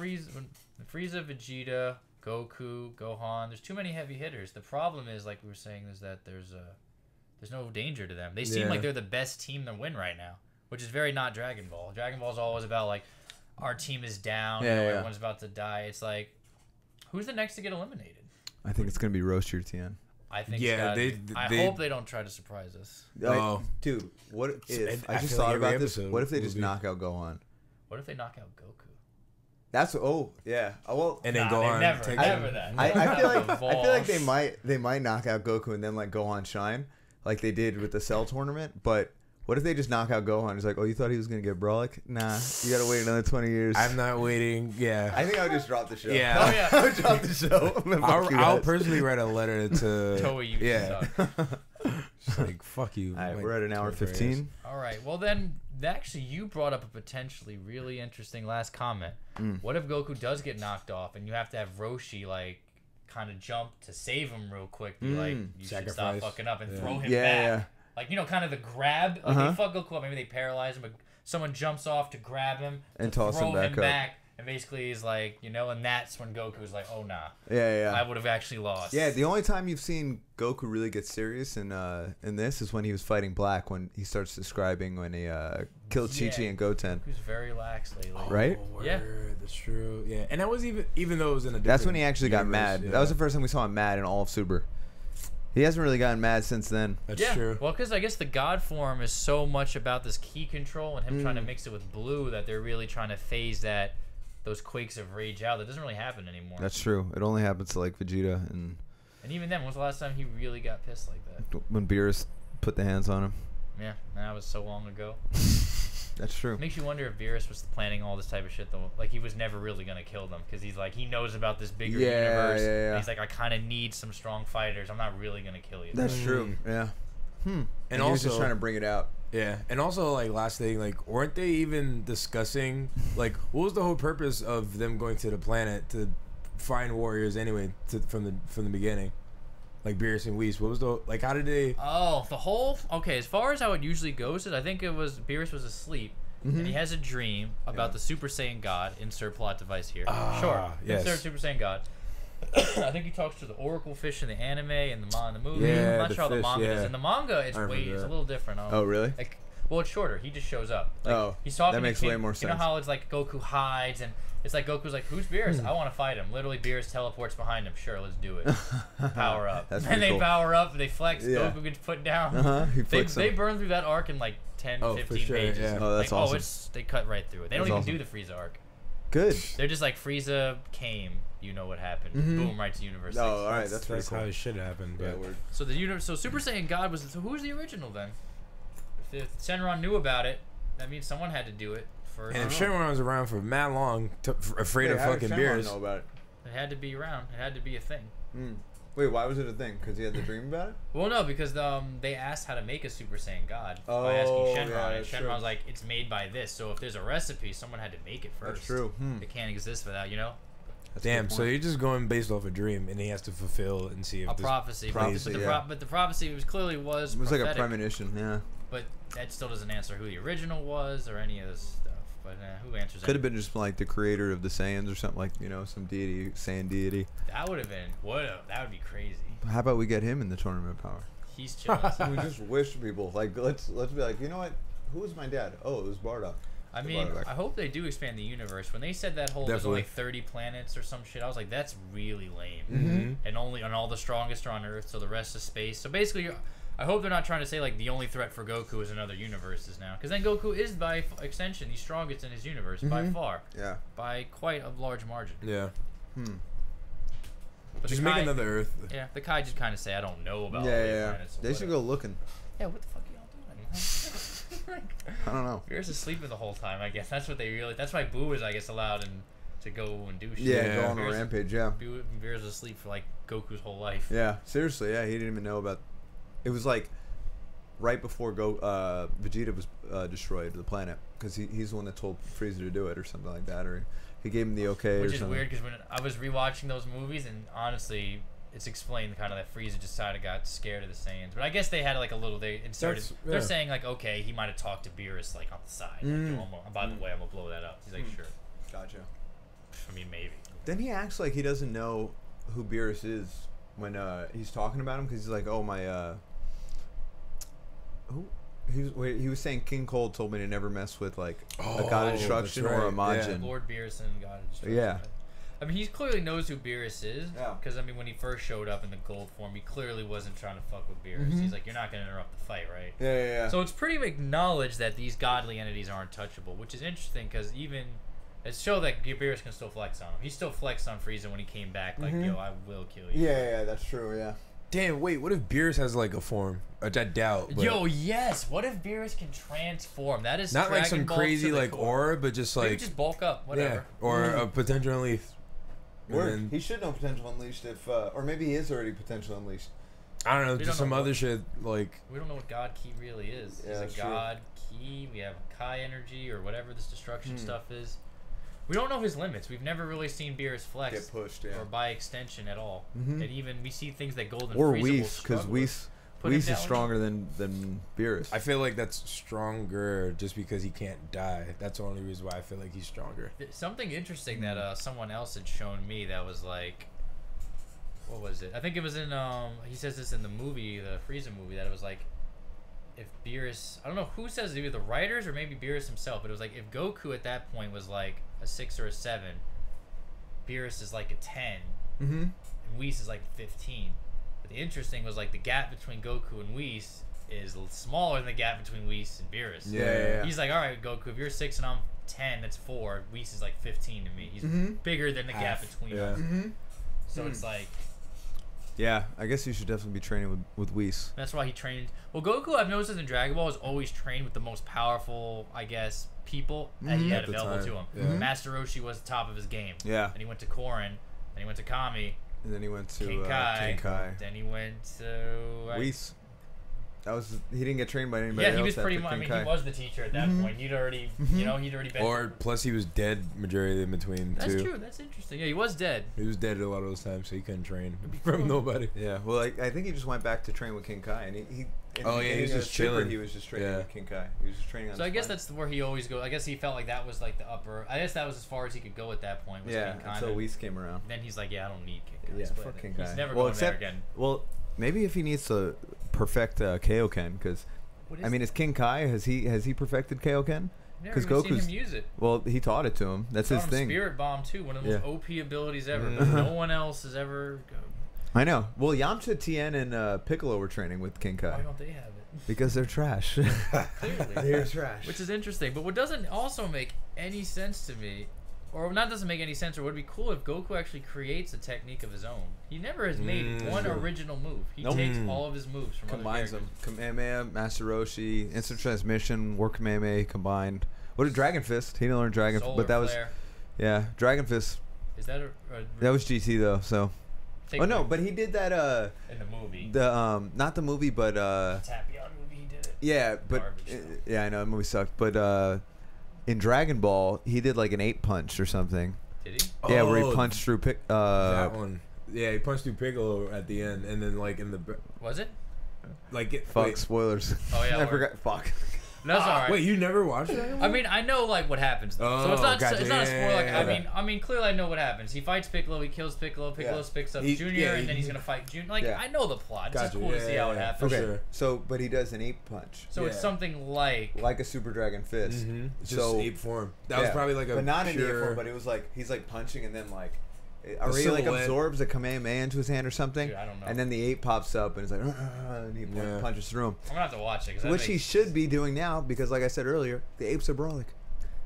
Speaker 3: Frieza, Vegeta, Goku, Gohan. There's too many heavy hitters. The problem is, like we were saying, is that there's no danger to them. They seem like they're the best team to win right now, which is very not Dragon Ball. Dragon Ball is always about like our team is down, everyone's about to die. It's like, who's the next to get eliminated?
Speaker 1: I think it's gonna be Roast Your Tien.
Speaker 3: I think.
Speaker 2: Yeah,
Speaker 3: I hope they don't try to surprise us.
Speaker 1: Dude, what if I just
Speaker 2: feel
Speaker 1: thought
Speaker 2: like every
Speaker 1: about this?
Speaker 2: episode
Speaker 1: What if they
Speaker 2: will
Speaker 1: just
Speaker 2: be-
Speaker 1: knock out Gohan?
Speaker 3: What if they knock out Goku?
Speaker 1: That's yeah. Oh, well,
Speaker 2: And then
Speaker 3: Nah,
Speaker 2: Gohan
Speaker 3: never
Speaker 2: takes
Speaker 3: never
Speaker 2: him.
Speaker 3: that.
Speaker 1: I feel like they might knock out Goku and then let Gohan shine, like they did with the Cell tournament. But what if they just knock out Gohan? It's like, oh, you thought he was gonna get Brolic? Nah, you gotta wait another 20 years.
Speaker 2: I'm not waiting. Yeah.
Speaker 1: I think I would just drop the show.
Speaker 2: Yeah.
Speaker 3: Oh yeah.
Speaker 1: I would drop the show.
Speaker 2: I'll personally write a letter to
Speaker 3: Toei, you suck.
Speaker 2: Just like, fuck you.
Speaker 1: All right,
Speaker 2: Like,
Speaker 1: we're at an hour
Speaker 2: whatever it is.
Speaker 1: 15.
Speaker 3: All right. Well, then, actually, you brought up a potentially really interesting last comment. What if Goku does get knocked off, and you have to have Roshi like kind of jump to save him real quick? Be like, you should stop
Speaker 2: Sacrifice.
Speaker 3: fucking up and
Speaker 2: Yeah.
Speaker 3: throw him back.
Speaker 1: Yeah.
Speaker 3: Like, you know, kind of the grab. Like they fuck Goku up. Maybe they paralyze him, but someone jumps off to grab him
Speaker 1: And
Speaker 3: to
Speaker 1: toss him
Speaker 3: throw
Speaker 1: back up.
Speaker 3: And basically, he's like, you know, and that's when Goku's like, oh nah,
Speaker 1: Yeah.
Speaker 3: I would have actually lost.
Speaker 1: Yeah, the only time you've seen Goku really get serious in this is when he was fighting Black, when he starts describing when he killed Chi-Chi and Goten.
Speaker 3: Goku's very lax lately.
Speaker 1: Right?
Speaker 2: Oh,
Speaker 3: Yeah.
Speaker 2: word, that's true. Yeah, and that was even though it was in a.
Speaker 1: That's when he
Speaker 2: different
Speaker 1: actually got
Speaker 2: universe,
Speaker 1: mad.
Speaker 2: yeah.
Speaker 1: That was the first time we saw him mad in all of Super. He hasn't really gotten mad since then.
Speaker 2: That's
Speaker 3: Yeah,
Speaker 2: true.
Speaker 3: well, because I guess the God form is so much about this ki control and him trying to mix it with blue that they're really trying to phase those quakes of rage out. That doesn't really happen anymore.
Speaker 1: That's true. It only happens to like Vegeta and
Speaker 3: even then, when was the last time he really got pissed like that?
Speaker 1: when Beerus put the hands on him.
Speaker 3: Yeah, that was so long ago.
Speaker 1: That's true.
Speaker 3: It makes you wonder if Beerus was planning all this type of shit though. Like he was never really gonna kill them because he's like he knows about this bigger universe.
Speaker 1: Yeah.
Speaker 3: And he's like, I kind of need some strong fighters. I'm not really gonna kill you.
Speaker 1: That's true. Yeah. And he was just
Speaker 2: also-
Speaker 1: trying to bring it out.
Speaker 2: Yeah, and also like last thing, like weren't they even discussing like what was the whole purpose of them going to the planet to find warriors anyway from the beginning? Like Beerus and Whis, what was the like? How did they?
Speaker 3: Oh, the whole okay. As far as how it usually goes, is I think it was Beerus was asleep, and he has a dream about the Super Saiyan God. Insert plot device here. Sure.
Speaker 2: yes.
Speaker 3: Insert Super Saiyan God. I think he talks to the Oracle fish in the anime and the movie.
Speaker 2: Yeah,
Speaker 3: I'm not
Speaker 2: the
Speaker 3: sure how the
Speaker 2: fish,
Speaker 3: manga
Speaker 2: yeah.
Speaker 3: is. In the manga, it's
Speaker 2: I remember
Speaker 3: it's a
Speaker 2: that.
Speaker 3: little different.
Speaker 1: Oh, really?
Speaker 3: Like, well, it's shorter. He just shows up. Like, he's talking.
Speaker 1: that
Speaker 3: to
Speaker 1: makes
Speaker 3: King-
Speaker 1: way more
Speaker 3: You
Speaker 1: sense.
Speaker 3: know how it's like Goku hides and. It's like Goku's like, who's Beerus? I want to fight him. Literally, Beerus teleports behind him. Sure, let's do it. Power up.
Speaker 1: That's
Speaker 3: And
Speaker 1: pretty
Speaker 3: they
Speaker 1: cool.
Speaker 3: power up. They flex.
Speaker 1: Yeah.
Speaker 3: Goku gets put down.
Speaker 1: He
Speaker 3: They
Speaker 1: flicks him.
Speaker 3: burn through that arc in like 10,
Speaker 2: Oh, for
Speaker 3: 15
Speaker 2: sure,
Speaker 3: pages.
Speaker 2: yeah.
Speaker 1: Oh, that's
Speaker 3: like,
Speaker 1: awesome.
Speaker 3: They cut right through it. They don't
Speaker 1: That's
Speaker 3: even do the Frieza arc.
Speaker 1: Good.
Speaker 3: They're just like, Frieza came. You know what happened. Boom, right to Universe 6.
Speaker 1: Oh, all right. That's pretty
Speaker 2: That's
Speaker 1: cool.
Speaker 2: how it should happen. But
Speaker 1: Yeah, word.
Speaker 3: So so Super Saiyan God was. So who was the original then? If Shenron knew about it, that means someone had to do it first.
Speaker 2: and if Shenron was around for mad long, afraid of
Speaker 1: Hey, how did
Speaker 2: fucking
Speaker 1: Shenron
Speaker 2: Beerus,
Speaker 1: know about it?
Speaker 3: It had to be around. It had to be a thing.
Speaker 1: Wait, why was it a thing? Because he had the dream about it?
Speaker 3: Well, no, because they asked how to make a Super Saiyan God
Speaker 1: Oh,
Speaker 3: by asking Shenron,
Speaker 1: yeah,
Speaker 3: and
Speaker 1: that's true.
Speaker 3: Shenron's like, it's made by this. So if there's a recipe, someone had to make it first.
Speaker 1: That's true.
Speaker 3: It can't exist without, you know,
Speaker 1: That's a
Speaker 2: Damn,
Speaker 1: good
Speaker 2: so
Speaker 1: point.
Speaker 2: you're just going based off a dream, and he has to fulfill and see if
Speaker 3: a
Speaker 2: this
Speaker 3: prophecy.
Speaker 1: Prophecy,
Speaker 3: but,
Speaker 1: yeah.
Speaker 3: but the prophecy was clearly
Speaker 1: It was like a
Speaker 3: prophetic,
Speaker 1: premonition, yeah.
Speaker 3: but that still doesn't answer who the original was or any of this stuff. But who answers?
Speaker 1: Could have been just like the creator of the Saiyans or something, like, you know, some deity, Saiyan deity.
Speaker 3: That would have been that would be crazy.
Speaker 1: How about we get him in the tournament power?
Speaker 3: He's chilling.
Speaker 1: We just wish people, like, let's be like, you know what? Who was my dad? Oh, it was Bardock.
Speaker 3: I mean, I hope they do expand the universe. When they said that whole there's only 30 planets or some shit, I was like, that's really lame. And all the strongest are on Earth, so the rest is space. So basically, I hope they're not trying to say like the only threat for Goku is in other universes now, because then Goku is by extension the strongest in his universe by far, by quite a large margin.
Speaker 2: Yeah.
Speaker 3: But
Speaker 2: Just
Speaker 3: the
Speaker 2: make
Speaker 3: Kai,
Speaker 2: another Earth.
Speaker 3: Yeah, the Kai just kind of say I don't know about. Planets,
Speaker 1: They should go looking.
Speaker 3: Yeah, what the fuck are y'all doing?
Speaker 1: I don't know.
Speaker 3: Beerus is sleeping the whole time. I guess that's what they really. That's why Boo is, I guess, allowed to go and do shit.
Speaker 1: Yeah, go on a
Speaker 3: Beerus-
Speaker 1: rampage, yeah.
Speaker 3: Beerus was asleep for like Goku's whole life.
Speaker 1: Yeah, seriously, yeah, he didn't even know about. It was like right before Vegeta was destroyed the planet, because he's the one that told Frieza to do it or something like that, or he gave him the okay.
Speaker 3: Which
Speaker 1: or
Speaker 3: is
Speaker 1: something.
Speaker 3: weird because when I was rewatching those movies, and honestly, it's explained kind of that Frieza just kind of got scared of the Saiyans. But I guess they had like a little. They inserted. They're saying like, okay, he might have talked to Beerus like on the side. Like, by the way, I'm gonna blow that up. He's like, sure.
Speaker 1: Gotcha.
Speaker 3: I mean, maybe.
Speaker 1: Then he acts like he doesn't know who Beerus is when he's talking about him, because he's like, oh my. Who? He was saying King Cold told me to never mess with like a God of Destruction
Speaker 2: that's
Speaker 1: or a
Speaker 2: right,
Speaker 1: Majin.
Speaker 3: Lord Beerus and God of Destruction.
Speaker 1: Yeah.
Speaker 3: I mean, he clearly knows who Beerus is.
Speaker 1: Yeah.
Speaker 3: Because, I mean, when he first showed up in the gold form, he clearly wasn't trying to fuck with Beerus. He's like, you're not going to interrupt the fight, right?
Speaker 1: Yeah.
Speaker 3: So it's pretty acknowledged that these godly entities are untouchable, which is interesting because even it showed that Beerus can still flex on him. He still flexed on Frieza when he came back, like, yo, I will kill you.
Speaker 1: Yeah, that's true. Yeah.
Speaker 2: Damn, wait, what if Beerus has like a form? Which I doubt. But
Speaker 3: Yo, yes. What if Beerus can transform? That is
Speaker 2: not like
Speaker 3: Dragon
Speaker 2: some
Speaker 3: Ball
Speaker 2: crazy
Speaker 3: to the
Speaker 2: like
Speaker 3: core.
Speaker 2: aura, but just like
Speaker 3: Maybe just bulk up, whatever.
Speaker 2: yeah, or a potential unleashed.
Speaker 1: Word. He should know Potential Unleashed if, or maybe he is already Potential Unleashed.
Speaker 2: I don't know,
Speaker 3: We
Speaker 2: just
Speaker 3: don't
Speaker 2: some
Speaker 3: know
Speaker 2: other
Speaker 3: what-
Speaker 2: shit like.
Speaker 3: We don't know what God Ki really is.
Speaker 1: Yeah,
Speaker 3: Is
Speaker 1: that's
Speaker 3: it
Speaker 1: true.
Speaker 3: God Ki? We have Kai energy or whatever this destruction stuff is. We don't know his limits. We've never really seen Beerus flex
Speaker 1: Get pushed, yeah.
Speaker 3: or by extension at all. And even we see things that Golden
Speaker 1: Or
Speaker 3: Frieza will
Speaker 1: Whis, because
Speaker 3: struggle with.
Speaker 1: Whis
Speaker 3: Put him
Speaker 1: is
Speaker 3: down.
Speaker 1: stronger than Beerus.
Speaker 2: I feel like that's stronger just because he can't die. That's the only reason why I feel like he's stronger.
Speaker 3: Something interesting that someone else had shown me that was like, what was it? I think it was in he says this in the movie, the Frieza movie, that it was like, if Beerus, I don't know who says it, either the writers or maybe Beerus himself, but it was like if Goku at that point was like a 6 or a 7, Beerus is like a 10, and Whis is like 15. But the interesting was like the gap between Goku and Whis is smaller than the gap between Whis and Beerus.
Speaker 1: Yeah.
Speaker 3: He's like, all right, Goku, if you're 6 and I'm 10, that's 4. Whis is like 15 to me. He's bigger than the gap between us. So it's like,
Speaker 1: Yeah, I guess you should definitely be training with Whis.
Speaker 3: that's why he trained. Well, Goku, I've noticed in Dragon Ball, has always trained with the most powerful, I guess, people that he had
Speaker 2: At the
Speaker 3: available
Speaker 2: time,
Speaker 3: to him.
Speaker 2: yeah.
Speaker 3: Master Roshi was the top of his game.
Speaker 1: Yeah.
Speaker 3: And he went to Korin, then he went to Kami,
Speaker 1: And then he went to
Speaker 3: King Kai,
Speaker 1: King Kai.
Speaker 3: then he went to...
Speaker 1: Whis. That was he didn't get trained by anybody
Speaker 3: Yeah,
Speaker 1: else.
Speaker 3: he was pretty
Speaker 1: after
Speaker 3: much. I
Speaker 1: King
Speaker 3: mean,
Speaker 1: Kai.
Speaker 3: he was the teacher at that point. He'd already, you know, he'd already been.
Speaker 2: Or plus he was dead majority in between
Speaker 3: that's
Speaker 2: too.
Speaker 3: true. That's interesting. Yeah, he was dead.
Speaker 2: He was dead a lot of those times, so he couldn't train from nobody.
Speaker 1: Yeah, well, I think he just went back to train with King Kai, and he
Speaker 2: Oh, yeah, he was just
Speaker 1: Super,
Speaker 2: chilling.
Speaker 1: He was just training
Speaker 2: Yeah.
Speaker 1: with King Kai. He was just training on.
Speaker 3: So I
Speaker 1: his
Speaker 3: guess
Speaker 1: planet.
Speaker 3: that's where he always goes. I guess he felt like that was like the upper. I guess that was as far as he could go at that point. Was
Speaker 1: yeah
Speaker 3: King Kai.
Speaker 1: until Whis came around.
Speaker 3: Then he's like, yeah, I don't need King Kai.
Speaker 1: Yeah,
Speaker 3: Split
Speaker 1: fuck
Speaker 3: it.
Speaker 1: King
Speaker 3: He's
Speaker 1: Kai.
Speaker 3: never
Speaker 1: Well,
Speaker 3: going
Speaker 1: except-
Speaker 3: there again.
Speaker 1: Well, maybe if he needs to perfect Kaioken, because
Speaker 3: What
Speaker 1: I mean, is King Kai has he perfected Kaioken?
Speaker 3: Never
Speaker 1: 'cause
Speaker 3: even seen
Speaker 1: Goku's-
Speaker 3: him use it.
Speaker 1: Well, he taught it to him. That's his
Speaker 3: Taught him
Speaker 1: thing.
Speaker 3: Spirit Bomb too, one of the most
Speaker 1: Yeah.
Speaker 3: OP abilities ever. No one else has ever.
Speaker 1: I know. Well, Yamcha, Tien, and Piccolo were training with King
Speaker 3: Why
Speaker 1: Kai
Speaker 3: don't they have it?
Speaker 1: because they're trash.
Speaker 3: Clearly.
Speaker 1: They're trash.
Speaker 3: Which is interesting. But what doesn't also make any sense to me, or not doesn't make any sense, or would be cool if Goku actually creates a technique of his own. He never has made one
Speaker 1: true.
Speaker 3: original move. He
Speaker 1: Nope.
Speaker 3: takes all of his moves from
Speaker 1: Combines
Speaker 3: other
Speaker 1: them.
Speaker 3: characters.
Speaker 1: Kamehameha, Master Roshi, Instant Transmission, War Kamehameha combined. What did Dragon Fist? He didn't learn Dragon Fist,
Speaker 3: Solar
Speaker 1: but that was
Speaker 3: Flare.
Speaker 1: yeah. Dragon Fist.
Speaker 3: Is that a
Speaker 1: That was GT though. So Oh no, but he did that.
Speaker 3: In the movie.
Speaker 1: Not the movie, but
Speaker 3: Tapion movie, he did it.
Speaker 1: yeah, but
Speaker 3: Garbage.
Speaker 1: yeah, I know the movie sucked. But in Dragon Ball, he did like an 8 punch or something.
Speaker 3: Did he?
Speaker 1: Yeah, where he
Speaker 2: Oh,
Speaker 1: punched through.
Speaker 2: that one. Yeah, he punched through Piccolo at the end, and then like in the
Speaker 3: Was it?
Speaker 1: Fuck,
Speaker 2: wait,
Speaker 1: spoilers.
Speaker 3: Oh yeah.
Speaker 1: I forgot. Fuck.
Speaker 3: No, it's alright.
Speaker 2: wait, you never watched that?
Speaker 3: I mean, I know like what happens, though. so
Speaker 2: Oh,
Speaker 3: it's not.
Speaker 2: gotcha.
Speaker 3: It's not a spoiler. Like,
Speaker 2: Yeah, yeah,
Speaker 3: I mean, clearly I know what happens. He fights Piccolo. He kills Piccolo. Piccolo picks up Junior, and then he's gonna fight Junior. Like
Speaker 1: Yeah.
Speaker 3: I know the plot. It's just
Speaker 2: Gotcha.
Speaker 3: cool to
Speaker 2: Yeah,
Speaker 3: see how it
Speaker 2: yeah,
Speaker 3: happens.
Speaker 2: for
Speaker 1: Okay,
Speaker 2: sure.
Speaker 1: so but he does an 8 punch,
Speaker 3: So it's
Speaker 2: Yeah.
Speaker 3: something like
Speaker 1: a Super Dragon Fist.
Speaker 2: Mm-hmm. Just
Speaker 1: So
Speaker 2: ape form. That was
Speaker 1: yeah,
Speaker 2: probably like a
Speaker 1: but not in the ape
Speaker 2: pure.
Speaker 1: form. But it was like he's like punching and then like. Or he like
Speaker 2: silhouette.
Speaker 1: absorbs a Kamehameha into his hand or something,
Speaker 3: Dude, I don't know.
Speaker 1: and then the ape pops up and it's like, and he
Speaker 2: Yeah.
Speaker 1: punches through him.
Speaker 3: I'm gonna have to watch it. 'Cause that
Speaker 1: Which he
Speaker 3: makes-
Speaker 1: should be doing now because, like I said earlier, the apes are brolic.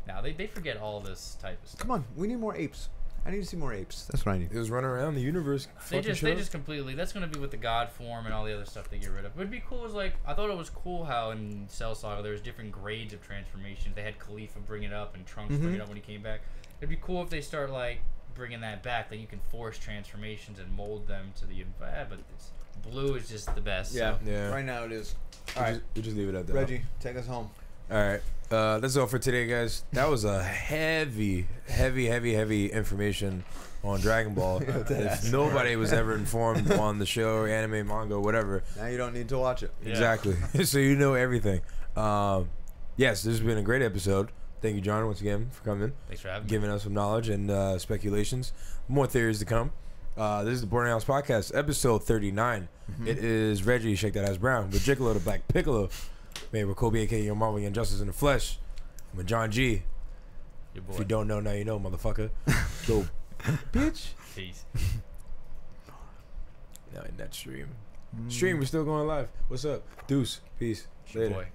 Speaker 3: Now they forget all this type of stuff.
Speaker 1: Come on, we need more apes. I need to see more apes. That's what I need.
Speaker 2: It was running around the universe.
Speaker 3: They
Speaker 2: fucking
Speaker 3: just
Speaker 2: shit.
Speaker 3: completely. That's gonna be with the God form and all the other stuff they get rid of. What'd be cool is like I thought it was cool how in Cell Saga there was different grades of transformation. They had Khalifa bring it up and Trunks bring it up when he came back. It'd be cool if they start like bringing that back. That you can force transformations and mold them to the. But it's, blue is just the best.
Speaker 1: Yeah,
Speaker 3: So.
Speaker 2: Yeah.
Speaker 1: Right now it is.
Speaker 2: All right, we just leave it at that.
Speaker 1: Reggie, take us home.
Speaker 2: All right. That's all for today, guys. That was a heavy information on Dragon Ball. If nobody was ever informed on the show, anime, manga, whatever.
Speaker 1: Now you don't need to watch it.
Speaker 3: Yeah.
Speaker 2: Exactly. So you know everything. Yes, this has been a great episode. Thank you, John, once again for coming,
Speaker 3: Thanks for having me.
Speaker 2: giving us some knowledge and speculations. More theories to come. This is the Boarding House Podcast, episode 39. It is Reggie, Shake That Ass Brown, with Gigolo, the Black Piccolo. Man, with Kobe, a.k.a. Your Marvel, Young Justice in the Flesh. I'm with John G.
Speaker 3: Your boy.
Speaker 2: If you don't know, now you know, motherfucker. Go, bitch.
Speaker 3: Peace.
Speaker 2: Now in that stream. Stream, we're still going live. What's up? Deuce. Peace.
Speaker 3: Your
Speaker 2: Later.
Speaker 3: boy.